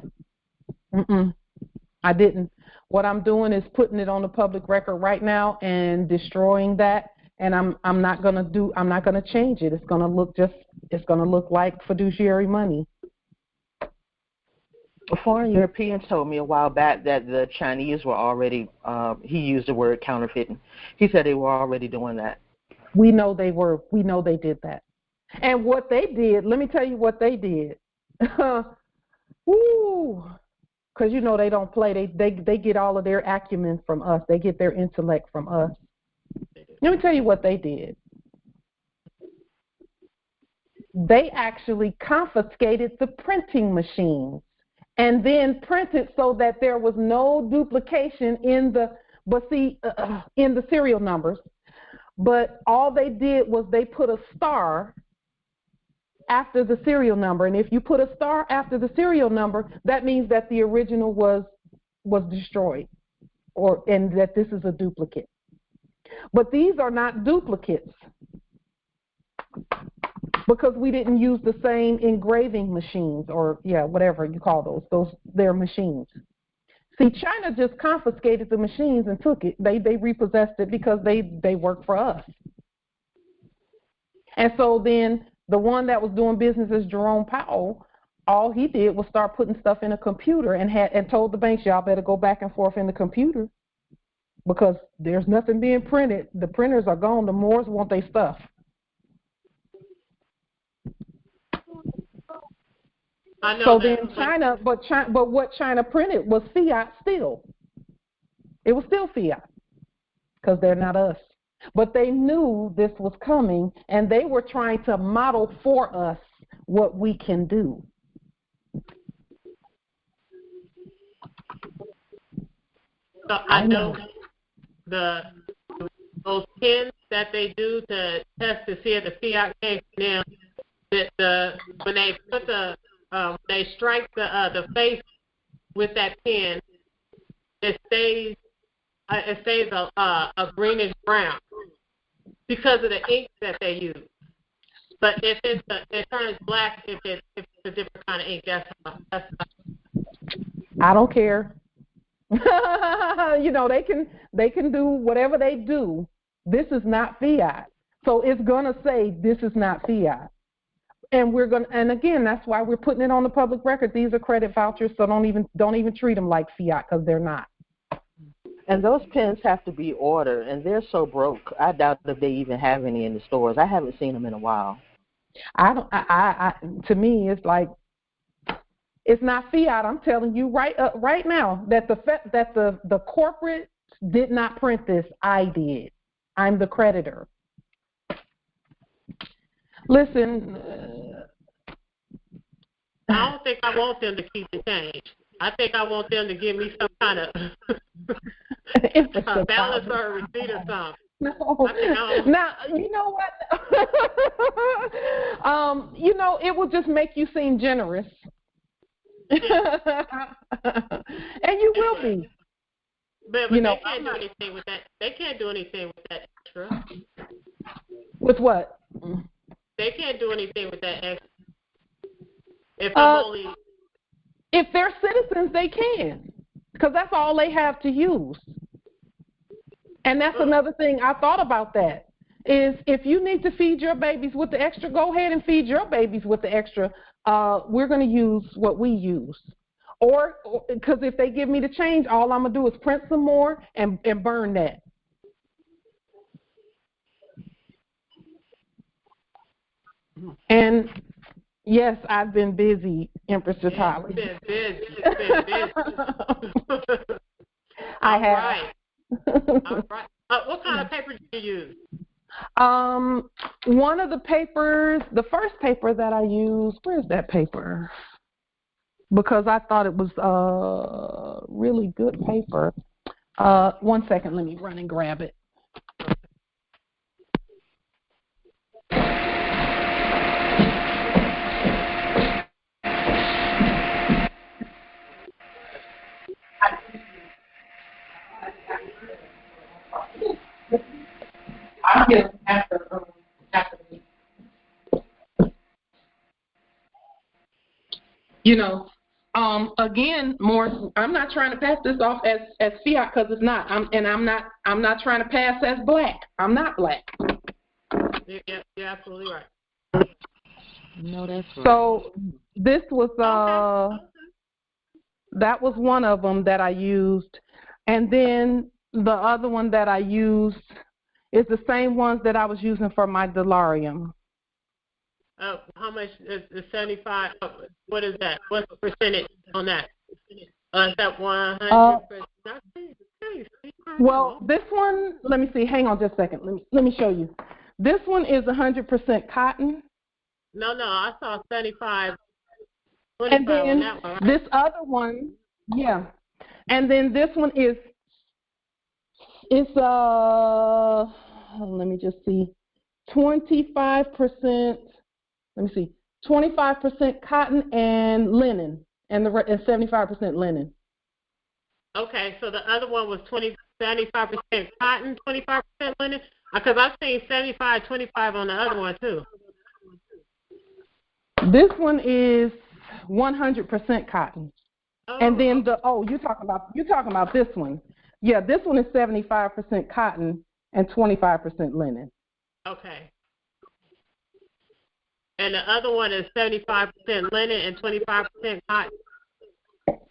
I didn't. What I'm doing is putting it on the public record right now and destroying that. And I'm not gonna change it. It's gonna look like fiduciary money. A foreign European told me a while back that the Chinese were already. He used the word counterfeiting. He said they were already doing that. We know they were. We know they did that. And what they did, let me tell you what they did. Woo! Because they don't play. They get all of their acumen from us. They get their intellect from us. Let me tell you what they did. They actually confiscated the printing machines and then printed so that there was no duplication in the serial numbers. But all they did was they put a star after the serial number, and if you put a star after the serial number, that means that the original was destroyed, and that this is a duplicate. But these are not duplicates because we didn't use the same engraving machines, or whatever you call those they're machines. See, China just confiscated the machines and took it. They repossessed it because they work for us. And so then the one that was doing business as Jerome Powell, all he did was start putting stuff in a computer and told the banks, y'all better go back and forth in the computer because there's nothing being printed. The printers are gone. The Moors want their stuff. I know so then China, but what China printed was fiat still. It was still fiat because they're not us. But they knew this was coming, and they were trying to model for us what we can do. So I know those pins that they do to test to see if the fiat came in. When they put they strike the face with that pin, it stays a greenish brown because of the ink that they use. But if it turns black, if it's a different kind of ink, that's I don't care. You know, they can do whatever they do. This is not fiat. So it's going to say this is not fiat. And again, that's why we're putting it on the public record. These are credit vouchers, so don't even treat them like fiat, because they're not. And those pens have to be ordered, and they're so broke. I doubt if they even have any in the stores. I haven't seen them in a while. To me, it's like, it's not fiat. I'm telling you right now that the corporate did not print this. I did. I'm the creditor. Listen. I don't think I want them to keep the change. I think I want them to give me some kind of balance or a receipt or something. No. Now, you know what? You know, it will just make you seem generous. Yeah. And you will be. But you know, they can't do anything with that. They can't do anything with that extra. With what? They can't do anything with that extra. If they're citizens, they can, because that's all they have to use. And that's another thing I thought about that, is if you need to feed your babies with the extra, go ahead and feed your babies with the extra. We're going to use what we use. Or because if they give me the change, all I'm going to do is print some more and burn that. And yes, I've been busy, Empress Jatali. Been busy. I have. Right. All right. What kind of paper do you use? One of the papers, the first paper that I used, where's that paper? Because I thought it was really good paper. 1 second, let me run and grab it. I'll get it after me. You know, again, Morris, I'm not trying to pass this off as fiat, because it's not. I'm not trying to pass as black. I'm not black. Yeah, you're absolutely right. No, that's right. So this was that was one of them that I used, and then the other one that I used is the same ones that I was using for my delarium. How much is 75? What is that? What's the percentage on that? Is that 100%? Well, this one, let me see. Hang on just a second. Let me show you. This one is 100% cotton. No, I saw 75. And then on that one, right? this other one, yeah. And then this one is let me just see, 25%. Let me see, 25% cotton and linen, and 75% linen. Okay, so the other one was 75% cotton, 25% linen? Because I've seen 75-25 on the other one too. This one is 100% cotton. Oh, and then you're talking about this one. Yeah, this one is 75% cotton and 25% linen. Okay. And the other one is 75% linen and 25% cotton.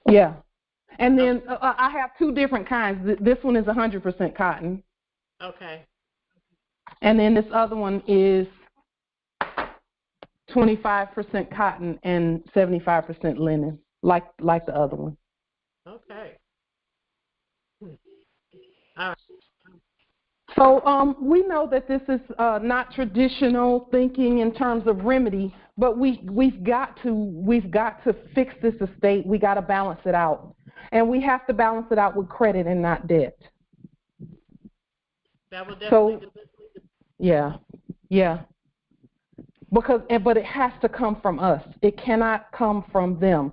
Yeah. And then I have two different kinds. This one is 100% cotton. Okay. And then this other one is 25% cotton and 75% linen, like the other one. Okay. All right. So we know that this is not traditional thinking in terms of remedy, but we've got to fix this estate. We got to balance it out, and we have to balance it out with credit and not debt. That would definitely. Yeah. But it has to come from us. It cannot come from them.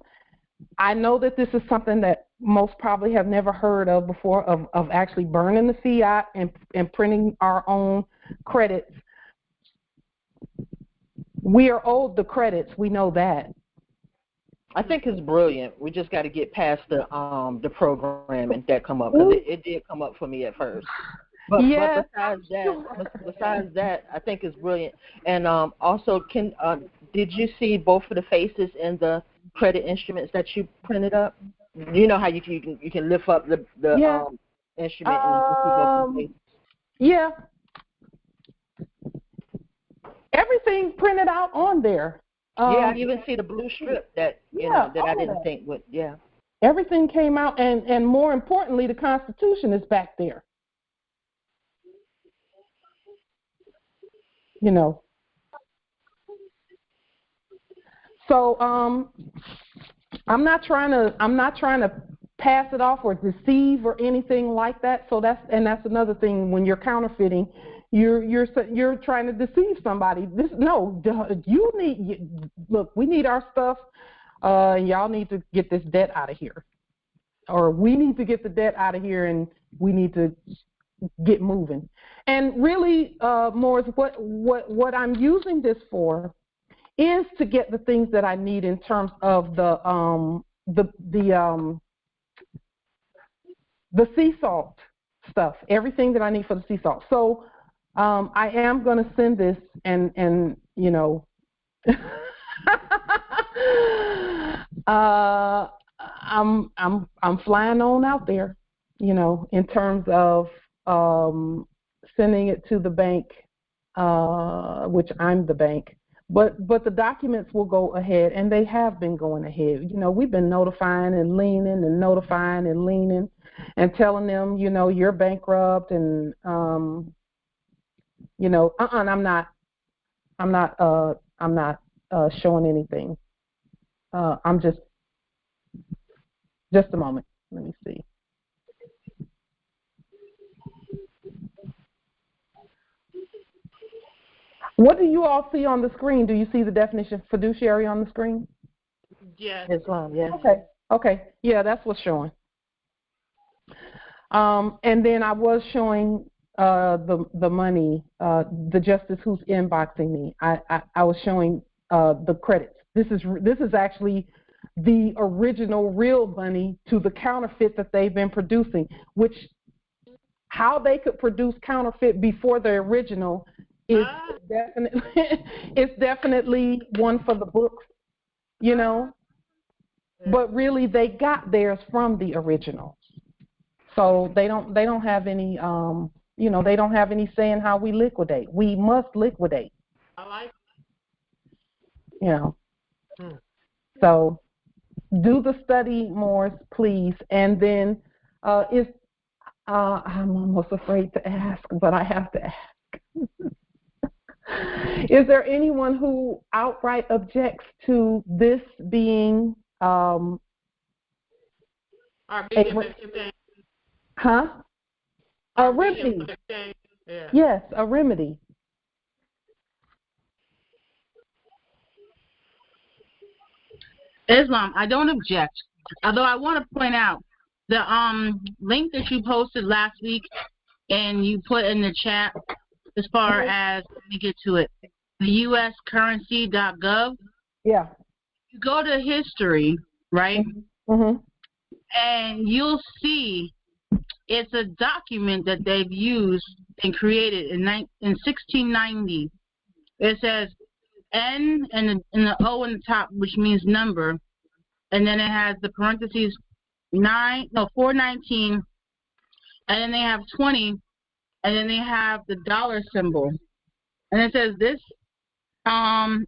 I know that this is something that most probably have never heard of before, of actually burning the fiat and printing our own credits. We are owed the credits. We know that. I think it's brilliant. We just got to get past the programming that come up, because it did come up for me at first. But besides that, I think it's brilliant. And also, did you see both of the faces in the credit instruments that you printed up? You know how you can lift up the instrument and see both of the faces? Yeah. Everything printed out on there. I even see the blue strip that that I didn't think would. Yeah. Everything came out, and more importantly, the Constitution is back there. So I'm not trying to pass it off or deceive or anything like that. So that's another thing. When you're counterfeiting, you're trying to deceive somebody. Look, we need our stuff. Y'all need to get this debt out of here, or we need to get the debt out of here, and we need to get moving. And really, Morris, what I'm using this for is to get the things that I need in terms of the sea salt stuff, everything that I need for the sea salt. So I am going to send this, and I'm flying on out there, in terms of sending it to the bank, which I'm the bank. But the documents will go ahead, and they have been going ahead. We've been notifying and leaning and telling them, you're bankrupt, and I'm not showing anything. I'm just a moment. Let me see. What do you all see on the screen? Do you see the definition of fiduciary on the screen? Yes. Islam, yes. Okay. Yeah, that's what's showing. And then I was showing the money, the justice who's inboxing me. I was showing the credits. This is actually the original real money to the counterfeit that they've been producing, which how they could produce counterfeit before the original is definitely one for the books, but really they got theirs from the original. So they don't have any they don't have any say in how we liquidate. We must liquidate. I like it. So do the study, Morris, please. And then I'm almost afraid to ask, but I have to ask. Is there anyone who outright objects to this being our a remedy? Yeah. Yes, a remedy. Islam, I don't object. Although I want to point out the link that you posted last week and you put in the chat as far as, let me get to it, the uscurrency.gov. Yeah. You go to history, right? Mm-hmm. And you'll see it's a document that they've used and created in 1690. It says N and the O in the top, which means number, and then it has the parentheses 419, and then they have 20, and then they have the dollar symbol, and it says this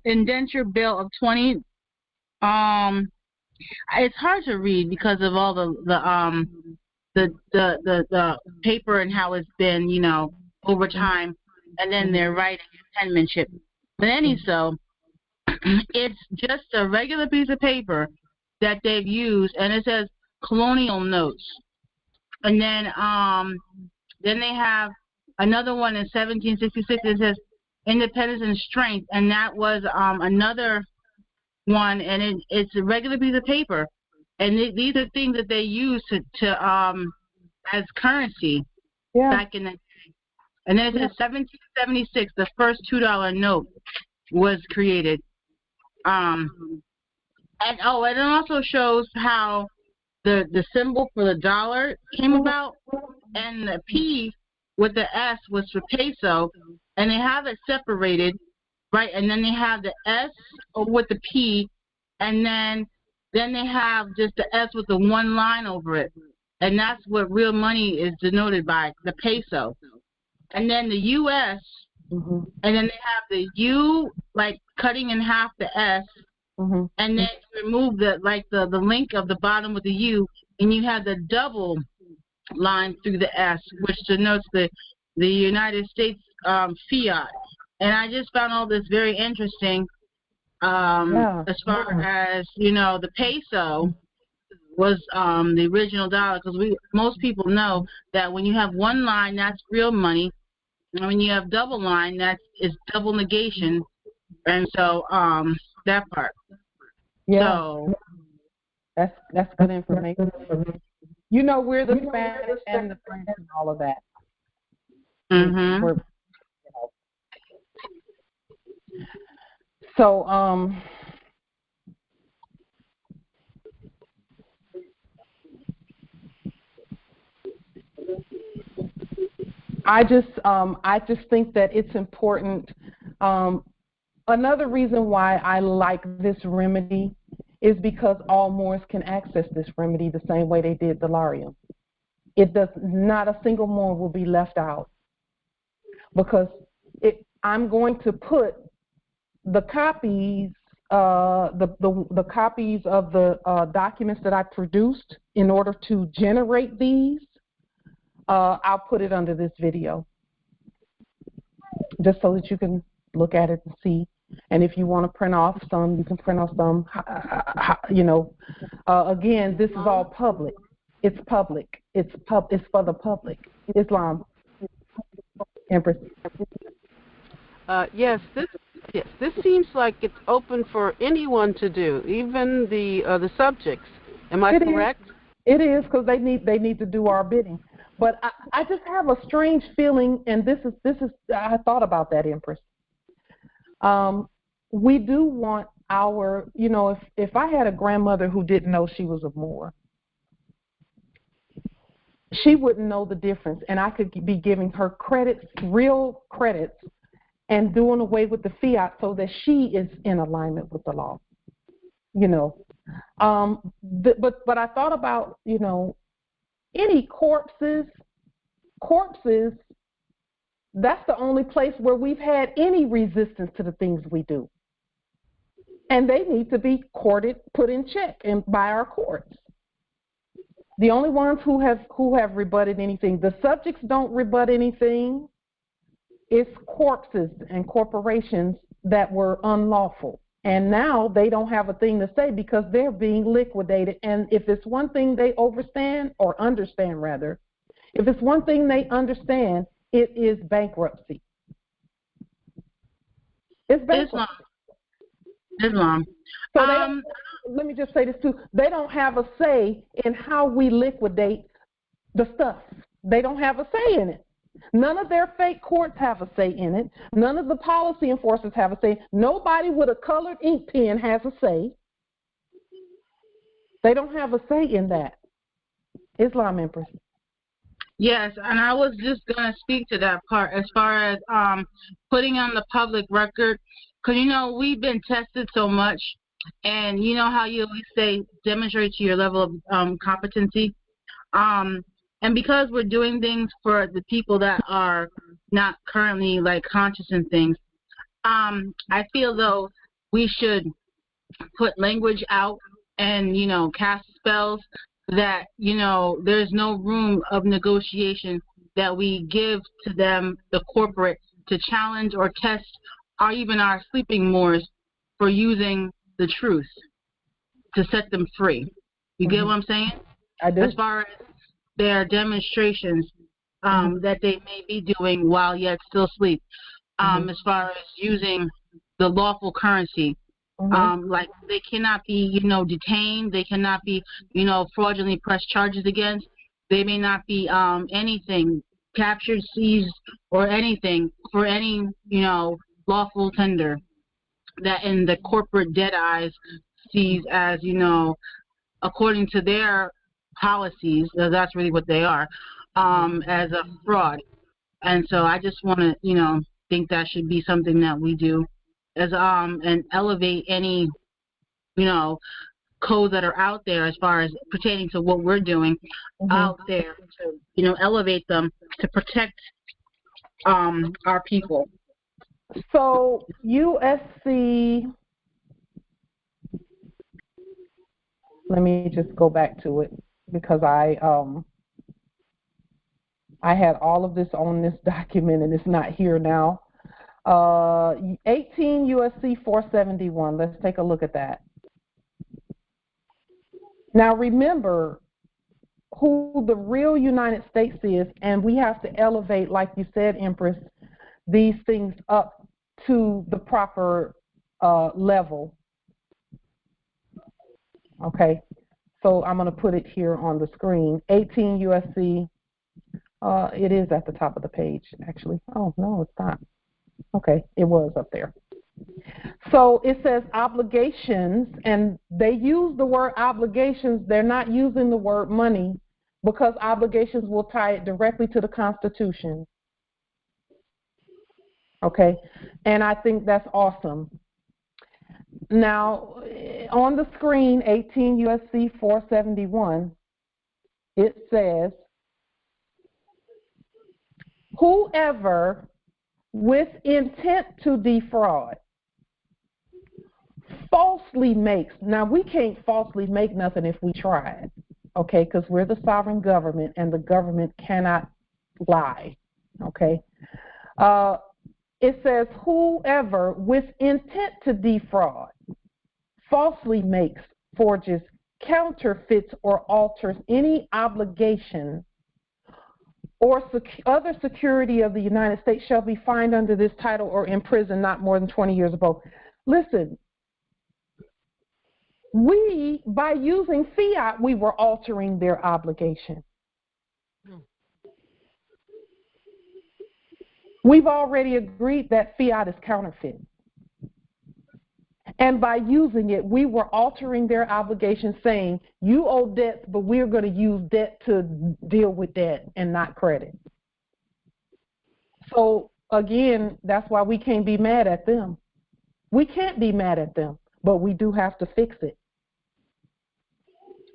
indenture bill of 20. It's hard to read because of all the paper and how it's been, over time, and then their writing and penmanship. But it's just a regular piece of paper that they've used, and it says colonial notes. And then they have another one in 1766 that says independence and strength, and that was another one, and it's a regular piece of paper. And these are things that they use to as currency back in the day. And then it says 1776, the first $2 note was created. And it also shows how the symbol for the dollar came about, and the P with the S was for peso, and they have it separated, right? And then they have the S with the P, and then they have just the S with the one line over it, and that's what real money is denoted by, the peso. And then the U.S., and then they have the U, like cutting in half the S, and then remove the link of the bottom with the U, and you have the double line through the S, which denotes the United States fiat. And I just found all this very interesting. As far as the peso was the original dollar, because most people know that when you have one line, that's real money, and when you have double line, that is double negation, and so that part. Yeah, so that's good information. We're the Spanish and the French and all of that. We're, So I just think that it's important. Another reason why I like this remedy is because all Moors can access this remedy the same way they did the Larium. Not a single Moor will be left out, because I'm going to put the copies, the copies of the documents that I produced in order to generate these. I'll put it under this video, just so that you can look at it and see. And if you want to print off some, you can print off some. Again, this is all public. It's public. It's for the public. Islam, Empress. Yes, this seems like it's open for anyone to do, even the subjects. Am I correct? It is, because they need to do our bidding. But I just have a strange feeling, and this is I thought about that, Empress. We do want our, if I had a grandmother who didn't know she was a Moor, she wouldn't know the difference, and I could be giving her credits, real credits, and doing away with the fiat so that she is in alignment with the law. But I thought about, any corpses, that's the only place where we've had any resistance to the things we do. And they need to be courted, put in check by our courts. The only ones who have rebutted anything, the subjects don't rebut anything. It's corpses and corporations that were unlawful. And now they don't have a thing to say because they're being liquidated. And if it's one thing they understand, if it's one thing they understand, it is bankruptcy. It's bankruptcy. Islam. So let me just say this too. They don't have a say in how we liquidate the stuff. They don't have a say in it. None of their fake courts have a say in it. None of the policy enforcers have a say. Nobody with a colored ink pen has a say. They don't have a say in that. Islam, Empress. Yes, and I was just going to speak to that part as far as putting on the public record, because, we've been tested so much, and you know how you always say demonstrate to your level of competency. And because we're doing things for the people that are not currently conscious in things, I feel though we should put language out and cast spells that there's no room of negotiation that we give to them, the corporate, to challenge or test even our sleeping Moors for using the truth to set them free. You get what I'm saying? I do. As far as their demonstrations that they may be doing while yet still asleep, as far as using the lawful currency. They cannot be, detained. They cannot be, fraudulently pressed charges against. They may not be anything, captured, seized, or anything for any, lawful tender that in the corporate dead eyes sees as, according to their policies, that's really what they are, as a fraud. And so I just want to, think that should be something that we do as and elevate any, codes that are out there as far as pertaining to what we're doing out there to, elevate them to protect our people. So USC, let me just go back to it because I had all of this on this document and it's not here now. 18 USC 471. Let's take a look at that. Now remember who the real United States is, and we have to elevate, like you said, Empress, these things up to the proper level. Okay, so I'm going to put it here on the screen. 18 USC, it is at the top of the page, actually. Oh, no, it's not. Okay, it was up there. So it says obligations, and they use the word obligations. They're not using the word money because obligations will tie it directly to the Constitution. Okay, and I think that's awesome. Now, on the screen, 18 USC 471, it says, whoever with intent to defraud falsely makes, now we can't falsely make nothing if we try it, okay, because we're the sovereign government and the government cannot lie, okay. It says whoever with intent to defraud falsely makes, forges, counterfeits, or alters any obligation or other security of the United States shall be fined under this title or in prison not more than 20 years or both. Listen, by using fiat, we were altering their obligation. We've already agreed that fiat is counterfeit. And by using it, we were altering their obligation, saying, you owe debts, but we're going to use debt to deal with debt and not credit. So, again, that's why we can't be mad at them. We can't be mad at them, but we do have to fix it.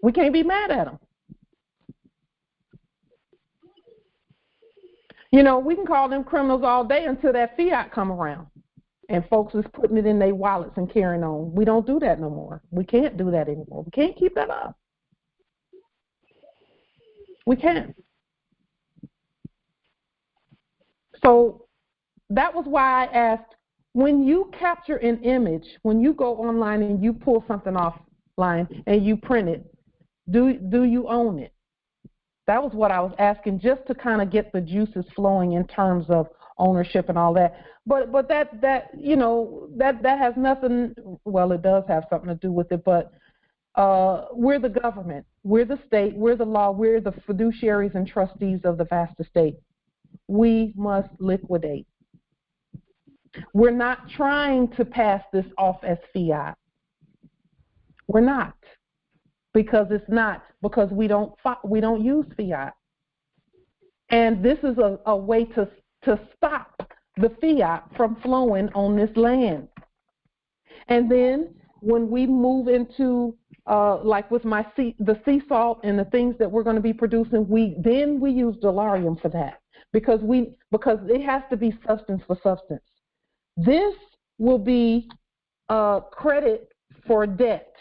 We can't be mad at them. We can call them criminals all day until that fiat come around. And folks is putting it in their wallets and carrying on. We don't do that no more. We can't do that anymore. We can't keep that up. We can't. So that was why I asked, when you capture an image, when you go online and you pull something offline and you print it, do you own it? That was what I was asking, just to kind of get the juices flowing in terms of ownership and all that. But that has nothing, well, it does have something to do with it, but we're the government, we're the state, we're the law, we're the fiduciaries and trustees of the vast estate. We must liquidate. We're not trying to pass this off as fiat. We're not. Because it's not, because we don't use fiat. And this is a way to stop the fiat from flowing on this land. And then when we move into, like with the sea salt and the things that we're going to be producing, we use dollarium for that because it has to be substance for substance. This will be credit for debt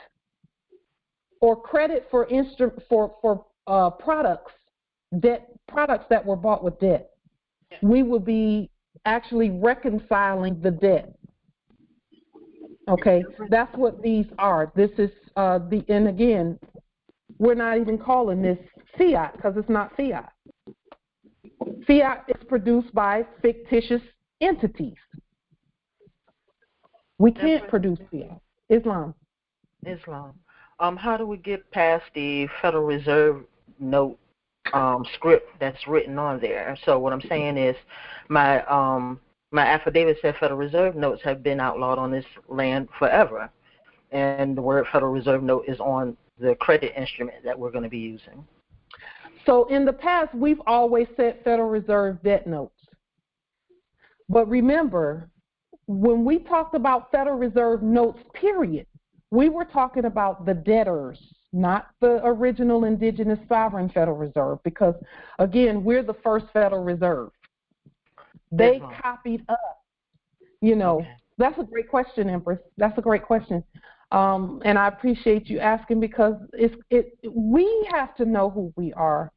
or credit for products that were bought with debt. We will be actually reconciling the debt. Okay, that's what these are. This is and again, we're not even calling this fiat because it's not fiat. Fiat is produced by fictitious entities. We can't produce fiat. Islam. How do we get past the Federal Reserve note script that's written on there? So what I'm saying is my affidavit said Federal Reserve notes have been outlawed on this land forever. and the word Federal Reserve note is on the credit instrument that we're going to be using? So in the past, we've always said Federal Reserve debt notes. But remember, when we talked about Federal Reserve notes, period, we were talking about the debtors, not the original indigenous sovereign Federal Reserve, because, again, we're the first Federal Reserve. They copied us. You know, that's a great question, Empress. That's a great question. And I appreciate you asking, because we have to know who we are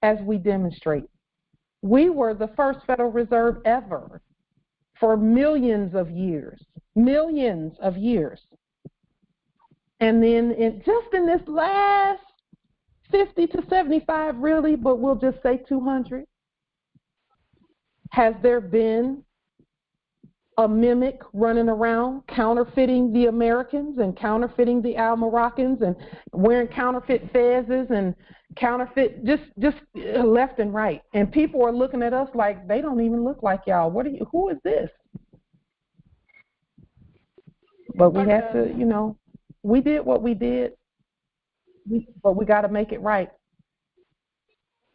as we demonstrate. We were the first Federal Reserve ever for millions of years. And then just in this last 50 to 75, really, but we'll just say 200, has there been a mimic running around counterfeiting the Americans and counterfeiting the Al-Moroccans and wearing counterfeit fezzes and counterfeit just left and right? And people are looking at us like, they don't even look like y'all. Who is this? But we had to, you know, we did what we did, but we got to make it right.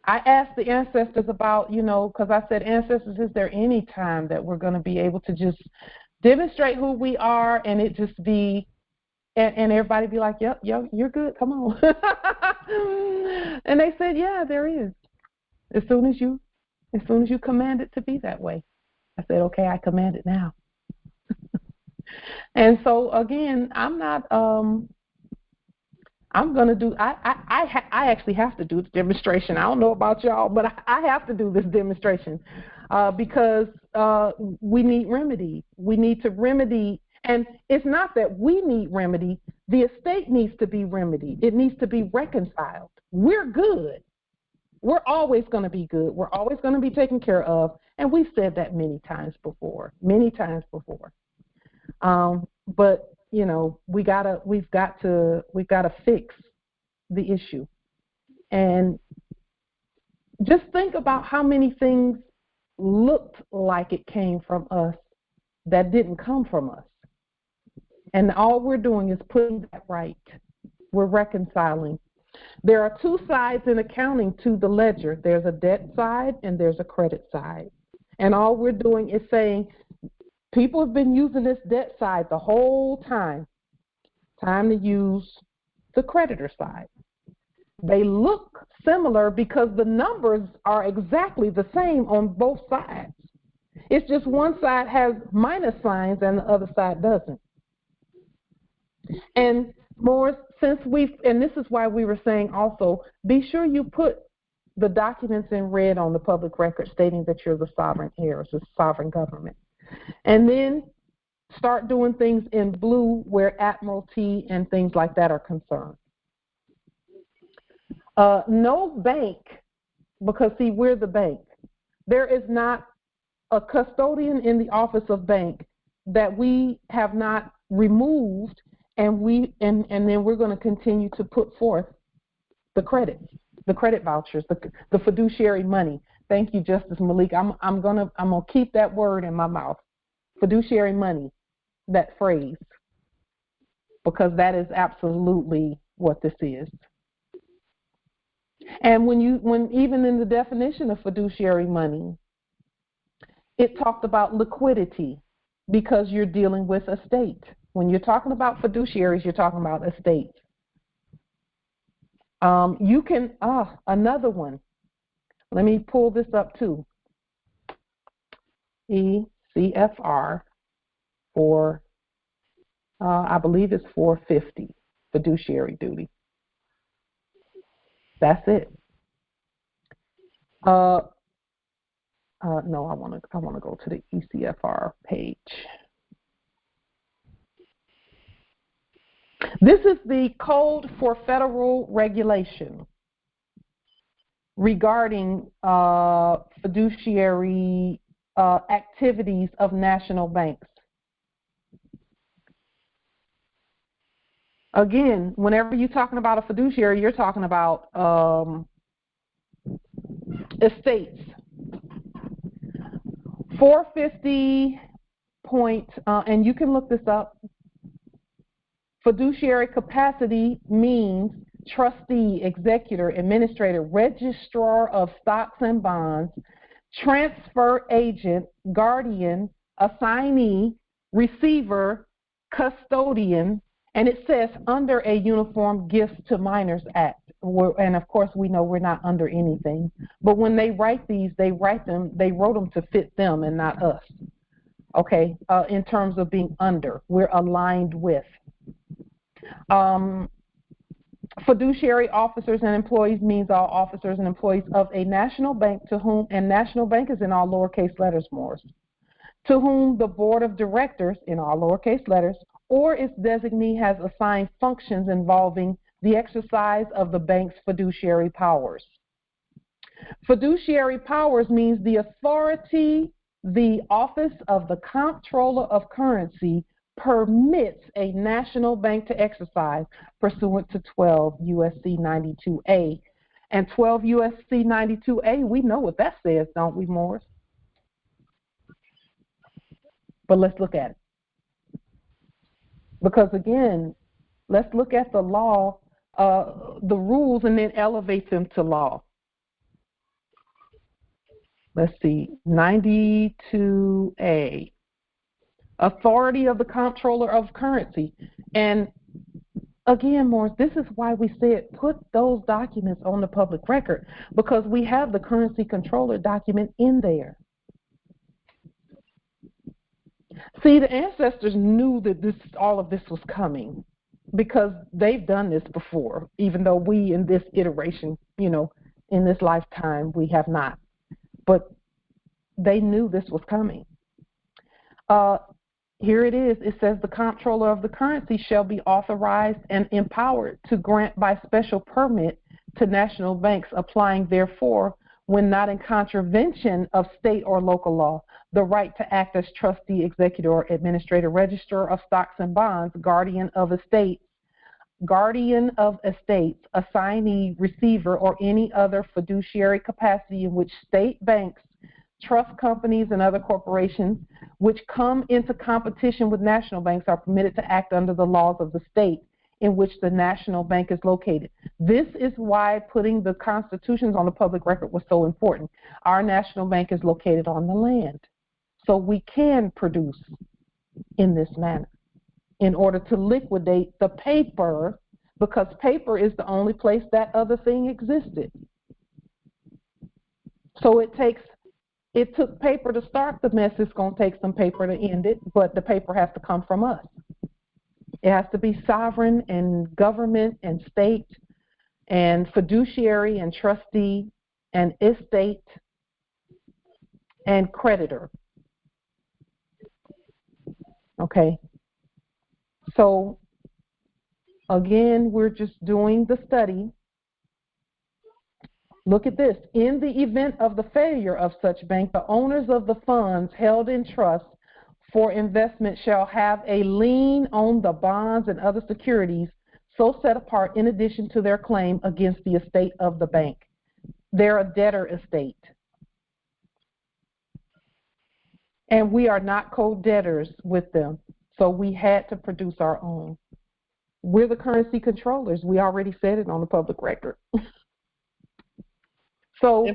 I asked the ancestors about, you know, because I said, ancestors, is there any time that we're going to be able to just demonstrate who we are and it just be, and everybody be like, yep, you're good, come on. And they said, yeah, there is. As soon as you command it to be that way. I said, okay, I command it now. And so, again, I'm going to do, I actually have to do the demonstration. I don't know about y'all, but I have to do this demonstration because we need remedy. We need to remedy, and it's not that we need remedy. The estate needs to be remedied. It needs to be reconciled. We're good. We're always going to be good. We're always going to be taken care of, and we've said that many times before. But you know, we've got to fix the issue. And just think about how many things looked like it came from us that didn't come from us. And all we're doing is putting that right. We're reconciling. There are two sides in accounting to the ledger. There's a debt side and there's a credit side. And all we're doing is saying, people have been using this debt side the whole time. Time to use the creditor side. They look similar because the numbers are exactly the same on both sides. It's just one side has minus signs and the other side doesn't. And more, and this is why we were saying also, be sure you put the documents in red on the public record stating that you're the sovereign heirs, the sovereign government. And then start doing things in blue where admiralty and things like that are concerned. No bank, because see, we're the bank. There is not a custodian in the office of bank that we have not removed, and then we're going to continue to put forth the credit vouchers, the fiduciary money. Thank you, Justice Malik. I'm gonna keep that word in my mouth. Fiduciary money, that phrase, because that is absolutely what this is. And when even in the definition of fiduciary money, it talked about liquidity because you're dealing with estate. When you're talking about fiduciaries, you're talking about estate. You can, another one. Let me pull this up too. ECFR for, I believe it's 450, fiduciary duty. That's it. No, I want to go to the ECFR page. This is the code for federal regulation regarding fiduciary activities of national banks. Again, whenever you're talking about a fiduciary, you're talking about estates. 450 point, and you can look this up. Fiduciary capacity means trustee, executor, administrator, registrar of stocks and bonds, transfer agent, guardian, assignee, receiver, custodian, and it says under a Uniform Gifts to Minors Act. And of course, we know we're not under anything. But when they write these, they wrote them to fit them and not us. Okay, in terms of being under, we're aligned with. Fiduciary officers and employees means all officers and employees of a national bank to whom, and national bank is in all lowercase letters, Morris, to whom the board of directors, in all lowercase letters, or its designee has assigned functions involving the exercise of the bank's fiduciary powers. Fiduciary powers means the authority the Office of the Comptroller of Currency permits a national bank to exercise pursuant to 12 U.S.C. 92A. And 12 U.S.C. 92A, we know what that says, don't we, Morris? But let's look at it. Because, again, let's look at the law, the rules, and then elevate them to law. Let's see, 92A. Authority of the Comptroller of Currency. And again, Morris, this is why we said put those documents on the public record, because we have the currency controller document in there. See, the ancestors knew that all of this was coming because they've done this before, even though we in this iteration, in this lifetime, we have not. But they knew this was coming. Here it is. It says the comptroller of the currency shall be authorized and empowered to grant by special permit to national banks applying therefore, when not in contravention of state or local law, the right to act as trustee, executor, or administrator, registrar of stocks and bonds, guardian of estates, assignee, receiver, or any other fiduciary capacity in which state banks, trust companies, and other corporations which come into competition with national banks are permitted to act under the laws of the state in which the national bank is located. This is why putting the constitutions on the public record was so important. Our national bank is located on the land, so we can produce in this manner in order to liquidate the paper, because paper is the only place that other thing existed. So it took paper to start the mess. It's going to take some paper to end it, but the paper has to come from us. It has to be sovereign and government and state and fiduciary and trustee and estate and creditor. Okay. So, again, we're just doing the study. Look at this. In the event of the failure of such bank, the owners of the funds held in trust for investment shall have a lien on the bonds and other securities so set apart in addition to their claim against the estate of the bank. They're a debtor estate. And we are not co-debtors with them, so we had to produce our own. We're the currency controllers. We already said it on the public record. So,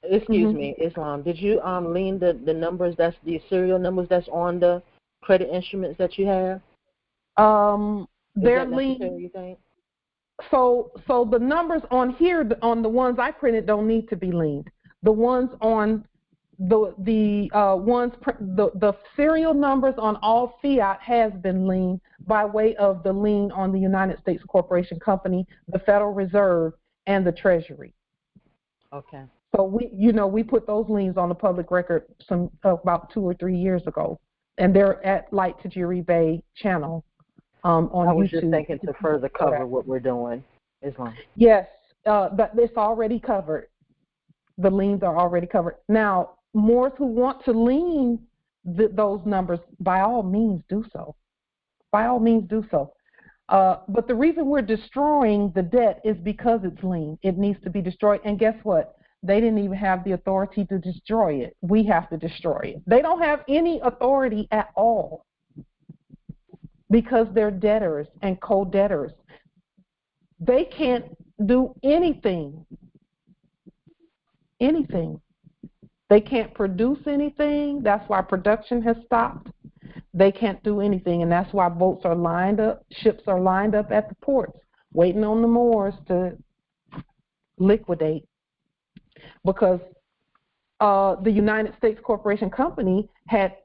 excuse me, Islam, did you lean the numbers, that's the serial numbers that's on the credit instruments that you have? They're lean. You think? So the numbers on here, on the ones I printed, don't need to be leaned. The ones on the serial numbers on all fiat has been leaned by way of the lien on the United States Corporation Company, the Federal Reserve, and the Treasury. Okay. So we put those liens on the public record about 2 or 3 years ago, and they're at Light to Jiri Bay channel on YouTube. I was just thinking to further cover what we're doing. Islam. Yes, but it's already covered. The liens are already covered. Now, more who want to lien those numbers, by all means do so. By all means do so. But the reason we're destroying the debt is because it's lien. It needs to be destroyed. And guess what? They didn't even have the authority to destroy it. We have to destroy it. They don't have any authority at all. because they're debtors and co-debtors. They can't do anything. Anything. They can't produce anything. That's why production has stopped. They can't do anything, and that's why boats are lined up, ships are lined up at the ports, waiting on the Moors to liquidate. Because the United States Corporation Company had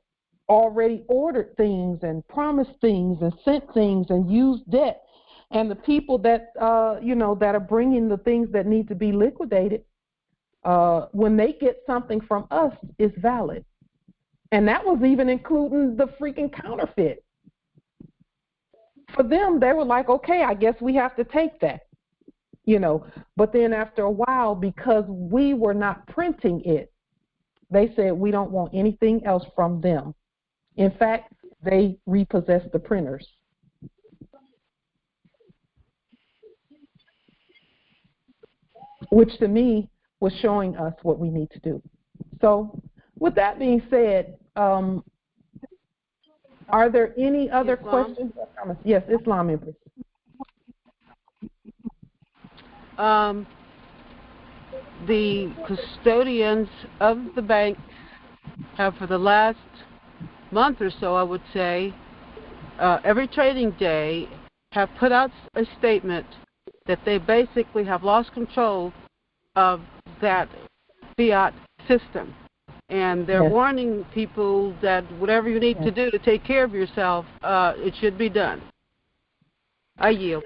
already ordered things and promised things and sent things and used debt. And the people that, that are bringing the things that need to be liquidated, when they get something from us, it's valid. And that was even including the freaking counterfeit. For them, they were like, okay, I guess we have to take that. But then after a while, because we were not printing it, they said we don't want anything else from them. In fact, they repossessed the printers. Which to me was showing us what we need to do. So with that being said, are there any other questions or comments? Yes, Islam Empress. The custodians of the bank have, for the last month or so, I would say, every trading day, have put out a statement that they basically have lost control of that fiat system. And they're warning people that whatever you need to do to take care of yourself, it should be done. I yield.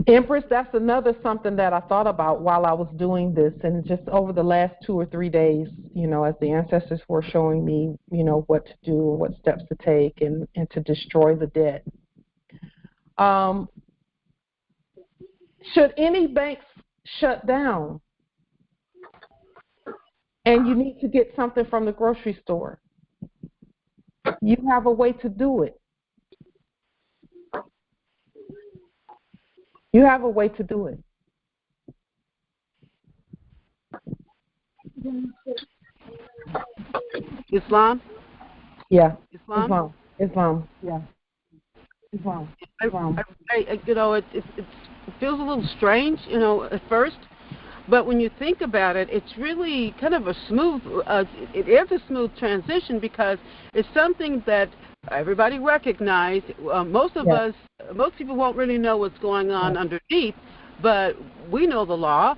Empress, that's another something that I thought about while I was doing this, and just over the last 2 or 3 days, as the ancestors were showing me, what to do, what steps to take, and to destroy the debt. Should any banks shut down and you need to get something from the grocery store, you have a way to do it. You have a way to do it. Islam? Yeah. Islam? Islam. Yeah. Islam. It feels a little strange, at first. But when you think about it, it's really kind of a smooth, it is a smooth transition because it's something that everybody recognized. Most people won't really know what's going on underneath, but we know the law.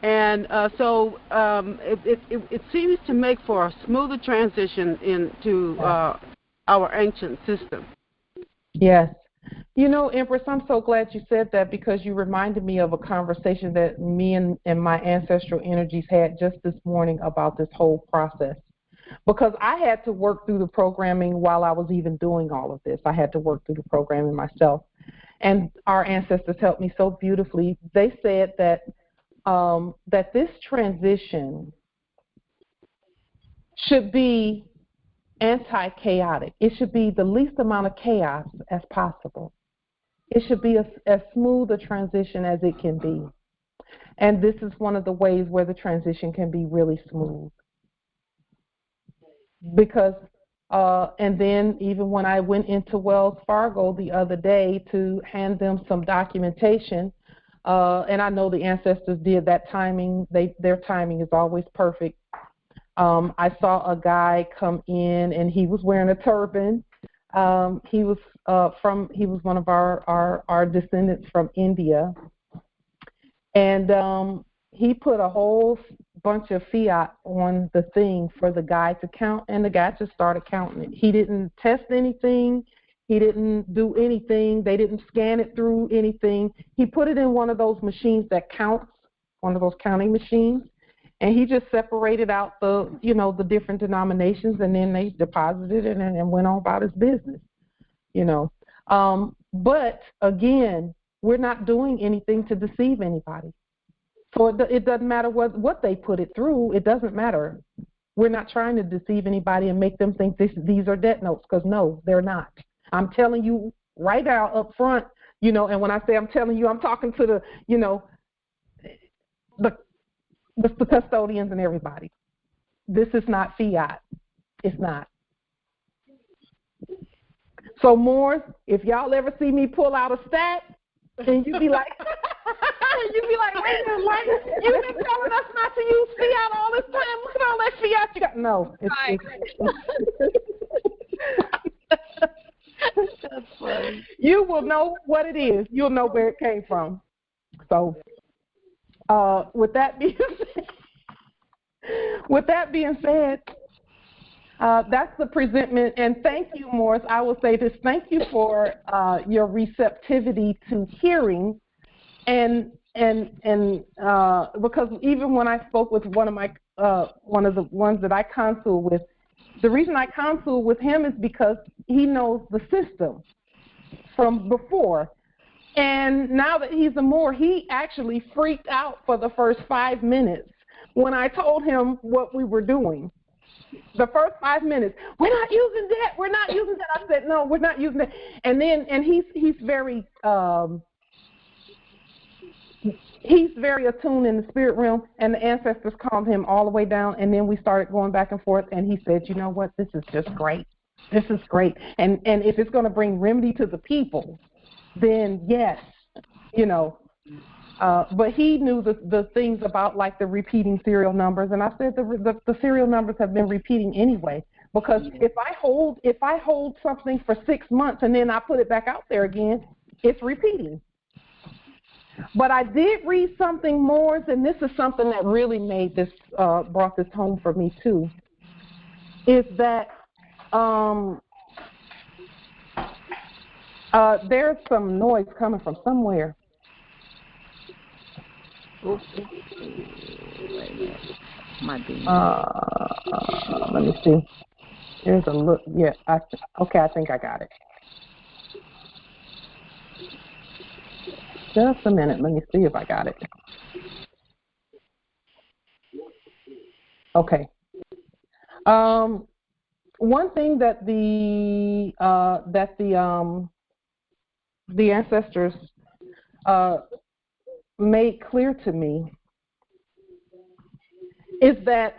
And so it seems to make for a smoother transition into our ancient system. Yes. Empress, I'm so glad you said that because you reminded me of a conversation that me and my ancestral energies had just this morning about this whole process. Because I had to work through the programming while I was even doing all of this. I had to work through the programming myself. And our ancestors helped me so beautifully. They said that that this transition should be anti-chaotic. It should be the least amount of chaos as possible. It should be as smooth a transition as it can be. And this is one of the ways where the transition can be really smooth. Because, and then even when I went into Wells Fargo the other day to hand them some documentation, and I know the ancestors did that timing, their timing is always perfect. I saw a guy come in and he was wearing a turban. He was one of our descendants from India, and he put a whole bunch of fiat on the thing for the guy to count, and the guy just started counting it. He didn't test anything. He didn't do anything. They didn't scan it through anything. He put it in one of those machines that counts, one of those counting machines, and he just separated out the different denominations, and then they deposited it and went on about his business, But again, we're not doing anything to deceive anybody. So it doesn't matter what they put it through. It doesn't matter. We're not trying to deceive anybody and make them think these are debt notes, because no, they're not. I'm telling you right now up front, and when I say I'm telling you, I'm talking to the custodians and everybody. This is not fiat. It's not. So, Moors, if y'all ever see me pull out a stat, then you be like, wait a minute, you've been telling us not to use fiat all this time. Look at all that fiat you got. No, That's funny. You will know what it is. You'll know where it came from. So, with that being said, that's the presentment. And thank you, Morris. I will say this: thank you for your receptivity to hearing, and because even when I spoke with one of the ones that I counsel with, the reason I counsel with him is because he knows the system from before. And now that he's a Moor, he actually freaked out for the first 5 minutes when I told him what we were doing. The first 5 minutes, we're not using that. We're not using that. I said, no, we're not using that. And he's very attuned in the spirit realm, and the ancestors calmed him all the way down. And then we started going back and forth, and he said, you know what? This is just great. This is great. And if it's going to bring remedy to the people, then yes, but he knew the things about like the repeating serial numbers, and I said the serial numbers have been repeating anyway, because if I hold something for 6 months and then I put it back out there again, it's repeating. But I did read something more, and this is something that really brought this home for me too, is that there's some noise coming from somewhere. Oops. Might be. Let me see. There's a look. Yeah. I think I got it. Just a minute. Let me see if I got it. Okay. One thing that the ancestors made clear to me is that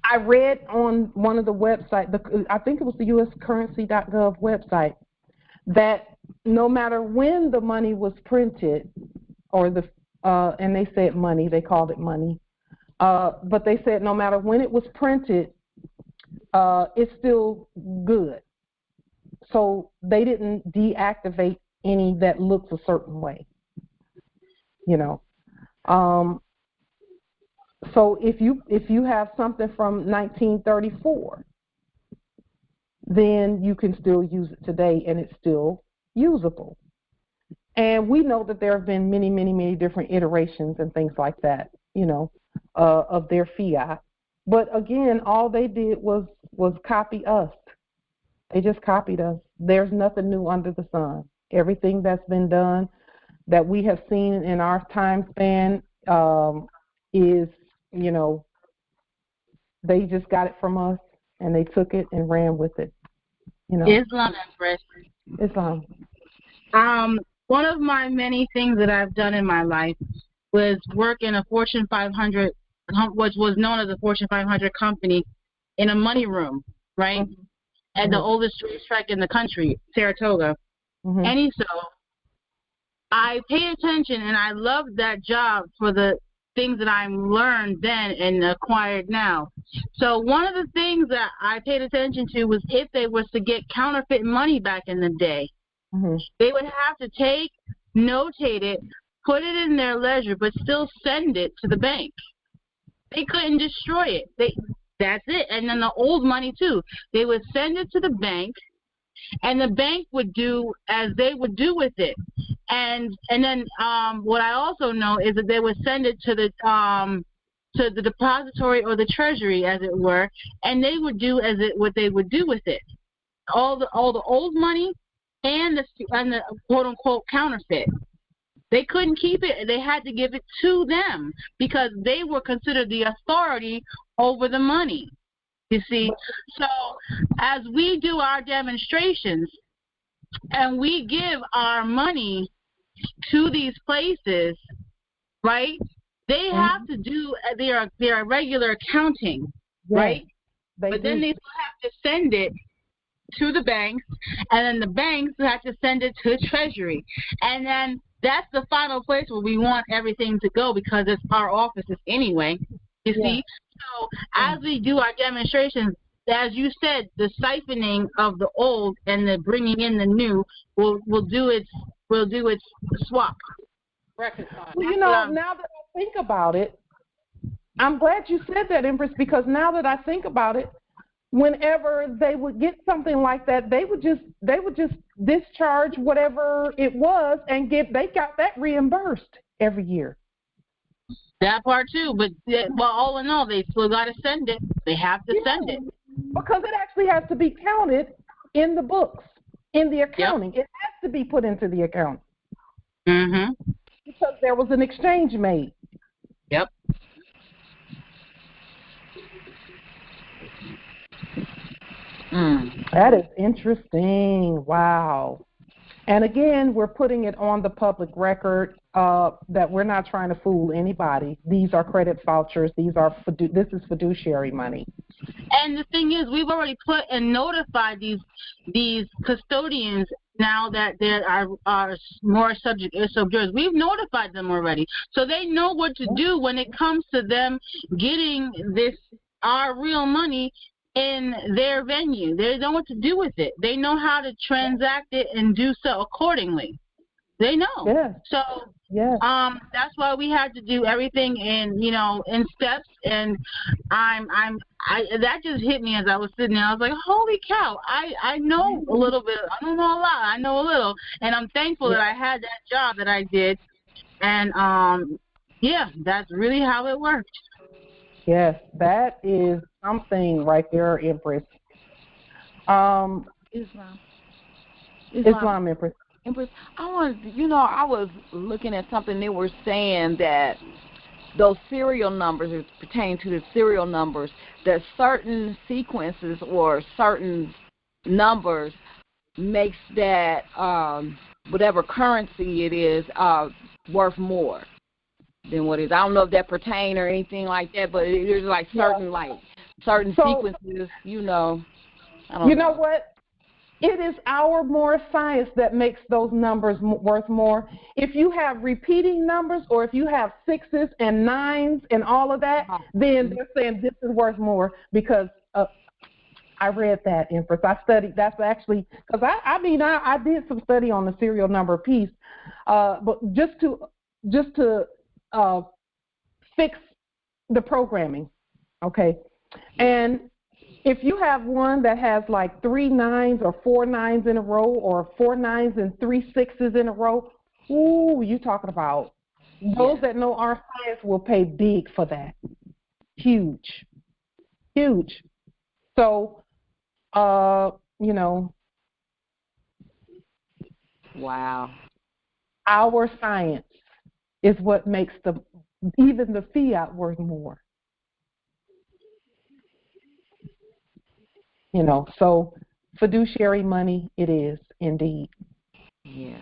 I read on one of the websites, I think it was the uscurrency.gov website, that no matter when the money was printed, and they said money, they called it money, but they said no matter when it was printed, it's still good. So they didn't deactivate any that looks a certain way, So if you have something from 1934, then you can still use it today, and it's still usable. And we know that there have been many, many, many different iterations and things like that, of their fiat. But again, all they did was copy us. They just copied us. There's nothing new under the sun. Everything that's been done that we have seen in our time span is, they just got it from us, and they took it and ran with it. Islam, Empress. Islam. One of my many things that I've done in my life was work in a Fortune 500, which was known as a Fortune 500 company, in a money room, right? Mm-hmm. At the oldest racetrack in the country, Saratoga. Mm-hmm. And so I paid attention, and I loved that job for the things that I learned then and acquired now. So one of the things that I paid attention to was if they was to get counterfeit money back in the day, mm-hmm. they would have to notate it, put it in their ledger, but still send it to the bank. They couldn't destroy it. That's it. And then the old money too. They would send it to the bank, and the bank would do as they would do with it. And then what I also know is that they would send it to the depository or the treasury, as it were, and they would do what they would do with it. All the old money and the quote unquote counterfeit. They couldn't keep it. They had to give it to them because they were considered the authority over the money. You see, so as we do our demonstrations and we give our money to these places, right? They have to do their regular accounting, right? But then they still have to send it to the banks, and then the banks have to send it to Treasury. And then that's the final place where we want everything to go because it's our offices anyway, you see? So as we do our demonstrations, as you said, the siphoning of the old and the bringing in the new will do its swap. Reconcile. Well, now that I think about it, I'm glad you said that, Empress, because now that I think about it, whenever they would get something like that, they would just discharge whatever it was and they got that reimbursed every year. That part too, but all in all, they still got to send it. They have to send it because it actually has to be counted in the books, in the accounting. It has to be put into the account. Because there was an exchange made. Yep. That is interesting. Wow. And again, we're putting it on the public record that we're not trying to fool anybody. These are credit vouchers. This is fiduciary money. And the thing is, we've already put and notified these custodians now that there are more subject observers. We've notified them already, so they know what to do when it comes to them getting our real money in their venue. They know what to do with it. They know how to transact it and do so accordingly. They know. Yeah. So that's why we had to do everything in steps. And that just hit me as I was sitting there. I was like, holy cow! I know a little bit. I don't know a lot. I know a little, and I'm thankful that I had that job that I did. And that's really how it worked. Yes, that is something right there, Empress. Islam, Empress. Empress, I was looking at something. They were saying that those serial numbers, it pertain to the serial numbers, that certain sequences or certain numbers makes that whatever currency it is worth more than what it is. I don't know if that pertain or anything like that, but there's like certain sequences, I don't know what? It is our Moorish science that makes those numbers worth more. If you have repeating numbers or if you have 6s and 9s and all of that, then they're saying this is worth more because I read that, Empress. I studied. That's actually because I did some study on the serial number piece, but just to fix the programming, okay, and if you have one that has like 3 9s or 4 9s in a row or 4 9s and 3 6s in a row, ooh, you talking about those that know our science will pay big for that. Huge. So, Wow. Our science is what makes even the fiat worth more. So fiduciary money it is indeed. Yeah.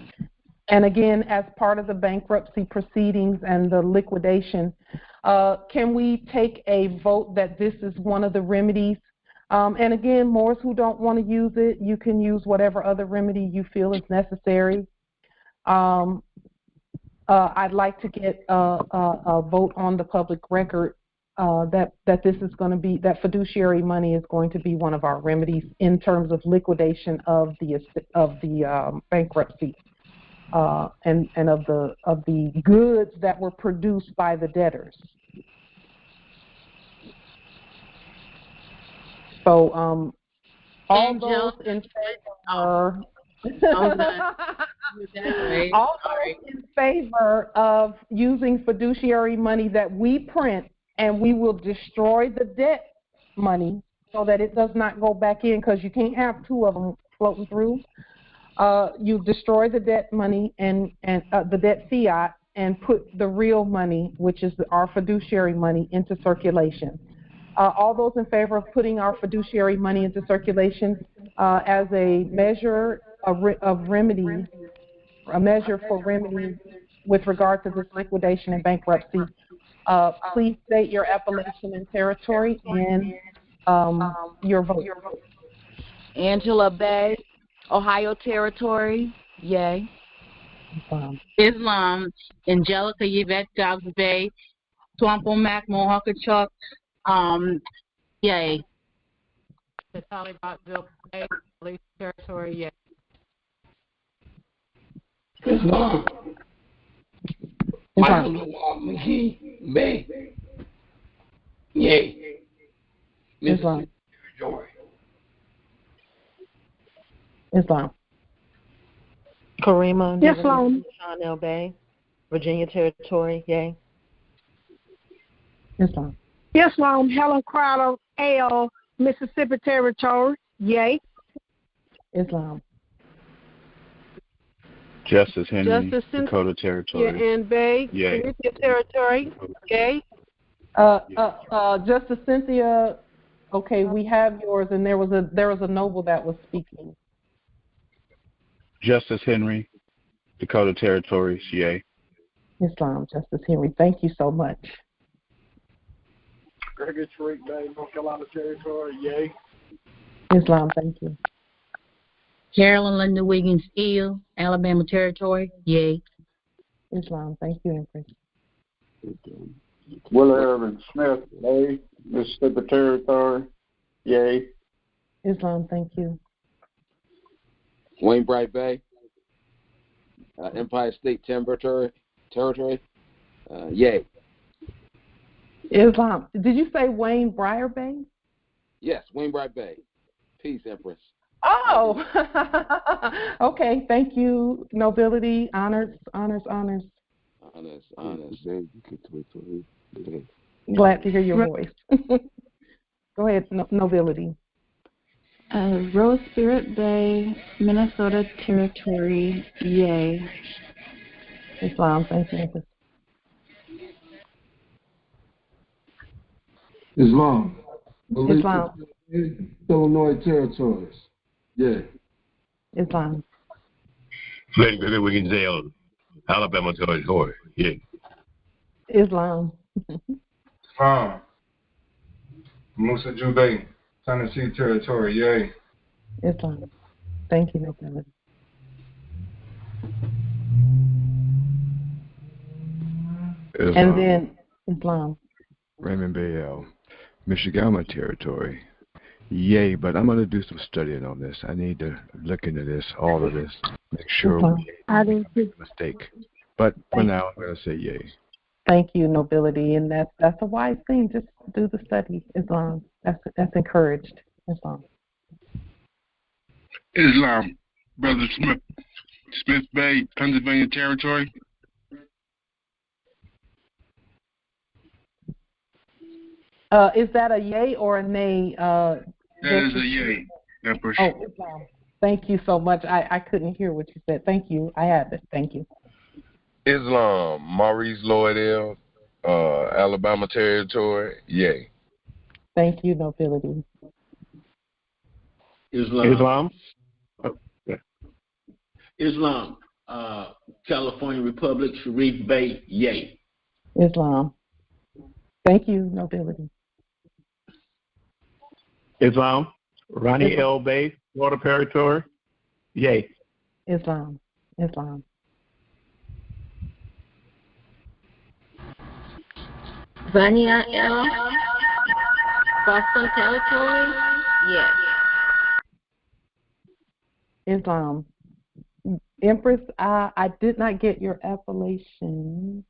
And again, as part of the bankruptcy proceedings and the liquidation, can we take a vote that this is one of the remedies? And again, Moors who don't want to use it, you can use whatever other remedy you feel is necessary. I'd like to get a vote on the public record that this is going to be, that fiduciary money is going to be one of our remedies in terms of liquidation of the bankruptcy and of the goods that were produced by the debtors. So all those in favor. All those in favor of using fiduciary money that we print, and we will destroy the debt money so that it does not go back in, because you can't have 2 of them floating through. You destroy the debt money and the debt fiat and put the real money, which is our fiduciary money, into circulation. All those in favor of putting our fiduciary money into circulation as a measure of remedy, a measure for remedy with regard to this liquidation and bankruptcy, please state your appellation and territory and your vote. Angela Bay, Ohio Territory, yay. Islam, Angelica Yvette Dobbs Bay, Swampomack, Mohawkachuk, yay. The Taliban Bay, Police Territory, yay. Islam. Michael McGee, Bay, yay. Islam. Islam. Karima, Islam. Chanel Bay, Virginia Territory, yay. Islam. Islam, Helen Crowder, L, Mississippi Territory, yay. Islam. Justice Henry, Justice Dakota Territory. and Bay, Yay. Cynthia Territory, yay. Justice Cynthia, okay, we have yours, and there was a noble that was speaking. Justice Henry, Dakota Territories, yay. Islam, Justice Henry, thank you so much. Gregory Shriek Bay, North Carolina Territory, yay. Islam, thank you. Carolyn Linda Wiggins Eel, Alabama Territory, yay. Islam, thank you, Empress. Will Irvin Smith Bay, Mississippi Territory, yay. Islam, thank you. Wayne Bright Bay, Empire State Territory, yay. Islam, did you say Wayne Briar Bay? Yes, Wayne Bright Bay. Peace, Empress. Oh, okay. Thank you, nobility, honors. Glad to hear your voice. Go ahead, nobility. Rose Spirit Bay, Minnesota Territory, yay. Islam, thank you. Islam. Islam. Illinois Territories, yeah. Islam. Fred Gregory Wiggins Dale, Alabama Territory, yeah. Islam. Islam. Musa Jubei, Tennessee Territory, yay. Islam. Thank you, nobility. And then Islam. Raymond Bayel, Michigama Territory. Yay, but I'm going to do some studying on this. I need to look into this, all of this, make sure we make a mistake. But for now, I'm going to say yay. Thank you, nobility, and that's a wise thing. Just do the study, Islam. That's encouraged, Islam. Islam, Brother Smith Bay, Pennsylvania Territory. Is that a yay or a nay? That is a yay, Empress. Oh, Islam. Thank you so much. I couldn't hear what you said. Thank you. I have it. Thank you. Islam, Maurice Lloyd Alabama Territory, yay. Thank you, nobility. Islam. Islam, California Republic, Sharif Bay, yay. Islam. Thank you, nobility. Islam, Ronnie L. Bay, Florida Territory, yay. Islam. Vanya L. Boston Territory, yes. Islam. Empress, I did not get your appellation.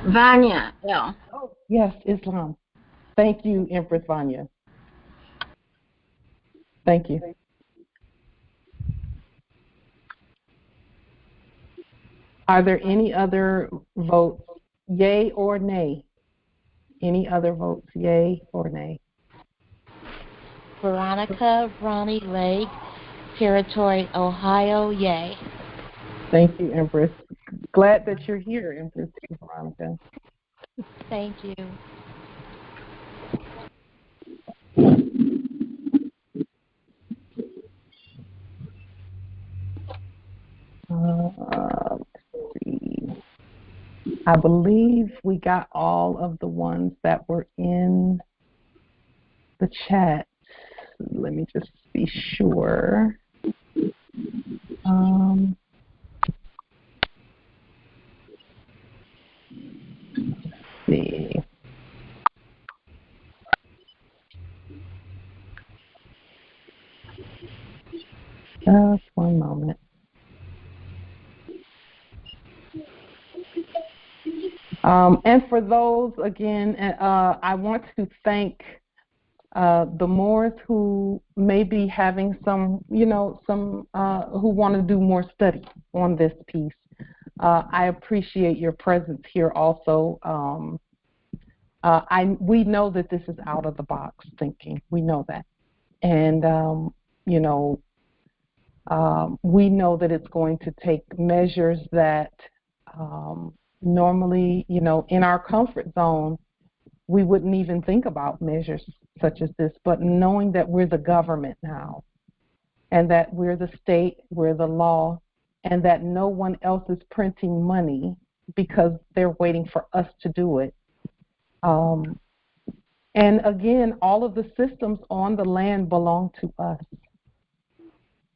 Vanya L. Oh, yes, Islam. Thank you, Empress Vanya. Thank you. Are there any other votes, yay or nay? Any other votes, yay or nay? Veronica Ronnie Lake, Territory, Ohio, yay. Thank you, Empress. Glad that you're here, Empress Veronica. Thank you. I believe we got all of the ones that were in the chat. Let me just be sure. Let's see. Just one moment. And for those, again, I want to thank the Moors who may be having some who want to do more study on this piece. I appreciate your presence here also. We know that this is out of the box thinking. We know that. And, we know that it's going to take measures that normally, in our comfort zone, we wouldn't even think about measures such as this. But knowing that we're the government now, and that we're the state, we're the law, and that no one else is printing money because they're waiting for us to do it. And again, all of the systems on the land belong to us.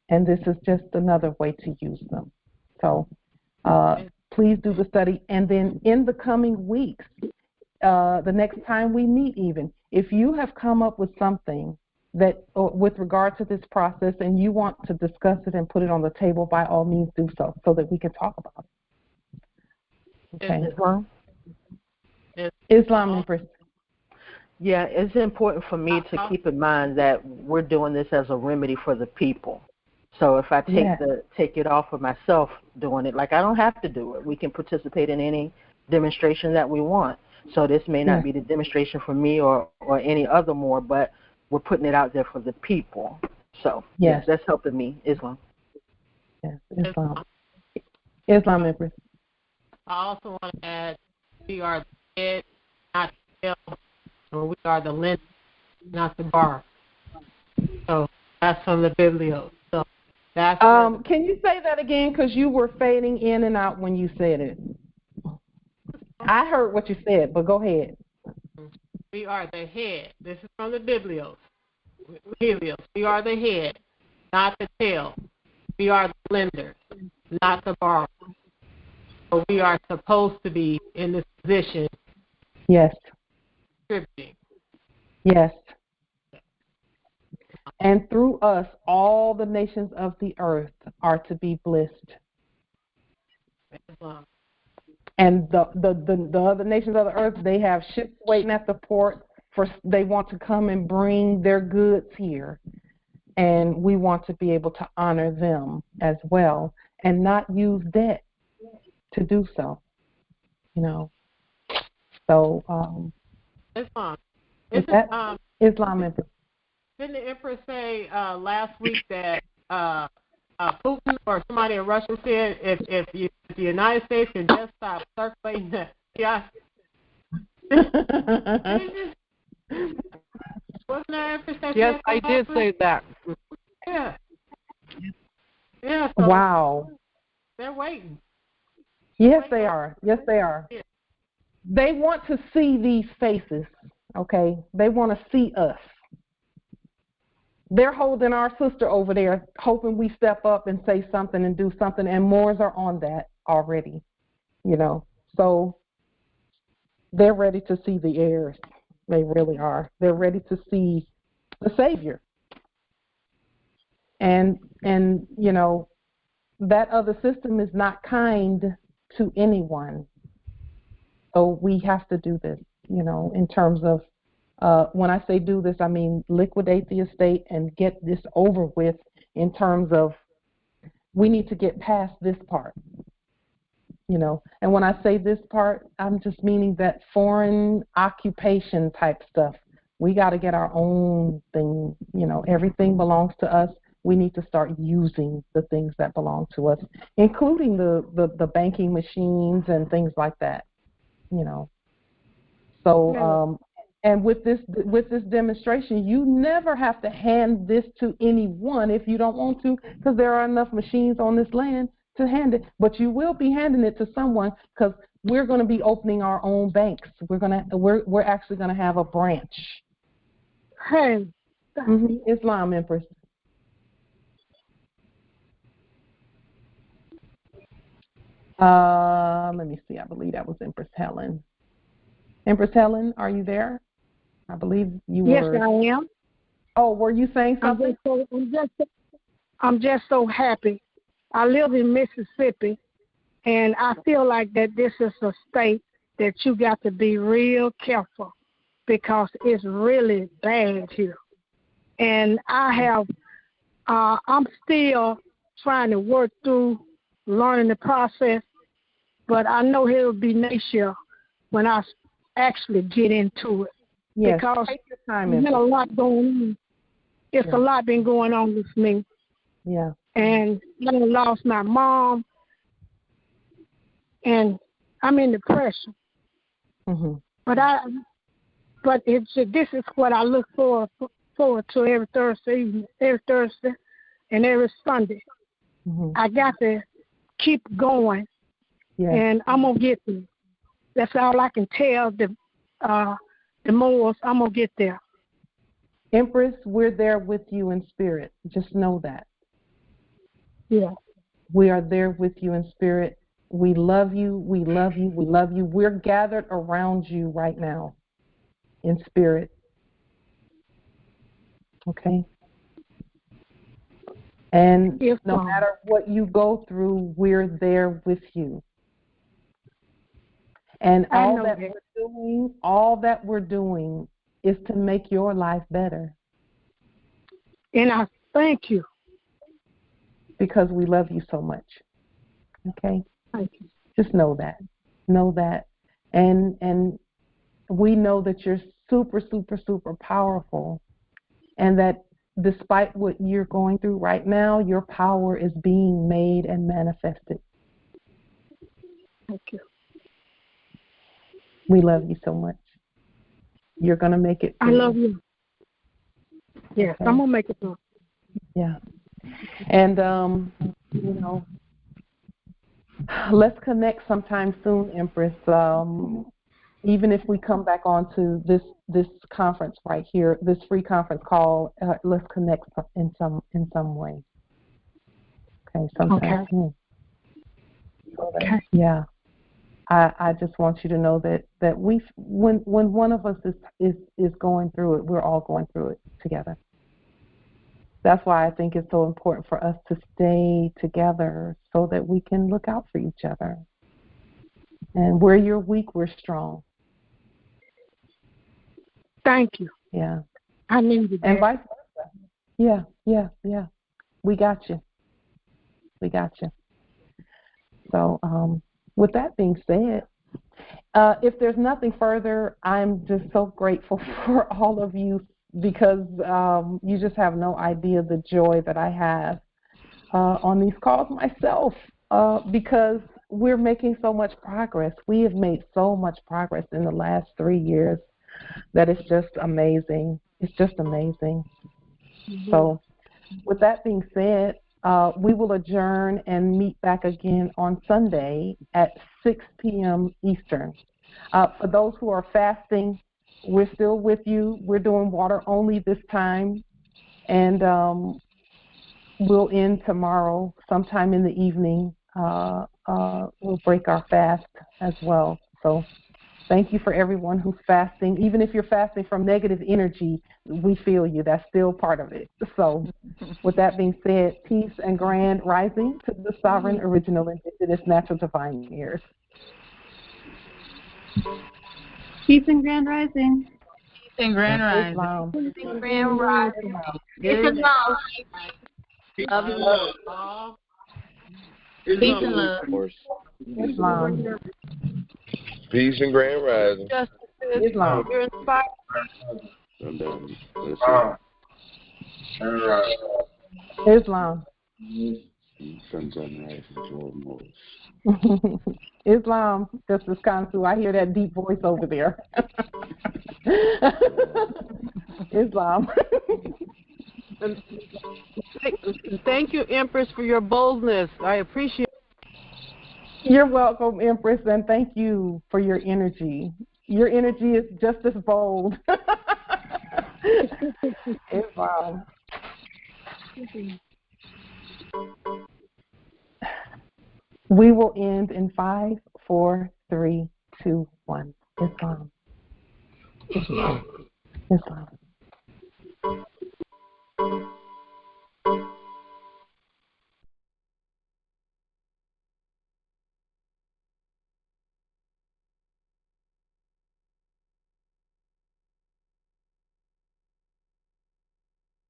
And this is just another way to use them. So please do the study. And then in the coming weeks, the next time we meet even, if you have come up with something that with regard to this process and you want to discuss it and put it on the table, by all means do so that we can talk about it. Okay. Islam Empress. Yeah, it's important for me to keep in mind that we're doing this as a remedy for the people. So if I take it off of myself doing it, like I don't have to do it. We can participate in any demonstration that we want. So this may not be the demonstration for me or any other more, but we're putting it out there for the people. So yes, that's helping me, Islam. Yes, Islam. Islam Empress. I also want to add, we are the head, not the tail, or we are the lender, not the bar. So that's from the Biblios. So that's can you say that again? Because you were fading in and out when you said it. I heard what you said, but go ahead. We are the head. This is from the Biblios. We are the head, not the tail. We are the lender, not the borrower. So we are supposed to be in this position. Yes. Contributing. Yes. And through us, all the nations of the earth are to be blessed. And the other nations of the earth, they have ships waiting at the port. They want to come and bring their goods here. And we want to be able to honor them as well and not use debt to do so. So Islam. Islam is. Didn't the Empress say last week that Putin or somebody in Russia said if the United States can just stop circulating the wasn't that Empress that yes, I did say that. Yeah. Yeah. So wow. They're waiting. Yes, they are. Yes, they are. Yeah. They want to see these faces, okay? They want to see us. They're holding our sister over there, hoping we step up and say something and do something, and Moors are on that already, So they're ready to see the heirs. They really are. They're ready to see the Savior. And that other system is not kind to anyone. So we have to do this, in terms of, when I say do this, I mean liquidate the estate and get this over with in terms of we need to get past this part, And when I say this part, I'm just meaning that foreign occupation type stuff. We got to get our own thing, everything belongs to us. We need to start using the things that belong to us, including the banking machines and things like that, So, and with this demonstration, you never have to hand this to anyone if you don't want to, because there are enough machines on this land to hand it, but you will be handing it to someone because we're going to be opening our own banks. We're actually going to have a branch. Hey. Islam, Empress. Let me see. I believe that was Empress Helen. Empress Helen, are you there? I believe you were. Yes, I am. Oh, were you saying something? I'm just so happy. I live in Mississippi, and I feel like that this is a state that you got to be real careful because it's really bad here. And I'm still trying to work through learning the process, but I know it'll be next year when I actually get into it. Yes, because take your time. There's been a lot going on. It's a lot been going on with me. Yeah. And I lost my mom, and I'm in depression. Mm-hmm. But this is what I look forward to every Thursday evening, every Thursday, and every Sunday. Mm-hmm. I got to keep going, and I'm gonna get there. That's all I can tell the Moors. I'm gonna get there. Empress, we're there with you in spirit. Just know that. Yeah. We are there with you in spirit. We love you. We love you. We love you. We're gathered around you right now in spirit. Okay? And no matter what you go through, we're there with you. And all that we're doing is to make your life better. And I thank you. Because we love you so much. Okay? Thank you. Just know that. Know that. And we know that you're super, super, super powerful. And that despite what you're going through right now, your power is being made and manifested. Thank you. We love you so much. You're going to make it through. I love you. Yes, okay. I'm going to make it through. Yeah. And, let's connect sometime soon, Empress. Even if we come back onto this conference right here, this free conference call, let's connect in some way. Okay, sometime soon. Okay. Yeah. I just want you to know that when one of us is going through it, we're all going through it together. That's why I think it's so important for us to stay together so that we can look out for each other. And where you're weak, we're strong. Thank you. Yeah. I needed that. And vice versa. Yeah. We got you. So, with that being said, if there's nothing further, I'm just so grateful for all of you because you just have no idea the joy that I have on these calls myself because we're making so much progress. We have made so much progress in the last 3 years that it's just amazing. It's just amazing. Mm-hmm. So with that being said, we will adjourn and meet back again on Sunday at 6 p.m. Eastern. For those who are fasting, we're still with you. We're doing water only this time, and we'll end tomorrow sometime in the evening. We'll break our fast as well. So thank you for everyone who's fasting. Even if you're fasting from negative energy, we feel you. That's still part of it. So with that being said, peace and grand rising to the sovereign, original, indigenous, natural, divine heirs. Peace and grand rising. Peace and grand rising. Peace and grand rising. Peace and love. Peace and love. Peace and love. Islam. Peace and grand rising. Justice. Islam. You're inspired. Islam. Islam, Justice Kansu. I hear that deep voice over there. Islam. Thank you, Empress, for your boldness. I appreciate You're welcome, Empress, and thank you for your energy. Your energy is just as bold. Islam. We will end in 5, 4, 3, 2, 1. Islam. Islam. Islam.